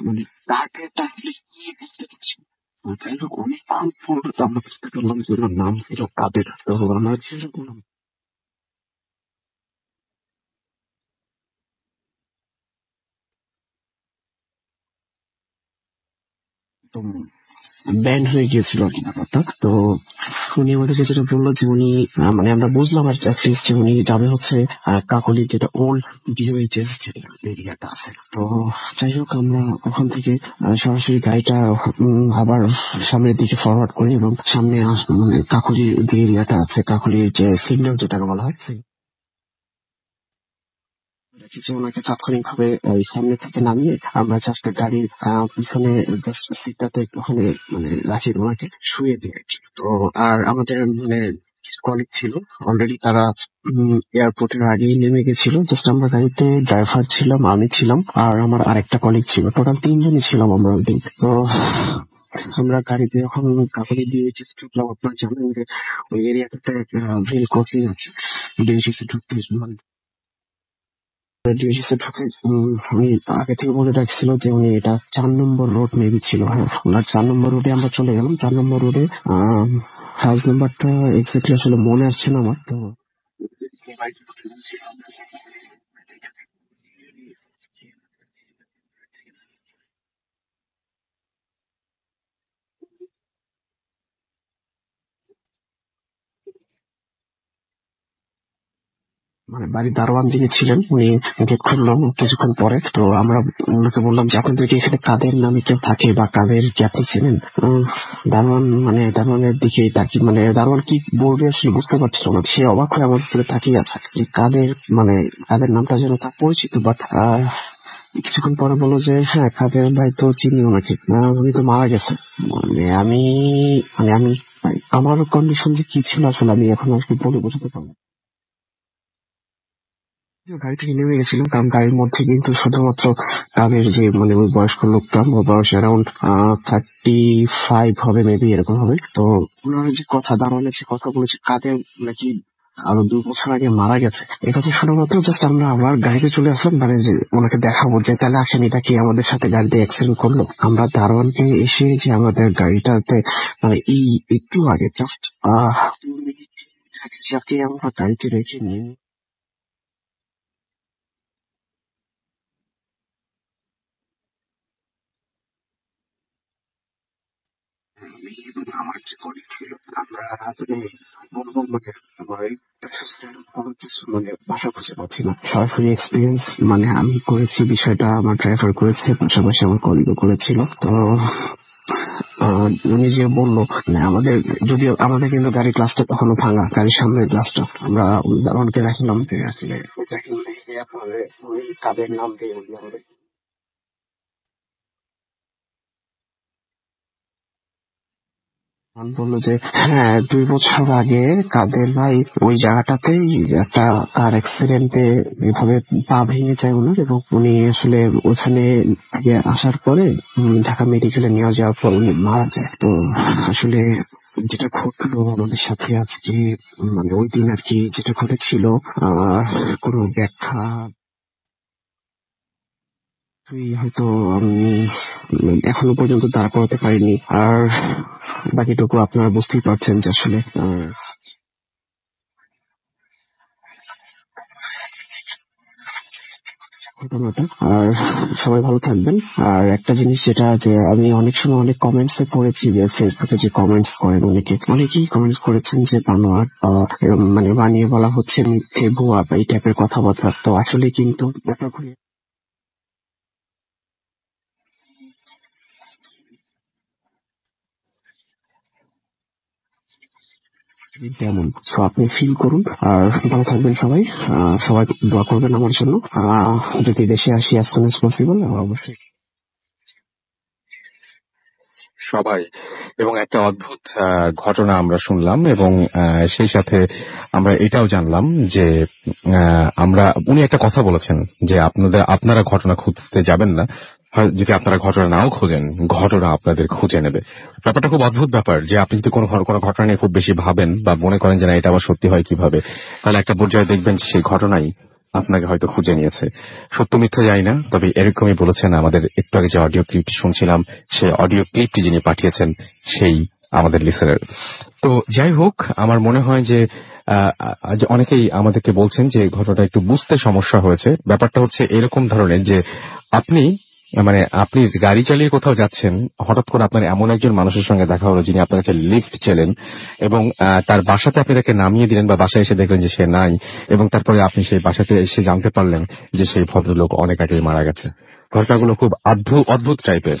মানে টার্গেটটা আসলে কি বুঝতে পারছি না। তো যাই হোক অনেকক্ষণ পর আমরা বুঝতে পারলাম যে ওনার নাম ছিল কাদের। তো আমরা জিজ্ঞাসা করলাম তো ব্যান্ড হয়ে গিয়েছিল আর কি ব্যাপারটা। তো উনি আমাদেরকে যেটা বললো যে উনি মানে আমরা বুঝলাম আর অ্যাটলিস্ট যে উনি যাবে হচ্ছে কাকলি যেটা ওল্ড ডিওএইচএস যে এরিয়াটা আছে। তো যাই হোক আমরা ওখান থেকে সরাসরি গাড়িটা আবার সামনের দিকে ফরওয়ার্ড করি এবং সামনে মানে কাকলির যে এরিয়াটা আছে, কাকলির যে সিগন্যাল যেটাকে বলা হয় রেখেছি, ওনাকে তাৎক্ষণিকভাবে সামনে থেকে নামিয়ে আমরা জাস্ট গাড়ির পিছনে জাস্ট সিটটাতে একটুখানি মানে রাখি ওনাকে শুয়ে দিয়ে আর কি। তো আর আমাদের মানে কলিগ ছিল অলরেডি, তারা এয়ারপোর্টের আগেই নেমে গেছিল। জাস্ট আমরা গাড়িতে ড্রাইভার ছিলাম, আমি ছিলাম আর আমার আরেকটা কলিগ ছিল, টোটাল 3 জনই ছিলাম আমরা ওই দিন। তো আমরা গাড়িতে যখন কাকলি দিয়ে ঢুকলাম, আপনার জানেন যে ওই এরিয়াটাতে ভেল ক্রসিং আছে, ডিএইচএসে ঢুকতে মানে ডিএইচএসে ঢুকে উনি আগে থেকে বলে রাখছিল যে উনি এটা 4 নম্বর রোড মেবি ছিল। হ্যাঁ, ওনার 4 নম্বর রোডে আমরা চলে গেলাম। 4 নম্বর রোডে হাউস নাম্বারটা এক্স্যাক্টলি আসলে মনে আসছে না আমার। তো মানে বাড়ির দারোয়ান যিনি ছিলেন উনি গেট খুললো কিছুক্ষণ পরে। তো আমরা ওনাকে বললাম যে আপনাদের কি এখানে কাদের নামে কেউ থাকে বা কাদের কি আপনি চেনেন? দারোয়ান মানে দারোয়ানের দিকে তাকি মানে দারোয়ান কি বলবে আসলে বুঝতে পারছিল না। সে অবাক হয়ে আমাদের দিকে তাকিয়ে আছে যে কাদের মানে কাদের নামটা যেন তার পরিচিত। বাট কিছুক্ষণ পরে বললো যে হ্যাঁ কাদের ভাই তো চিনি ওনাকে, উনি তো মারা গেছে। মানে আমি আমার কন্ডিশন যে কি ছিল আসলে আমি এখন আজকে বলে বোঝাতে পারবো না। গাড়ি থেকে নেমে গেছিলাম কারণ গাড়ির মধ্যে কিন্তু শুধুমাত্র তাদের যে মানে ওই বয়স্ক লোকটা, ওর বয়স অ্যারাউন্ড 35 হবে মেবি, এরকম হবে। তো ওনার যে কথা, দারোয়ানের যে কথা বলেছে কাদের নাকি আরো 2 বছর আগে মারা গেছে, এই কথা শোনা মাত্র জাস্ট আমরা আবার গাড়িতে চলে আসলাম, মানে যে ওনাকে দেখাবো যে তাহলে আসেন এটা কি আমাদের সাথে গাড়িতে অ্যাক্সিডেন্ট করলো। আমরা দারোয়ানকে এসে যে আমাদের গাড়িটাতে মানে এই একটু আগে জাস্ট 2 মিনিট যাকে আমরা গাড়িতে রেখে নিয়ে আমি এবং আমার যে কলিগ ছিল আমরা মানে বলবো মানে আমার এই কোনো কিছু মানে ভাষা খুঁজে পাচ্ছি না। সরাসরি এক্সপিরিয়েন্স মানে আমি করেছি বিষয়টা, আমার ড্রাইভার করেছে, পাশাপাশি আমার কলিগও করেছিল। তো উনি যে বললো মানে আমাদের যদিও আমাদের কিন্তু গাড়ির গ্লাসটা তখনও ভাঙা, গাড়ির সামনের গ্লাসটা। আমরা দারোয়ানকে দেখালাম যে আসলে দেখেন যে আপনার উনি কাদের নাম দিয়ে উনি আমাদের বললো যে হ্যাঁ 2 বছর আগে কাদের ভাই ওই জায়গাটাতেই একটা কার অ্যাক্সিডেন্টে এভাবে পা ভেঙে যায় ওনার, এবং উনি আসলে ওখানে আগে আসার পরে ঢাকা মেডিকেলে নিয়ে যাওয়ার পর উনি মারা যায়। তো আসলে যেটা ঘটলো আমাদের সাথে আজকে মানে ওই দিন আর কি যেটা ঘটেছিল কোনো ব্যাখ্যা হয়তো আমি এখনো পর্যন্ত দাঁড় করাতে পারিনি। আর বাকিটুকু আপনারা বুঝতেই পারছেন যে আসলে ঘটনাটা। আর সবাই ভালো থাকবেন। আর একটা জিনিস যেটা যে আমি অনেক সময় অনেক কমেন্টস এ পড়েছি যে ফেসবুকে যে কমেন্টস করেন অনেকেই কমেন্টস করেছেন যে বানোয়াট মানে বানিয়ে বলা হচ্ছে মিথ্যে ভুয়া বা এই টাইপের কথাবার্তা। তো আসলে কিন্তু ব্যাপারগুলো তেমন। সো আপনি ফিল করুন আর ভালো থাকবেন সবাই। সবাই দোয়া করবেন আমার জন্য। যদি দেশে আসি as soon as possible অবশ্যই সবাই এবং একটা অদ্ভুত ঘটনা আমরা শুনলাম এবং সেই সাথে আমরা এটাও জানলাম যে উনি একটা কথা বলেছেন যে আপনারা ঘটনা খুঁজতে যাবেন না, যদি আপনারা ঘটনা নাও খোঁজেন, ঘটনা আপনাদের খুঁজে নেবে। ব্যাপারটা খুব অদ্ভুত ব্যাপার যে আপনি যদি কোনো ঘটনা নিয়ে খুব বেশি ভাবেন বা মনে করেন যে না এটা আবার সত্যি হয় কিভাবে, তাহলে একটা পর্যায়ে দেখবেন যে সেই ঘটনাই আপনাকে হয়তো খুঁজে নিয়েছে। সত্য মিথ্যা যাই না, তবে এরকমই বলেছেন আমাদের একটু আগে যে অডিও ক্লিপটি শুনছিলাম, সেই অডিও ক্লিপটি যিনি পাঠিয়েছেন সেই আমাদের লিসেনার। তো যাই হোক, আমার মনে হয় যে অনেকেই আমাদেরকে বলছেন যে ঘটনাটা একটু বুঝতে সমস্যা হয়েছে। ব্যাপারটা হচ্ছে এরকম ধরনের যে আপনি গাড়ি চালিয়ে কোথাও যাচ্ছেন, হঠাৎ করে আপনার এমন একজন মানুষের সঙ্গে দেখা হলো যিনি আপনার কাছে লিফট চেলেন এবং তার বাসাতে আপনি তাকে নামিয়ে দিলেন বা বাসায় এসে দেখলেন যে সে নাই, এবং তারপরে আপনি সেই বাসাতে এসে জানতে পারলেন যে সেই ভদ্রলোক অনেক আগেই মারা গেছে। ঘটনাগুলো খুব অদ্ভুত টাইপের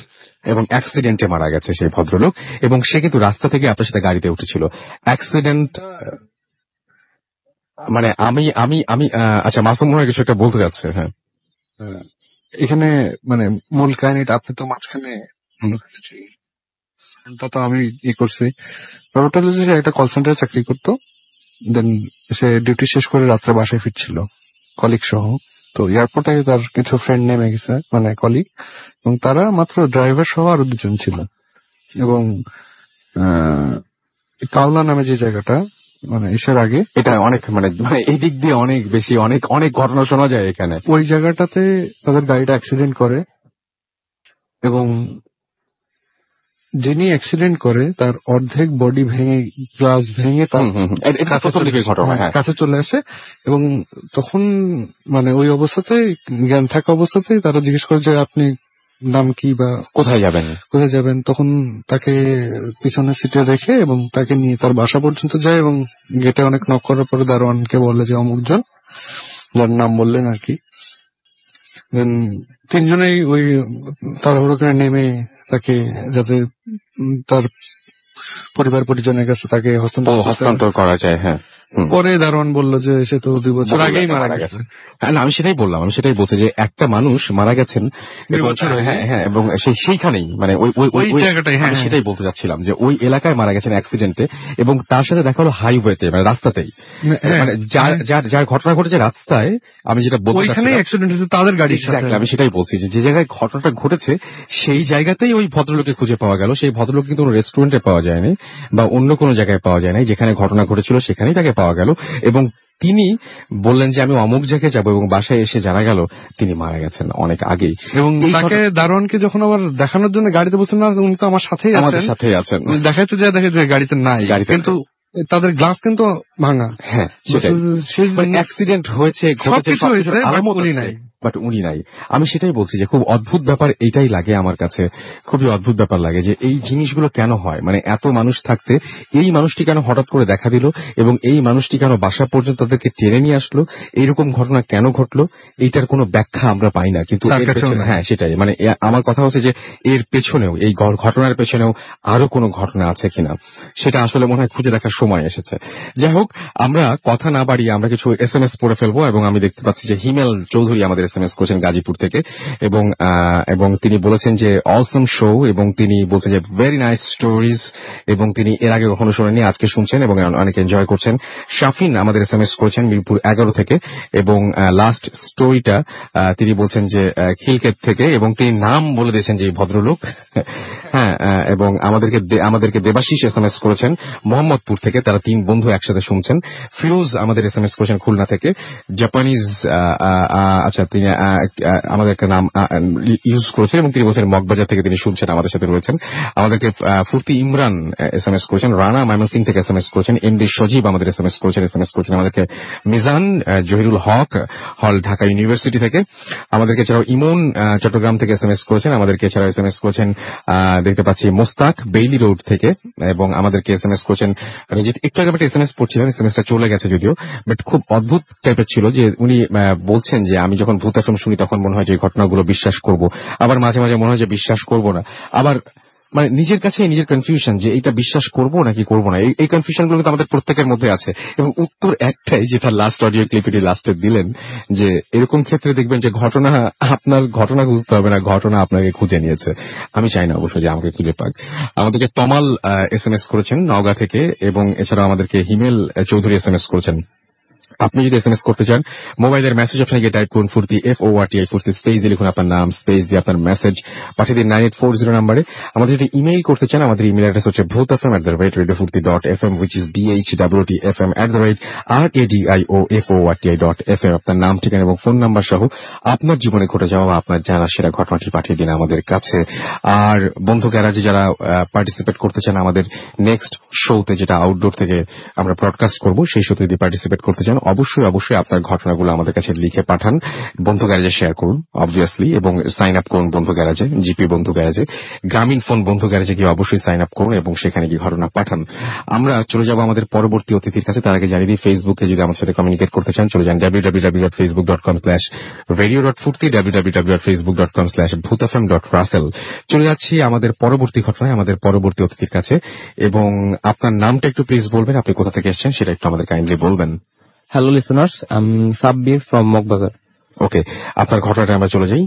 এবং অ্যাক্সিডেন্টে মারা গেছে সেই ভদ্রলোক, এবং সে কিন্তু রাস্তা থেকে আপনার সাথে গাড়িতে উঠেছিল। অ্যাক্সিডেন্ট মানে আমি আচ্ছা, মাসুম মনে হয় কিছু একটা বলতে যাচ্ছে। হ্যাঁ, এখানে মানে মূল কাহিনীটা আপনি তো মাঝখানে তো আমি করছি। ব্যাপারটা হলো যে একটা কল সেন্টারে চাকরি করতো, দেন সে ডিউটি শেষ করে রাত্রে বাসায় ফিরছিল কলিগ সহ। তো এয়ারপোর্টে তার কিছু ফ্রেন্ড নেমে গেছে, মানে কলিগ, এবং তারা মাত্র ড্রাইভার সহ আরো দুজন ছিল। এবং কাওলা নামে যে জায়গাটা, মানে এসার আগে, এটা অনেক মানে এই দিক দিয়ে অনেক বেশি অনেক ঘটনা শোনা যায় এখানে। ওই জায়গাটাতে তাদের গাড়িটা অ্যাক্সিডেন্ট করে এবং যিনি অ্যাক্সিডেন্ট করে তার অর্ধেক বডি ভেঙে, গ্লাস ভেঙে তার কাছে চলে আসে। এবং তখন মানে ওই অবস্থাতে, জ্ঞান থাকা অবস্থাতেই তারা জিজ্ঞেস করে যে আপনি নাম কি বা কোথায় যাবেন। তখন তাকে পিছনের সিটে রেখে এবং তাকে নিয়ে তার বাসা পর্যন্ত যায় এবং গেটে অনেক নক করার পরে দারোয়ানকে বলে যে অমুকজন, যার নাম বললেন আর কি। তিনজনেই ওই তাড়াহুড়ো করে নেমে তাকে, যাতে তার পরিবার পরিজনের কাছে তাকে হস্তান্তর করা যায়। হ্যাঁ, পরে দারোয়ান বলল যে সে তো 2 বছর আগেই মারা গেছে। হ্যাঁ, আমি সেটাই বলছি যে একটা মানুষ মারা গেছেন, হ্যাঁ, এবং সেইখানেই মানে ওই জায়গাটাই, হ্যাঁ সেটাই বলতে যাচ্ছিলাম যে ওই এলাকায় মারা গেছেন অ্যাক্সিডেন্টে, এবং তার সাথে দেখা হলো হাইওয়েতে, মানে রাস্তাতেই, মানে যার ঘটনা ঘটেছে রাস্তায়। আমি যেটা বলতে তাদের গাড়ি, আমি সেটাই বলছি যে জায়গায় ঘটনাটা ঘটেছে সেই জায়গাতেই ওই ভদ্রলোকে খুঁজে পাওয়া গেল। সেই ভদ্রলোক কিন্তু রেস্টুরেন্টে পাওয়া যায়নি বা অন্য কোনো জায়গায় পাওয়া যায় নাই, যেখানে ঘটনা ঘটেছিল সেখানেই তাকে পাওয়া গেল। এবং তিনি বললেন যে আমি অমুক জায়গায় যাবো, এবং বাসায় এসে জানা গেল তিনি মারা গেছেন অনেক আগেই। এবং তাকে দারোয়ানকে যখন আবার দেখানোর জন্য গাড়িতে বলছেন, না উনি তো আমার সাথেই আছেন, দেখাতে যায় দেখে যে গাড়িতে নাই, কিন্তু তাদের গ্লাস কিন্তু ভাঙা। হ্যাঁ, অ্যাক্সিডেন্ট হয়েছে, বাট উনি নাই। আমি সেটাই বলছি যে খুব অদ্ভুত ব্যাপার এটাই লাগে আমার কাছে, খুবই অদ্ভুত ব্যাপার লাগে যে এই জিনিসগুলো কেন হয়। মানে এত মানুষ থাকতে এই মানুষটি কেন হঠাৎ করে দেখা দিল, এবং এই মানুষটি কেন বাসা পর্যন্ত তাদেরকে টেনে নিয়ে আসলো, এইরকম ঘটনা কেন ঘটলো, এইটার কোনো ব্যাখ্যা আমরা পাই না। কিন্তু হ্যাঁ সেটাই, মানে আমার কথা হচ্ছে যে এর পেছনেও, এই ঘটনার পেছনেও আরো কোনো ঘটনা আছে কিনা, সেটা আসলে মনে হয় খুঁজে দেখার সময় এসেছে। যাই হোক, আমরা কথা না বাড়িয়ে আমরা কিছু SMS পড়ে ফেলবো। এবং আমি দেখতে পাচ্ছি যে হিমেল চৌধুরী আমাদের SMS করেছেন গাজীপুর থেকে, এবং তিনি বলেছেন যে অসম শো, এবং তিনি বলছেন যে ভেরি নাইস স্টোরিজ, এবং তিনি এর আগে কখনো শোনেননি, আজকে শুনছেন এবং অনেক এনজয় করছেন। শাফিন আমাদের SMS করেছেন মিরপুর 11 থেকে, এবং লাস্ট স্টোরিটা তিনি বলছেন যে খিলকেট থেকে, এবং তিনি নাম বলে দিয়েছেন যে ভদ্রলোক। হ্যাঁ, এবং আমাদেরকে দেবাশিস SMS করেছেন মোহাম্মদপুর থেকে, তারা 3 বন্ধু একসাথে শুনছেন। ফিরোজ আমাদের SMS করেছেন খুলনা থেকে। জাপানিজ আচ্ছা, তিনি আমাদের একটা নাম ইউজ করেছেন এবং তিনি বলছেন মগবাজার থেকে তিনি শুনছেন, আমাদের সাথে রয়েছেন। আমাদেরকে ফুর্তি ইমরান SMS করেছেন। রানা ময়মনসিং থেকে SMS করেছেন। MD সজীব আমাদের SMS করেছেন। আমাদেরকে মিজান জহিরুল হক হল ঢাকা ইউনিভার্সিটি থেকে। আমাদেরকে এছাড়াও ইমন চট্টগ্রাম থেকে SMS করেছেন। আমাদেরকে এছাড়াও SMS করেছেন দেখতে পাচ্ছি মোস্তাক বেইলি রোড থেকে, এবং আমাদেরকে SMS করেছেন রিজিত। একটু আগে একটা SMS পড়ছিলেন, SMSটা চলে গেছে যদিও, বাট খুব অদ্ভুত টাইপের ছিল যে উনি বলছেন যে আমি যখন ভূতাশ্রম শুনি তখন মনে হয় যে এই ঘটনাগুলো বিশ্বাস করব, আবার মাঝে মাঝে মনে হয় যে বিশ্বাস করব না, আবার মানে নিজের কাছে নিজের কনফিউশন যে এটা বিশ্বাস করব নাকি করব না, এই কনফিউশন গুলো কিন্তু আমাদের প্রত্যেকের মধ্যে আছে। এবং উত্তর একটাই, যেটা লাস্ট অডিও ক্লিপে লাস্টে দিলেন, যে এরকম ক্ষেত্রে দেখবেন যে আপনার ঘটনা খুঁজতে হবে না, ঘটনা আপনাকে খুঁজে নিয়েছে। আমি চাই না অবশ্যই যে আমাকে খুঁজে পাক। আমাদেরকে তমাল SMS করেছেন নওগাঁ থেকে, এবং এছাড়াও আমাদেরকে হিমেল চৌধুরী SMS করেছেন। আপনি যদি SMS করতে চান, মোবাইলের মেসেজ অপশনে গিয়ে টাইপ করুন ফুর্তি, FORTI ফুর্তি, স্পেস দিয়ে লিখুন আপনার নাম, স্পেস দিয়ে আপনার মেসেজ পাঠিয়ে দিন 9840 নাম্বারে। আমাদের যদি ইমেইল করতে চান, আমাদের ইমেল অ্যাড্রেস হচ্ছে bhutfm@radiofurti.fm, which is BHWTFM@radioforti.fm। আপনার নাম, ঠিকানা এবং ফোন নাম্বার সহ আপনার জীবনে ঘটে যাওয়া বা আপনার জানা সেরা ঘটনাটি পাঠিয়ে দিন আমাদের কাছে। আর বন্ধু গ্যারাজে যারা পার্টিসিপেট করতে চান আমাদের নেক্সট শোতে, যেটা আউটডোর থেকে আমরা ব্রডকাস্ট করব, সেই শোতে যদি পার্টিসিপেট করতে চান, অবশ্যই আপনার ঘটনাগুলো আমাদের কাছে লিখে পাঠান, বন্ধু গ্যারাজে শেয়ার করুন অবভিয়াসলি, এবং সাইন আপ করুন বন্ধু গ্যারাজে, জিপি বন্ধু গ্যারাজে, গ্রামীণ ফোন বন্ধু গ্যারাজে গিয়ে অবশ্যই সাইন আপ করুন এবং সেখানে গিয়ে ঘটনা পাঠান। আমরা চলে যাব আমাদের পরবর্তী অতিথির কাছে। তার আগে জানিয়ে দিই, ফেসবুকে যদি আমার সাথে কমিউনিকেট করতে চান, চলে যান www.facebook.com/radio.furti, www.facebook.com/bhutfm.russell। চলে যাচ্ছি আমাদের পরবর্তী ঘটনায়, আমাদের পরবর্তী অতিথির কাছে। এবং আপনার নামটা একটু প্লিজ বলবেন, আপনি কোথা থেকে এসেছেন সেটা একটু আমাদের কাইন্ডলি বলবেন। হ্যালো লিসেনার্স, আমি সাব্বির ফ্রম মগবাজার। ওকে, আপনার ঘটনাটা আমরা চলে যাই।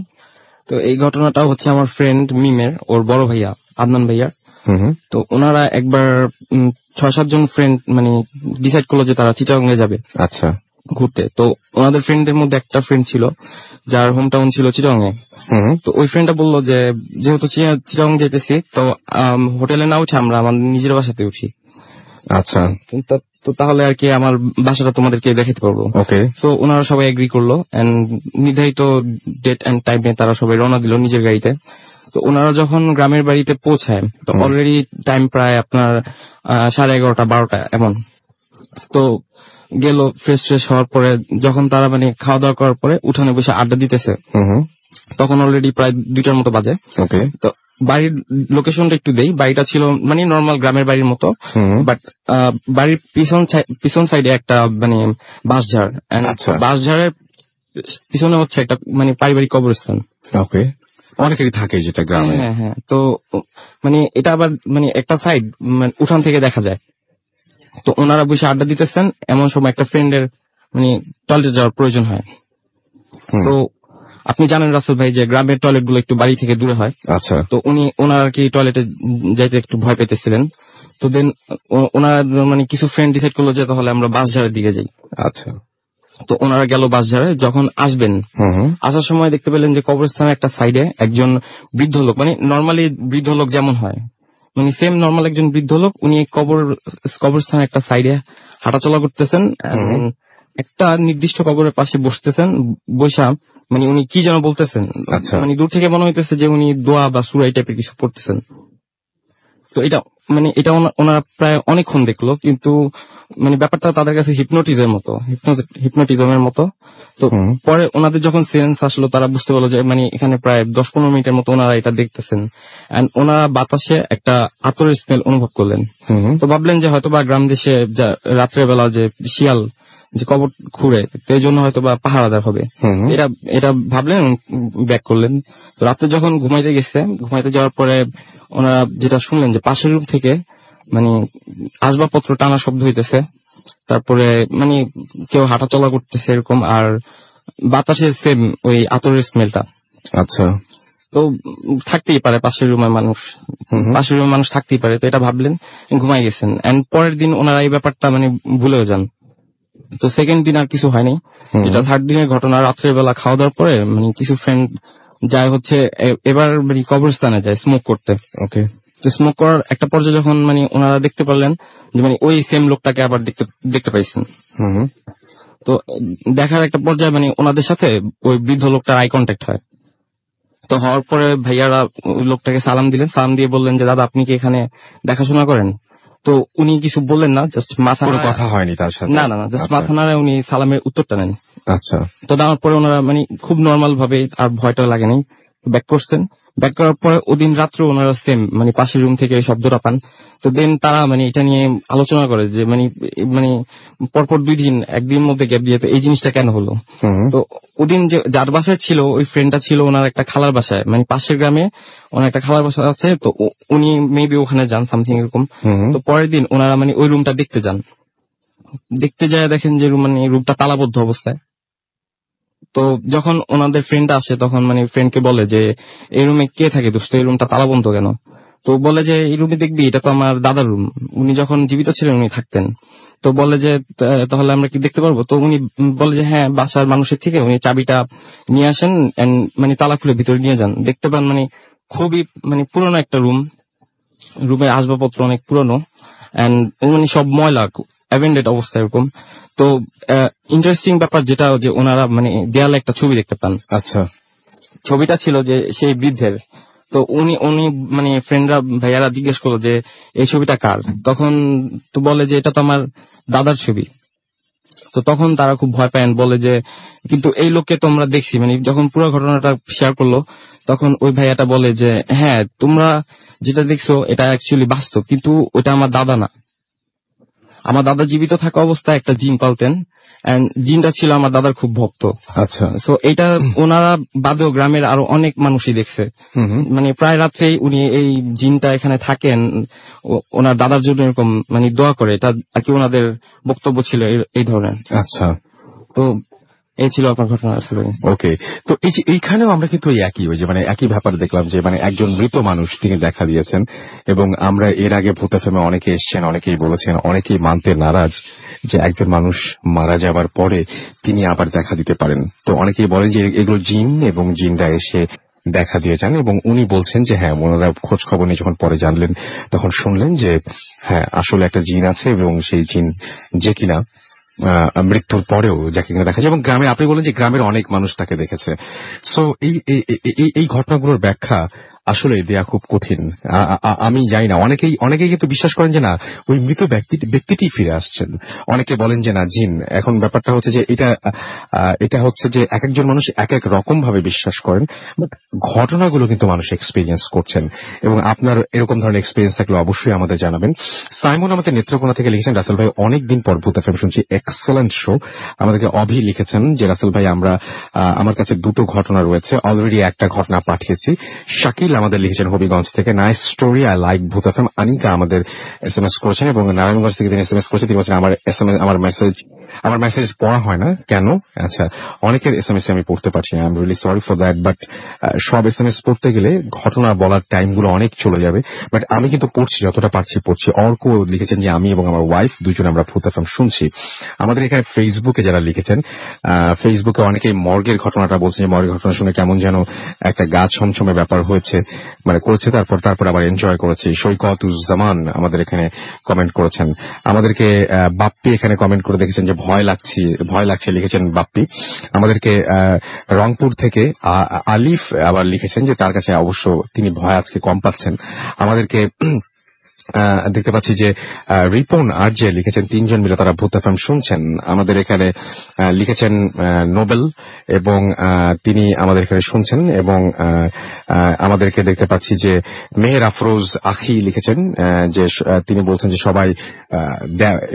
তো এই ঘটনাটা হচ্ছে আমার ফ্রেন্ড মিমের, ওর বড় ভাইয়া আদনান ভাইয়া। তো ওনারা একবার 6-7 জন ফ্রেন্ড মানে ডিসাইড করলো যে তারা চিটাগংয়ে যাবে আচ্ছা ঘুরতে। তো ওনাদের ফ্রেন্ডদের মধ্যে একটা ফ্রেন্ড ছিল যার হোম টাউন ছিল চিটাগংয়ে। তো ওই ফ্রেন্ডটা বললো যে যেহেতু চিটাগং যেতেছি, তো হোটেলে না উঠে আমরা আমাদের নিজের বাসাতে উঠি। আচ্ছা, তো তাহলে আর কি আমার বাসাটা তোমাদেরকে দেখাতে পারবো। ওকে। সো ওনারা সবাই এগ্রি করলো, এন্ড নির্ধারিত ডেট এন্ড টাইমে তারা সবাই রওনা দিল নিজের গাড়িতে। তো ওনারা যখন গ্রামের বাড়িতে পৌঁছায়, তো অলরেডি টাইম প্রায় আপনার 11:30-12টা এমন। তো গেল ফ্রেশ হওয়ার পরে, যখন তারা মানে খাওয়া দাওয়া করার পরে উঠানে বসে আড্ডা দিতেছে, তখন অলরেডি প্রায় 2টার মতো বাজে। ওকে। তো বাড়ির লোকেশনটা একটু দেই। বাড়িটা ছিল মানে নর্মাল গ্রামের বাড়ির মতো, বাট বাড়ির পিছন সাইডে একটা মানে বাঁশঝাড়, বাঁশঝাড়ের পিছনে হচ্ছে একটা মানে পারিবারিক কবরস্থান। ওকে, অনেকেরই থাকে যেটা গ্রামে। হ্যাঁ। তো মানে এটা আবার মানে একটা সাইড উঠান থেকে দেখা যায়। তো ওনারা বসে আড্ডা দিতেছেন, এমন সময় একটা ফ্রেন্ডের মানে টয়লেটে যাওয়ার প্রয়োজন হয়। তো আপনি জানেন রাসেল ভাই যে গ্রামের টয়লেট গুলো একটু বাড়ি থেকে দূরে হয়। আচ্ছা। তো ওনারা আর কি টয়লেটে যাইতে একটু ভয় পেতেছিলেন। তো দেন ওনারা মানে কিছু ফ্রেন্ড ডিসাইড করলো যে তাহলে আমরা বাঁশঝাড়ের দিকে যাই। আচ্ছা। তো ওনারা গেল বাঁশঝাড়ে। যখন আসবেন, আসার সময় দেখতে পেলেন যে কবরস্থানের একটা সাইডে একজন বৃদ্ধ লোক, মানে নর্মালি বৃদ্ধ লোক যেমন হয় মানে সেম নর্মাল একজন বৃদ্ধ লোক, উনি কবরস্থানের একটা সাইডে হাঁটাচলা করতেছেন, একটা নির্দিষ্ট কবরের পাশে বসতেছেন। বৈশা মানে উনি কি যেন বলতেছেন, মানে দূর থেকে মনে হইতেছে যে উনি দোয়া বা সূরা টাইপের কিছু পড়তেছেন। তো এটা ওনারা প্রায় অনেকক্ষণ দেখলো, কিন্তু মানে ব্যাপারটা তাদের কাছে হিপনোটিজমের মতো। তো পরে ওনাদের যখন সেন্স আসলো, তারা বুঝতে পারলো যে মানে এখানে প্রায় 10-15 মিনিটের মতো ওনারা এটা দেখতেছেন, এন্ড ওনারা বাতাসে একটা আতরের স্মেল অনুভব করলেন। তো ভাবলেন যে হয়তো বা গ্রাম দেশে রাত্রের বেলা যে শিয়াল যে কবর খুঁড়ে, তো এই জন্য হয়তো বা পাহারাদার হবে, এটা ভাবলেন, ব্যাক করলেন। তো রাত্রে যখন ঘুমাইতে যাওয়ার পরে ওনারা যেটা শুনলেন যে পাশের রুম থেকে মানে আসবাবপত্র টানা শব্দ হইতেছে, তারপরে মানে কেউ হাঁটাচলা করতেছে এরকম, আর বাতাসের সেম ওই আতরের স্মেলটা। আচ্ছা। তো থাকতেই পারে পাশের রুমের মানুষ থাকতেই পারে। তো এটা ভাবলেন, ঘুমাই গেছেন। এন্ড পরের দিন ওনারা এই ব্যাপারটা মানে ভুলেও যান। তো সেকেন্ড দিন আর কিছু হয়নি। এটা থার্ড দিনের ঘটনা। রাত্রের বেলা খাওয়া দাওয়ার পরে মানে কিছু ফ্রেন্ড যায় হচ্ছে এবার মানে কবরস্থানে যায় স্মোক করতে। ওকে। তো স্মোক করার একটা পর্যায়ে যখন মানে ওনারা দেখতে পারলেন যে মানে ওই সেম লোকটাকে আবার দেখতে পাইছেন। তো দেখার একটা পর্যায়ে মানে ওনাদের সাথে ওই বৃদ্ধ লোকটার আই কন্ট্যাক্ট হয়। তো হওয়ার পরে ভাইয়ারা ওই লোকটাকে সালাম দিলেন, সালাম দিয়ে বললেন যে দাদা আপনি কি এখানে দেখাশোনা করেন? তো উনি কিছু বললেন না, জাস্ট মাথা, কোনো কথা হয়নি তার সাথে? না, জাস্ট মাথা নাড়ায় উনি সালামের উত্তরটা নেন। আচ্ছা। তো দেওয়ার পরে ওনারা মানে খুব নর্মাল ভাবে, আর ভয়টা লাগে নাই, ব্যাক করছেন। ব্যাক করার পরে ওদিন রাত্রে ওনারা সেম মানে পাশের রুম থেকে শব্দটা পান। তো দেন তারা মানে এটা নিয়ে আলোচনা করে যে মানে পরপর 2 দিন, একদিন মধ্যে গ্যাপ দিয়ে তো এই জিনিসটা কেন হলো। তো ওদিন যে যার বাসায় ছিল ওই ফ্রেন্ডটা ছিল ওনার একটা খালার বাসায়, মানে পাশের গ্রামে ওনার একটা খালার বাসা আছে। তো উনি মেবি ওখানে যান সামথিং এরকম। তো পরের দিন ওনারা মানে ওই রুমটা দেখতে যান, দেখতে যায় দেখেন যে মানে রুমটা তালাবদ্ধ অবস্থায়। তো যখন ওনাদের ফ্রেন্ড আসে তখন মানে ফ্রেন্ডকে বলে যে এই রুমে কে থাকে দোস্ত, এই রুমটা তালাবন্ধ কেন। তো বলে যে এই রুমে দেখবি এটা তো আমার দাদার রুম, উনি যখন জীবিত ছিলেন উনি থাকতেন। তো বলে যে তাহলে আমরা কি দেখতে পারবো। তো উনি বলে যে হ্যাঁ, বাসার মানুষের থেকে উনি চাবিটা নিয়ে আসেন মানে তালা খুলে ভিতরে নিয়ে যান। দেখতে পান মানে খুবই মানে পুরোনো একটা রুম, রুমের আসবাবপত্র অনেক পুরনো এন্ড মানে সব ময়লা অ্যাবেন্ডেড অবস্থা এরকম। তো ইন্টারেস্টিং ব্যাপার যেটা যে ওনারা মানে দেয়ালে একটা ছবি দেখতে পান। আচ্ছা, ছবিটা ছিল যে সেই বৃদ্ধের। তো উনি মানে ফ্রেন্ডরা ভাইয়ারা জিজ্ঞেস করলো যে এই ছবিটা কার। তখন তো বলে যে এটা তো আমার দাদার ছবি। তো তখন তারা খুব ভয় পায়, বলে যে কিন্তু এই লোককে তো আমরা দেখছি। মানে যখন পুরো ঘটনাটা শেয়ার করলো তখন ওই ভাইয়াটা বলে যে হ্যাঁ, তোমরা যেটা দেখছো এটা অ্যাকচুয়ালি বাস্তব, কিন্তু ওটা আমার দাদা না। আমার দাদা জীবিত থাকা অবস্থায় একটা জিন পালতেন, এন্ড জিনটা ছিল আমার দাদার খুব ভক্ত। আচ্ছা, সো এটা ওনারা বাদেও গ্রামের আরো অনেক মানুষই দেখছে। মানে প্রায় রাত্রেই উনি এই জিনটা এখানে থাকেন, ওনার দাদার জন্য এরকম মানে দোয়া করে। এটা আর কি ওনাদের বক্তব্য ছিল এই ধরনের। আচ্ছা, তো এই ছিল আপনার ঘটনা আসলে। ওকে। তো এই যে এইখানেও আমরা কিন্তু ওই যে মানে একই ব্যাপার দেখলাম যে মানে একজন মৃত মানুষ তিনি দেখা দিয়েছেন, এবং আমরা এর আগে ভূত এফএমে অনেকে এসছেন, অনেকেই বলেছেন, অনেকেই মানতে নারাজ যে একজন মানুষ মারা যাবার পরে তিনি আবার দেখা দিতে পারেন। তো অনেকেই বলেন যে এগুলো জিন, এবং জিনরা এসে দেখা দিয়ে যান, এবং উনি বলছেন যে হ্যাঁ, ওনারা খোঁজ খবর নিয়ে যখন পরে জানলেন তখন শুনলেন যে হ্যাঁ, আসলে একটা জিন আছে, এবং সেই জিন যে কিনা মৃত্যুর পরেও যাকে কিনা দেখা যায়। এবং গ্রামে আপনি বলেন যে গ্রামের অনেক মানুষ তাকে দেখেছে। সো এই ঘটনাগুলোর ব্যাখ্যা আসলে দেয়া খুব কঠিন। আমি জানি না, অনেকেই কিন্তু বিশ্বাস করেন যে না, ওই মৃত ব্যক্তিটি ফিরে আসছেন। অনেকে বলেন যে না, জিন। এখন ব্যাপারটা হচ্ছে যে এটা হচ্ছে যে এক একজন মানুষ এক এক রকম ভাবে বিশ্বাস করেন, বাট ঘটনাগুলো কিন্তু মানুষ এক্সপিরিয়েন্স করছেন। এবং আপনার এরকম ধরনের এক্সপিরিয়েন্স থাকলে অবশ্যই আমাদের জানাবেন। সাইমন আমাদের নেত্রকোনা থেকে লিখেছেন, রাসেল ভাই অনেকদিন পর ভূত এফএম শুনছি, এক্সেলেন্ট শো। আমাদেরকে অভি লিখেছেন যে রাসেল ভাই আমার কাছে 2টো ঘটনা রয়েছে, অলরেডি একটা ঘটনা পাঠিয়েছি। শাকিল আমাদের লিখেছেন হবিগঞ্জ থেকে, নাইস স্টোরি, আই লাইক ভূত এফএম। আনিকা আমাদের SMS করেছেন, এবং নারায়ণগঞ্জ থেকে তিনি SMS করেছেন। তিনি বলছেন আমার মেসেজ পড়া হয় না কেন। আচ্ছা, অনেকের SMS আমি পড়তে পারছি না, I am really sorry for that, but সব SMS পড়তে গেলে ঘটনা বলার টাইমগুলো অনেক চলে যাবে। বাট আমি কিন্তু পড়ছি, যতটা পারছি পড়ছি। অর্ক লিখেছেন যে আমি এবং আমার ওয়াইফ দুজনে আমরা ভূত এফএম শুনছি। আমাদের এখানে ফেসবুকে যারা লিখেছেন, ফেসবুকে অনেকেই মর্গের ঘটনাটা বলছেন যে মর্গের ঘটনা শুনে কেমন যেন একটা গা ছমছমে ব্যাপার হয়েছে, মানে করেছে, তারপর আবার এনজয় করেছে। সৈকতুজ্জামান আমাদের এখানে কমেন্ট করেছেন। আমাদেরকে বাপ্পি এখানে কমেন্ট করে দেখেছেন যে ভয় লাগছে লিখেছেন বাপ্পি। আমাদেরকে রংপুর থেকে আলিফ আবার লিখেছেন যে তার কাছে অবশ্য তিনি ভয় আজকে কম পাচ্ছেন। আমাদেরকে দেখতে পাচ্ছি যে রিপন আর যে লিখেছেন 3 জন মিলে তারা ভূত এফএম শুনছেন। আমাদের এখানে লিখেছেন নোবেল, এবং তিনি আমাদের এখানে শুনছেন। এবং আমাদেরকে দেখতে পাচ্ছি যে মেহের আফরোজ আখি লিখেছেন যে তিনি বলছেন যে সবাই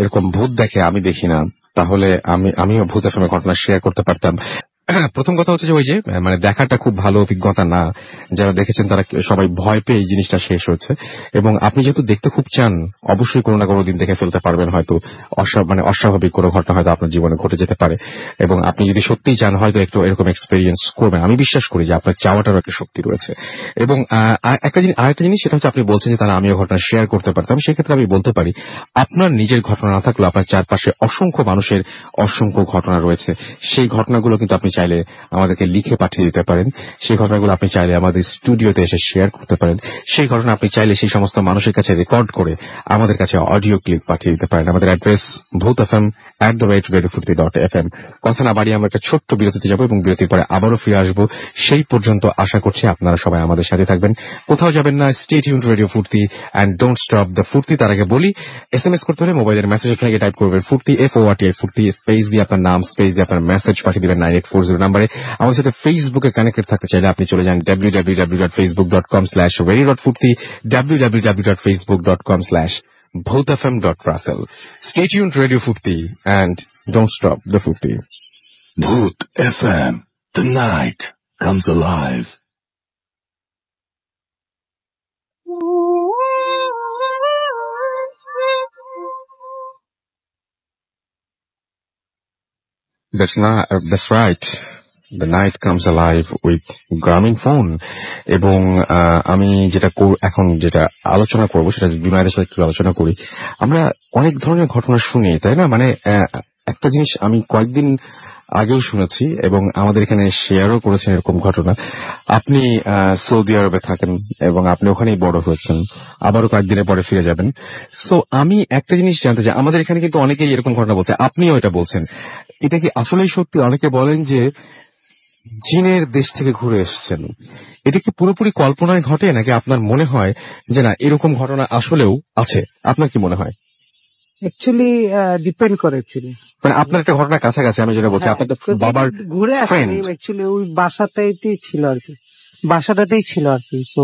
এরকম ভূত দেখে, আমি দেখি না, তাহলে আমিও ভূত এফএম এর ঘটনা শেয়ার করতে পারতাম। প্রথম কথা হচ্ছে যে ওই যে মানে দেখাটা খুব ভালো অভিজ্ঞতা না, যারা দেখেছেন তারা সবাই ভয় পেয়ে এই জিনিসটা শেষ হচ্ছে। এবং আপনি যেহেতু দেখতে খুব চান, অবশ্যই কোনো না কোনো দিন দেখে ফেলতে পারবেন। হয়তো অস্বাভাবিক কোনো ঘটনা হয়তো আপনার জীবনে ঘটে যেতে পারে, এবং আপনি যদি সত্যিই চান হয়তো একটু এরকম এক্সপেরিয়েন্স করবেন। আমি বিশ্বাস করি যে আপনার চাওয়াটারও একটা শক্তি রয়েছে। এবং আরেকটা জিনিস সেটা হচ্ছে আপনি বলছেন যে তারা আমিও ঘটনা শেয়ার করতে পারতাম। সেক্ষেত্রে আমি বলতে পারি, আপনার নিজের ঘটনা না থাকলেও আপনার চারপাশে অসংখ্য মানুষের অসংখ্য ঘটনা রয়েছে। সেই ঘটনাগুলো কিন্তু আপনি চাইলে আমাদেরকে লিখে পাঠিয়ে দিতে পারেন। সেই ঘটনাগুলো আপনি চাইলে আমাদের স্টুডিওতে এসে শেয়ার করতে পারেন। সেই ঘটনা আপনি চাইলে সেই সমস্ত মানুষের কাছে রেকর্ড করে আমাদের কাছে অডিও ক্লিপ পাঠিয়ে দিতে পারেন। আমাদের অ্যাড্রেস bhootfm@radiofurti.fm। কথা না বাড়িয়ে আমরা একটা ছোট্ট বিরতিতে যাব, এবং বিরতির পরে আবারও ফিরে আসবো। সেই পর্যন্ত আশা করছি আপনারা সবাই আমাদের সাথে থাকবেন, কোথাও যাবেন না। স্টে টিউনড রেডিও ফুর্তি এন্ড ডোন্ট স্টপ দ্য ফুর্তি। তার আগে বলি, SMS করতে হলে মোবাইলের মেসেজ এখানে টাইপ করবেন ফুর্তি, FORTI ফুর্তি, স্পেস দিয়ে আপনার নাম, স্পেস দিয়ে আপনার মেসেজ পাঠিয়ে দিবেন 9842 787-642-9440 নাম্বারে আমাদের সাথে ফেসবুকে কানেক্টেড থাকতে চাইলে আপনি চলে যান www.facebook.com/very.furti, www.facebook.com/bhootfm.russell. Stay tuned, Radio Furti, and don't stop the Furti. Bhoot FM. The night comes alive. That's right. The night comes alive with Grameenphone. এবং আমি এখন যেটা আলোচনা করব সেটা জুনায়েদের সাথে একটু আলোচনা করি। আমরা অনেক ধরনের ঘটনা শুনি, তাই না? মানে একটা জিনিস আমি কয়েকদিন আগেও শুনেছি এবং আমাদের এখানে শেয়ারও করেছেন এরকম ঘটনা। আপনি সৌদি আরবে থাকেন এবং আপনি ওখানেই বড় হয়েছেন, আবারও কয়েকদিনের পরে ফিরে যাবেন। সো আমি একটা জিনিস জানতে চাই, আমাদের এখানে কিন্তু অনেকেই এরকম ঘটনা বলছে, আপনিও এটা বলছেন, এটা কি আসলেই সত্যি? অনেকে বলেন যে জিনের দেশ থেকে ঘুরে এসেছেন। এটা কি পুরোপুরি কল্পনায় ঘটে নাকি আপনার মনে হয় যে না এরকম ঘটনা আসলেও আছে? আপনার কি মনে হয়? অ্যাকচুয়ালি ডিপেন্ড করে অ্যাকচুয়ালি, মানে আপনার একটা ঘটনা কাছাকাছি, আমি যেটা বলছি আপনার বাবার ঘুরে friend। আসেনি অ্যাকচুয়ালি, ওই বাসাটাতেই ছিল আর কি, বাসাটাতেই ছিল আর কি। সো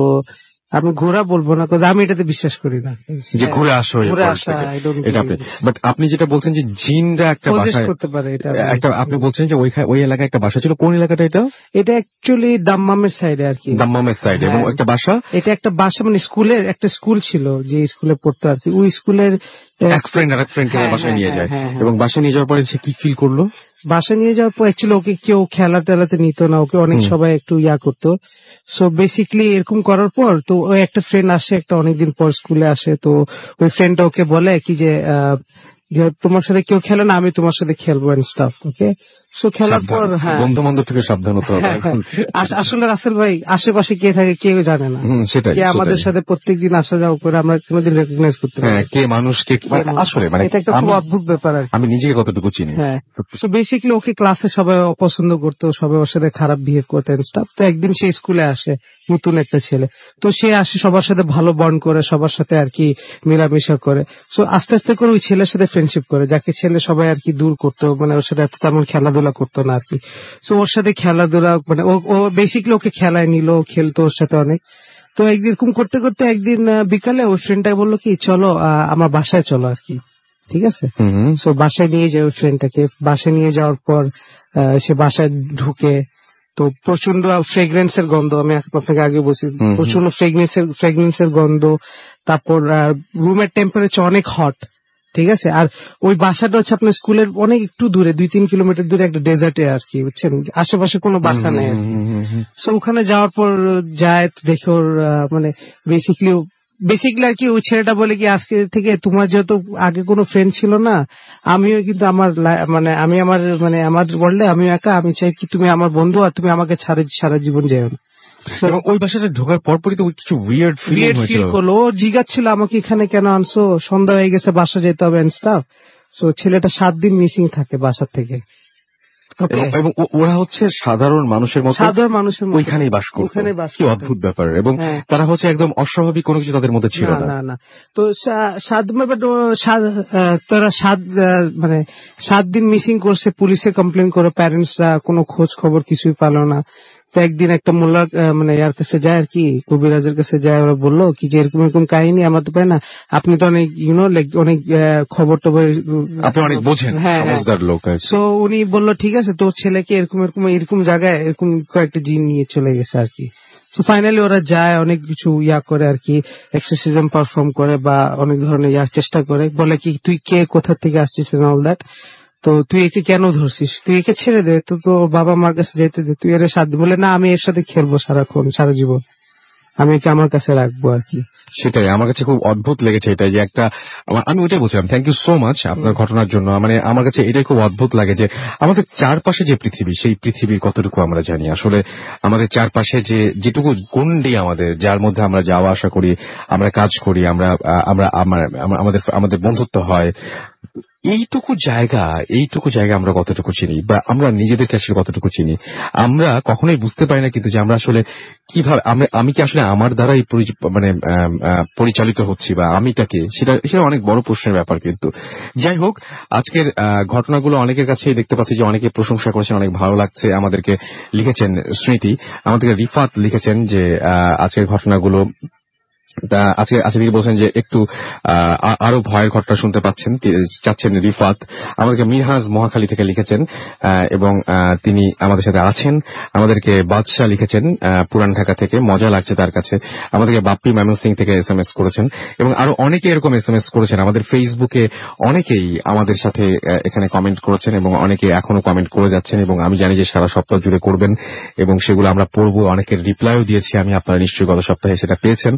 আমি ঘোরা বলবো না, কারণ আমি এটাতে বিশ্বাস করি না যে ঘুরে আসো ঘুরে আসা। এটা আপনি, বাট আপনি যেটা বলছেন যে জিনরা একটা বাসায় করতে পারে, এটা একটা, আপনি বলছেন যে ওই এলাকায় একটা বাসা ছিল। কোন এলাকাটা এটা? এটা অ্যাকচুয়ালি দাম্মামের সাইডে আর কি, দাম্মামের সাইড, এবং একটা বাসা, এটা একটা বাসা মানে স্কুলের একটা স্কুল ছিল, যে স্কুলে পড়তো আর কি। ওই স্কুলের এক ফ্রেন্ড আর এক ফ্রেন্ডকে বাসায় নিয়ে যায়, এবং বাসায় নিয়ে যাওয়ার পরে সে কি ফিল করলো? বাসায় নিয়ে যাওয়ার পর অ্যাকচুয়ালি ওকে কেউ খেলা টেলাতে নিত না, ওকে অনেক সবাই একটু করতো। সো বেসিকলি এরকম করার পর তো ওই একটা ফ্রেন্ড আসে, একটা অনেকদিন পর স্কুলে আসে, তো ওই ফ্রেন্ডটা ওকে বলে কি যে তোমার সাথে কেউ খেলে না, আমি তোমার সাথে খেলবো এন্ড স্টাফ। ওকে, সো খেলার পর বন্ধু বান্ধব থেকে সাবধান হতে হবে। আসলে রাসেল ভাই আশেপাশে কে থাকে কেউ জানে না, সেটাই কে আমাদের সাথে প্রত্যেকদিন আসা যাওয়া করে আমরা কোনোদিন রেকগনাইজ করতে পারি কে মানুষকে, আসলে মানে এটা একটা খুব অদ্ভুত ব্যাপার আর কি। আমি নিজেকে কতটুকু চিনি। তো বেসিক্যালি ওকে ক্লাসে সবাই অপছন্দ করতো, সবাই ওর সাথে খারাপ বিহেভ করতেন স্টাফ। তো একদিন সে স্কুলে আসে, নতুন একটা ছেলে, তো সে আসে সবার সাথে ভালো বন্ড করে, সবার সাথে আর কি মেলামেশা করে। সো আস্তে আস্তে করে ওই ছেলের সাথে ফ্রেন্ডশিপ করে, যাকে ছেলে সবাই আর কি দূর করতো, মানে ওর সাথে তেমন খেলাধুলা করতো না আর কি। সো ওর সাথে খেলাধুলা মানে ও বেসিক্যালি ওকে খেলায় নিল, খেলতো ওর সাথে অনেক। তো একদিন এরকম করতে করতে একদিন বিকালে ওর ফ্রেন্ডটা বললো কি চলো আমার বাসায় চলো আর কি, ঠিক আছে। সো বাসায় নিয়ে যায় ওই ফ্রেন্ডটাকে। বাসায় নিয়ে যাওয়ার পর সে বাসায় ঢুকে, তো প্রচন্ড ফ্রেগরেন্সের গন্ধ, আমি আপনাকে আগে বলছি, প্রচন্ড ফ্রেগরেন্সের গন্ধ। তারপর রুমের টেম্পারেচার অনেক হট, ঠিক আছে। আর ওই বাসাটা হচ্ছে আপনার স্কুলের অনেক একটু দূরে, 2-3 কিলোমিটার দূরে একটা ডেজার্টে আর কি, বুঝছেন, আশেপাশে কোনো বাসা নেই। সো ওখানে যাওয়ার পর যায়, দেখে ওর মানে বেসিক্যালি আর কি ওই ছেলেটা বলে কি আজকে থেকে তোমার যেহেতু আগে কোনো ফ্রেন্ড ছিল না, আমিও কিন্তু আমার আমার ওয়ার্ল্ডে আমিও একা, আমি চাই কি তুমি আমার বন্ধু, আর তুমি আমাকে সারা জীবন যেও না। এবং ওই বাসাটা ঢোকার পরপরই তো কিছু উইয়ার্ড ফিল করলো। ও জিজ্ঞাসছিল আমাকে এখানে কেন আনছো, সন্ধ্যা হয়ে গেছে, বাসা যেতে হবে এন্ড স্টাফ। সো ছেলেটা 7 দিন মিসিং থাকে বাসা থেকে। এবং ওরা হচ্ছে সাধারণ মানুষের মতো, ওইখানেই বাস করতো। কি অদ্ভুত ব্যাপার। এবং তারা হচ্ছে একদম অস্বাভাবিক কোনো কিছু তাদের মধ্যে ছিল না। তো তারা 7 দিন মিসিং করছে, পুলিশে কমপ্লেন করে, প্যারেন্টসরা কোনো খোঁজ খবর কিছুই পেল না। তো একদিন একটা মোল্লা ইয়ার কাছে যায় আর কি, কবিরাজের কাছে যায়, ওরা বললো কি যে এরকম এরকম কাহিনী আমার তো পাই না, আপনি তো অনেক অনেক খবর টবর, আপনি অনেক বোঝেন, সমঝদার লোক। তো উনি বললো ঠিক আছে, তোর ছেলেকে এরকম জায়গায় এরকম কয়েকটা জিন নিয়ে চলে গেছে আর কি। তো ফাইনালি ওরা যায়, অনেক কিছু করে আর কি, এক্সারসাইজ পারফর্ম করে বা অনেক ধরনের চেষ্টা করে, বলে কি তুই কে, কোথা থেকে আসছিস অল দ্যাট, তো তুই একে কেন ধরছিস, তুই একে ছেড়ে দে, তো তোর বাবা মার কাছে যেতে দে, তুই এর সাথে বলে না আমি এর সাথে খেলবো সারাক্ষণ, সারা জীবন আমি একে আমার কাছে রাখবো আর কি। সেটাই আমার কাছে খুব অদ্ভুত লেগেছে এটা, যে একটা, আমি ওইটাই বলছিলাম, থ্যাংক ইউ সো মাচ আপনার ঘটনার জন্য। মানে আমার কাছে এটাই খুব অদ্ভুত লাগে যে আমাদের চারপাশে যে পৃথিবী, সেই পৃথিবীর কতটুকু আমরা জানি। আসলে আমাদের চারপাশে যেটুকু গন্ডি আমাদের, যার মধ্যে আমরা যাওয়া আসা করি, আমরা কাজ করি, আমাদের বন্ধুত্ব হয়, এইটুকু জায়গা আমরা কতটুকু চিনি বা আমরা নিজেদেরকে আসলে কতটুকু চিনি আমরা কখনোই বুঝতে পারি না কিন্তু যে আমরা আসলে কিভাবে আমি কি আসলে আমার দ্বারাই পরিচালিত হচ্ছি বা আমিটাকে সেটা অনেক বড় প্রশ্নের ব্যাপার। কিন্তু যাই হোক, আজকের ঘটনাগুলো অনেকের কাছে দেখতে পাচ্ছি যে অনেকে প্রশংসা করেছেন, অনেক ভালো লাগছে। আমাদেরকে লিখেছেন স্মৃতি, আমাদেরকে রিফাত লিখেছেন যে আজকের ঘটনাগুলো আজকে তিনি বলছেন যে একটু আরো ভয়ের ঘটনা শুনতে চাচ্ছেন রিফাত। আমাদেরকে মিনহাজ মহাখালী থেকে লিখেছেন এবং তিনি আমাদের সাথে আছেন। আমাদেরকে বাদশাহ লিখেছেন পুরান ঢাকা থেকে, মজা লাগছে তার কাছে। আমাদেরকে বাপ্পি ময়মনসিং থেকে SMS করেছেন এবং আরো অনেকে এরকম SMS করেছেন। আমাদের ফেসবুকে অনেকেই আমাদের সাথে এখানে কমেন্ট করেছেন এবং অনেকে এখনো কমেন্ট করে যাচ্ছেন এবং আমি জানি যে সারা সপ্তাহ জুড়ে করবেন এবং সেগুলো আমরা পড়বো। অনেকের রিপ্লাইও দিয়েছি আমি, আপনারা নিশ্চয়ই গত সপ্তাহে সেটা পেয়েছেন।